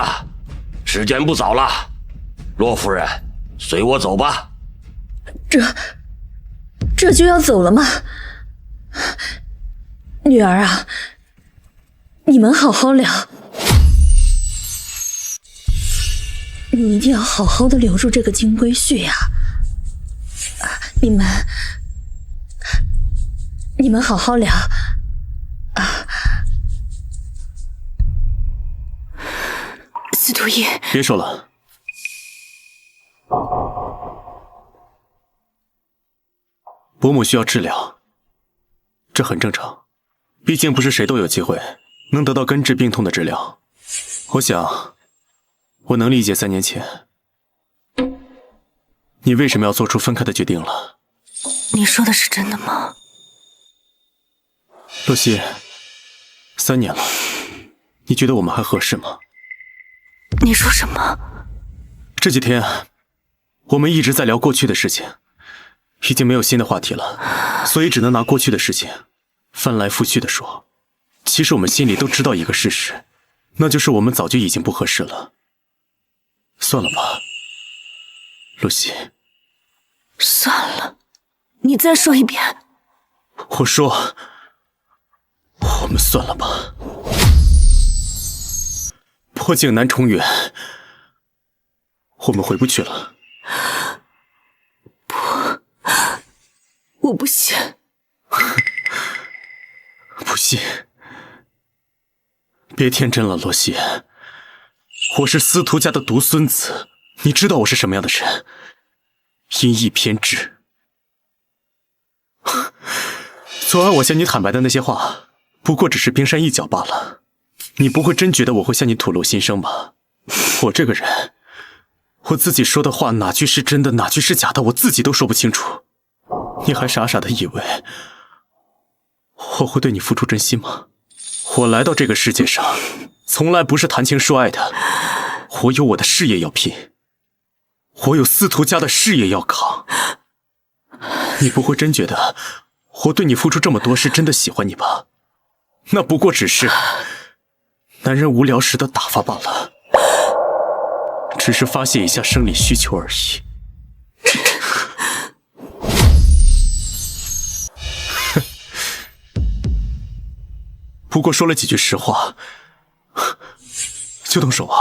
时间不早了，洛夫人，随我走吧。这就要走了吗？女儿啊，你们好好聊，你一定要好好的留住这个金龟婿呀！你们好好聊啊！司徒一，别说了。伯母需要治疗，这很正常，毕竟不是谁都有机会能得到根治病痛的治疗。我想，我能理解3年前你为什么要做出分开的决定了。你说的是真的吗？洛西，3年了，你觉得我们还合适吗？你说什么？这几天我们一直在聊过去的事情，已经没有新的话题了，所以只能拿过去的事情翻来覆去的说。其实我们心里都知道一个事实，那就是我们早就已经不合适了。算了吧，露西。算了，你再说一遍。我说，我们算了吧。破镜难重圆，我们回不去了。不，我不信。不信？别天真了，洛曦。我是司徒家的独孙子，你知道我是什么样的人？阴翳偏执。昨晚我向你坦白的那些话，不过只是冰山一角罢了。你不会真觉得我会向你吐露心声吧？我这个人，我自己说的话哪句是真的，哪句是假的，我自己都说不清楚。你还傻傻的以为我会对你付出真心吗？我来到这个世界上，从来不是谈情说爱的。我有我的事业要拼，我有司徒家的事业要扛。你不会真觉得我对你付出这么多是真的喜欢你吧？那不过只是男人无聊时的打发罢了，只是发泄一下生理需求而已。不过说了几句实话，就动手啊！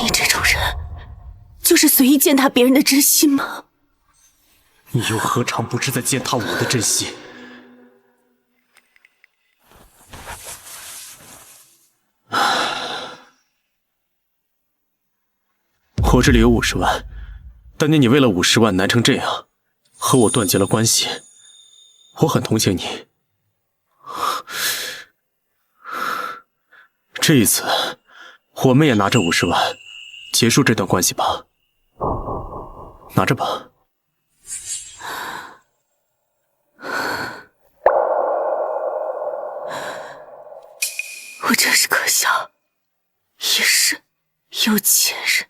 你这种人，就是随意践踏别人的真心吗？你又何尝不是在践踏我的真心？我这里有50万，当年你为了50万难成这样，和我断绝了关系，我很同情你。这一次，我们也拿着50万，结束这段关系吧。拿着吧。我真是可笑，也是有钱人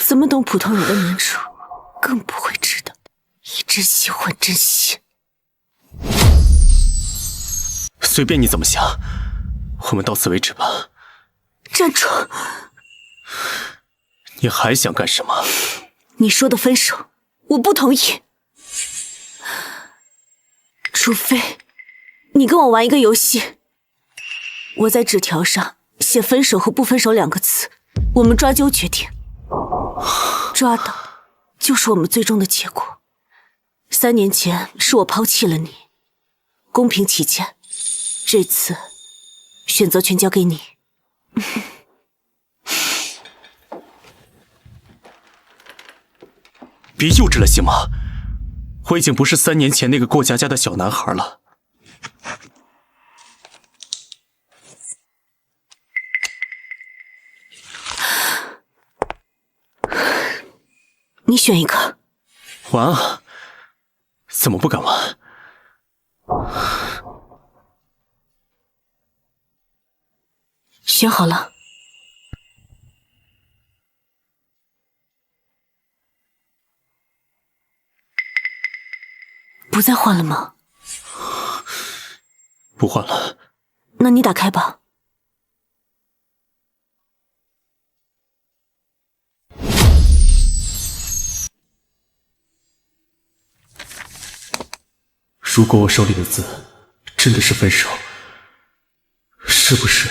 怎么懂普通人的难处，更不会知道一直喜欢真心。随便你怎么想，我们到此为止吧。站住！你还想干什么？你说的分手，我不同意。除非你跟我玩一个游戏，我在纸条上写分手和不分手2个字，我们抓阄决定。抓到就是我们最终的结果。3年前是我抛弃了你，公平起见，这次选择权交给你。别幼稚了行吗？我已经不是3年前那个过家家的小男孩了。你选一个。玩啊？怎么不敢玩？选好了。不再换了吗？不换了。那你打开吧。如果我手里的字真的是分手，是不是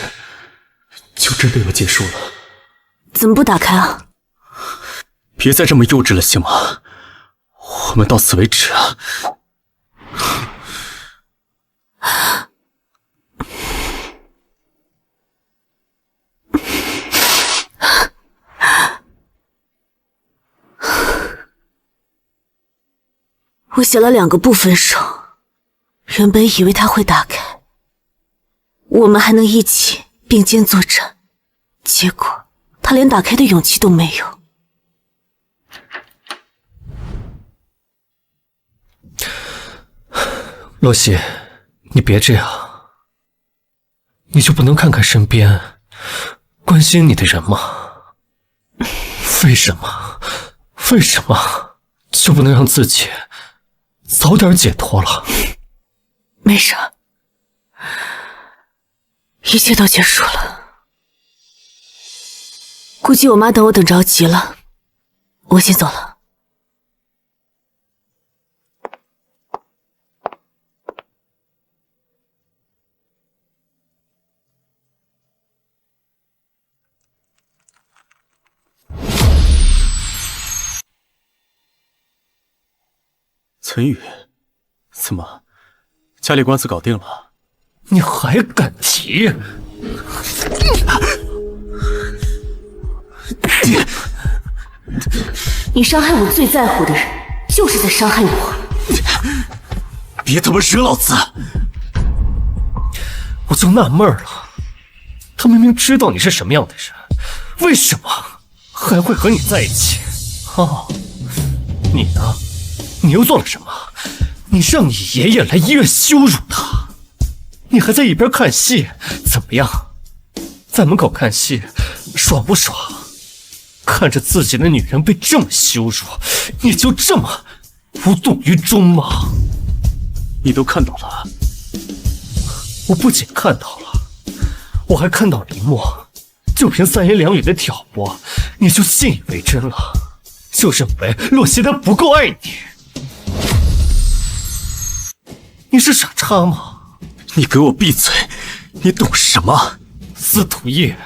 就真的要结束了？怎么不打开啊？别再这么幼稚了行吗？我们到此为止啊！我写了2个不分手，原本以为他会打开，我们还能一起并肩作战，结果他连打开的勇气都没有。洛曦，你别这样，你就不能看看身边关心你的人吗？为什么就不能让自己早点解脱了？没事，一切都结束了。估计我妈等我等着急了，我先走了。岑宇，怎么，家里官司搞定了？你还敢提？你伤害我最在乎的人，就是在伤害我。别他妈惹老子！我就纳闷了，他明明知道你是什么样的人，为什么还会和你在一起？哦，你呢？你又做了什么？你让你爷爷来医院羞辱他，你还在一边看戏，怎么样？在门口看戏，爽不爽？看着自己的女人被这么羞辱，你就这么无动于衷吗？你都看到了？我不仅看到了，我还看到林默，就凭三言两语的挑拨，你就信以为真了，就认为洛熙他不够爱你。你是傻叉吗？你给我闭嘴！你懂什么？司徒叶，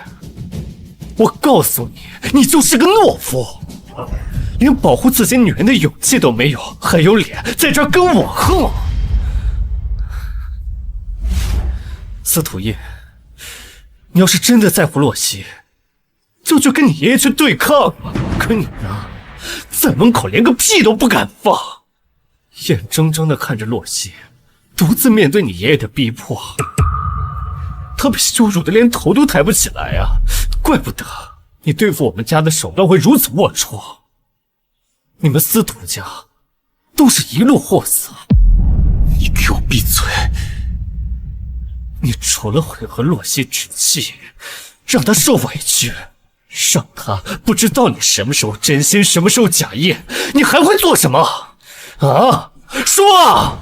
我告诉你，你就是个懦夫，连保护自己女人的勇气都没有，还有脸在这儿跟我横。司徒叶，你要是真的在乎洛熙，就去跟你爷爷去对抗。可你呢，在门口连个屁都不敢放，眼睁睁地看着洛熙独自面对你爷爷的逼迫，他被羞辱的连头都抬不起来啊！怪不得你对付我们家的手段会如此龌龊。你们司徒家都是一路货色。你给我闭嘴！你除了会和洛熙置气，让他受委屈，让他不知道你什么时候真心，什么时候假意，你还会做什么？啊，说啊！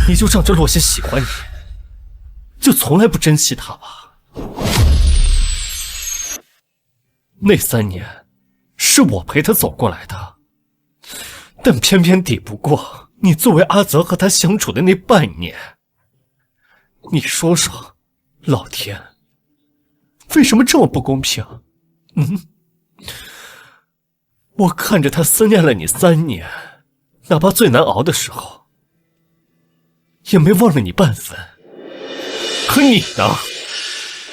你就仗着洛熙喜欢你，就从来不珍惜他吧？那3年是我陪他走过来的，但偏偏抵不过你作为阿泽和他相处的那半年。你说说，老天，为什么这么不公平？我看着他思念了你3年，哪怕最难熬的时候，也没忘了你半分。可你呢？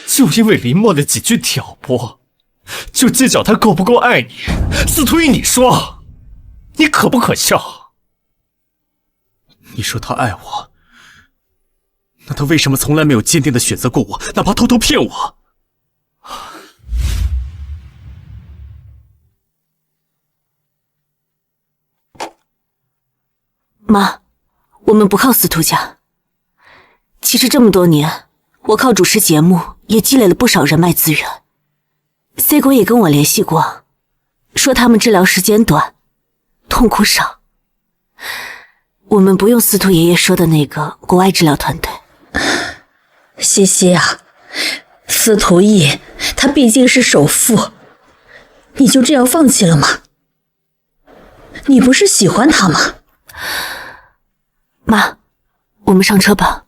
就因为林默的几句挑拨，就计较他够不够爱你。司徒玉，你说，你可不可笑？你说他爱我，那他为什么从来没有坚定的选择过我，哪怕偷偷骗我？妈，我们不靠司徒家。其实这么多年，我靠主持节目也积累了不少人脉资源。C 国也跟我联系过，说他们治疗时间短，痛苦少。我们不用司徒爷爷说的那个国外治疗团队。西西啊，司徒义他毕竟是首富，你就这样放弃了吗？你不是喜欢他吗？妈，我们上车吧。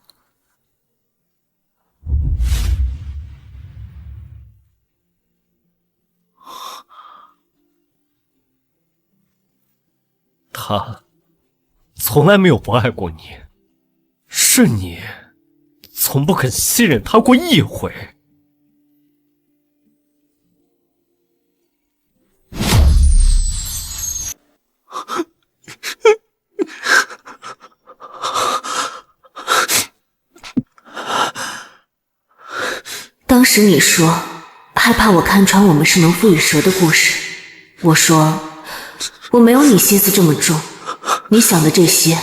他从来没有不爱过你，是你从不肯信任他过一回。当时你说害怕我看穿我们是农夫与蛇的故事，我说我没有你心思这么重，你想的这些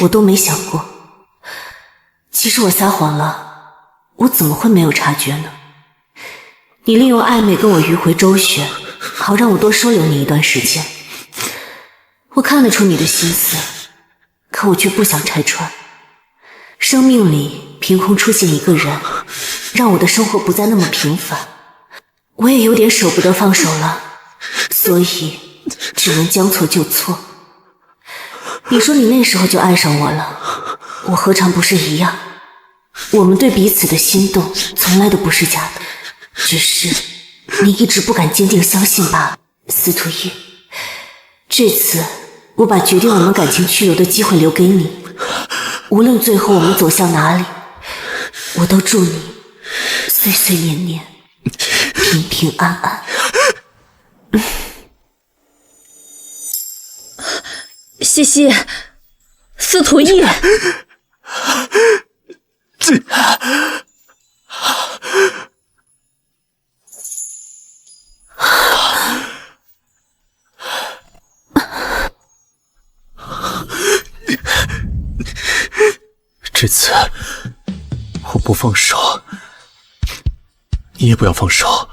我都没想过。其实我撒谎了，我怎么会没有察觉呢？你利用暧昧跟我迂回周旋，好让我多收留你一段时间。我看得出你的心思，可我却不想拆穿。生命里凭空出现一个人，让我的生活不再那么平凡，我也有点舍不得放手了，所以只能将错就错。你说你那时候就爱上我了，我何尝不是一样？我们对彼此的心动从来都不是假的，只是你一直不敢坚定相信罢了。司徒义，这次我把决定我们感情去留的机会留给你，无论最后我们走向哪里，我都祝你岁岁年年平平安安。西西，司徒义，这次我不放手，你也不要放手。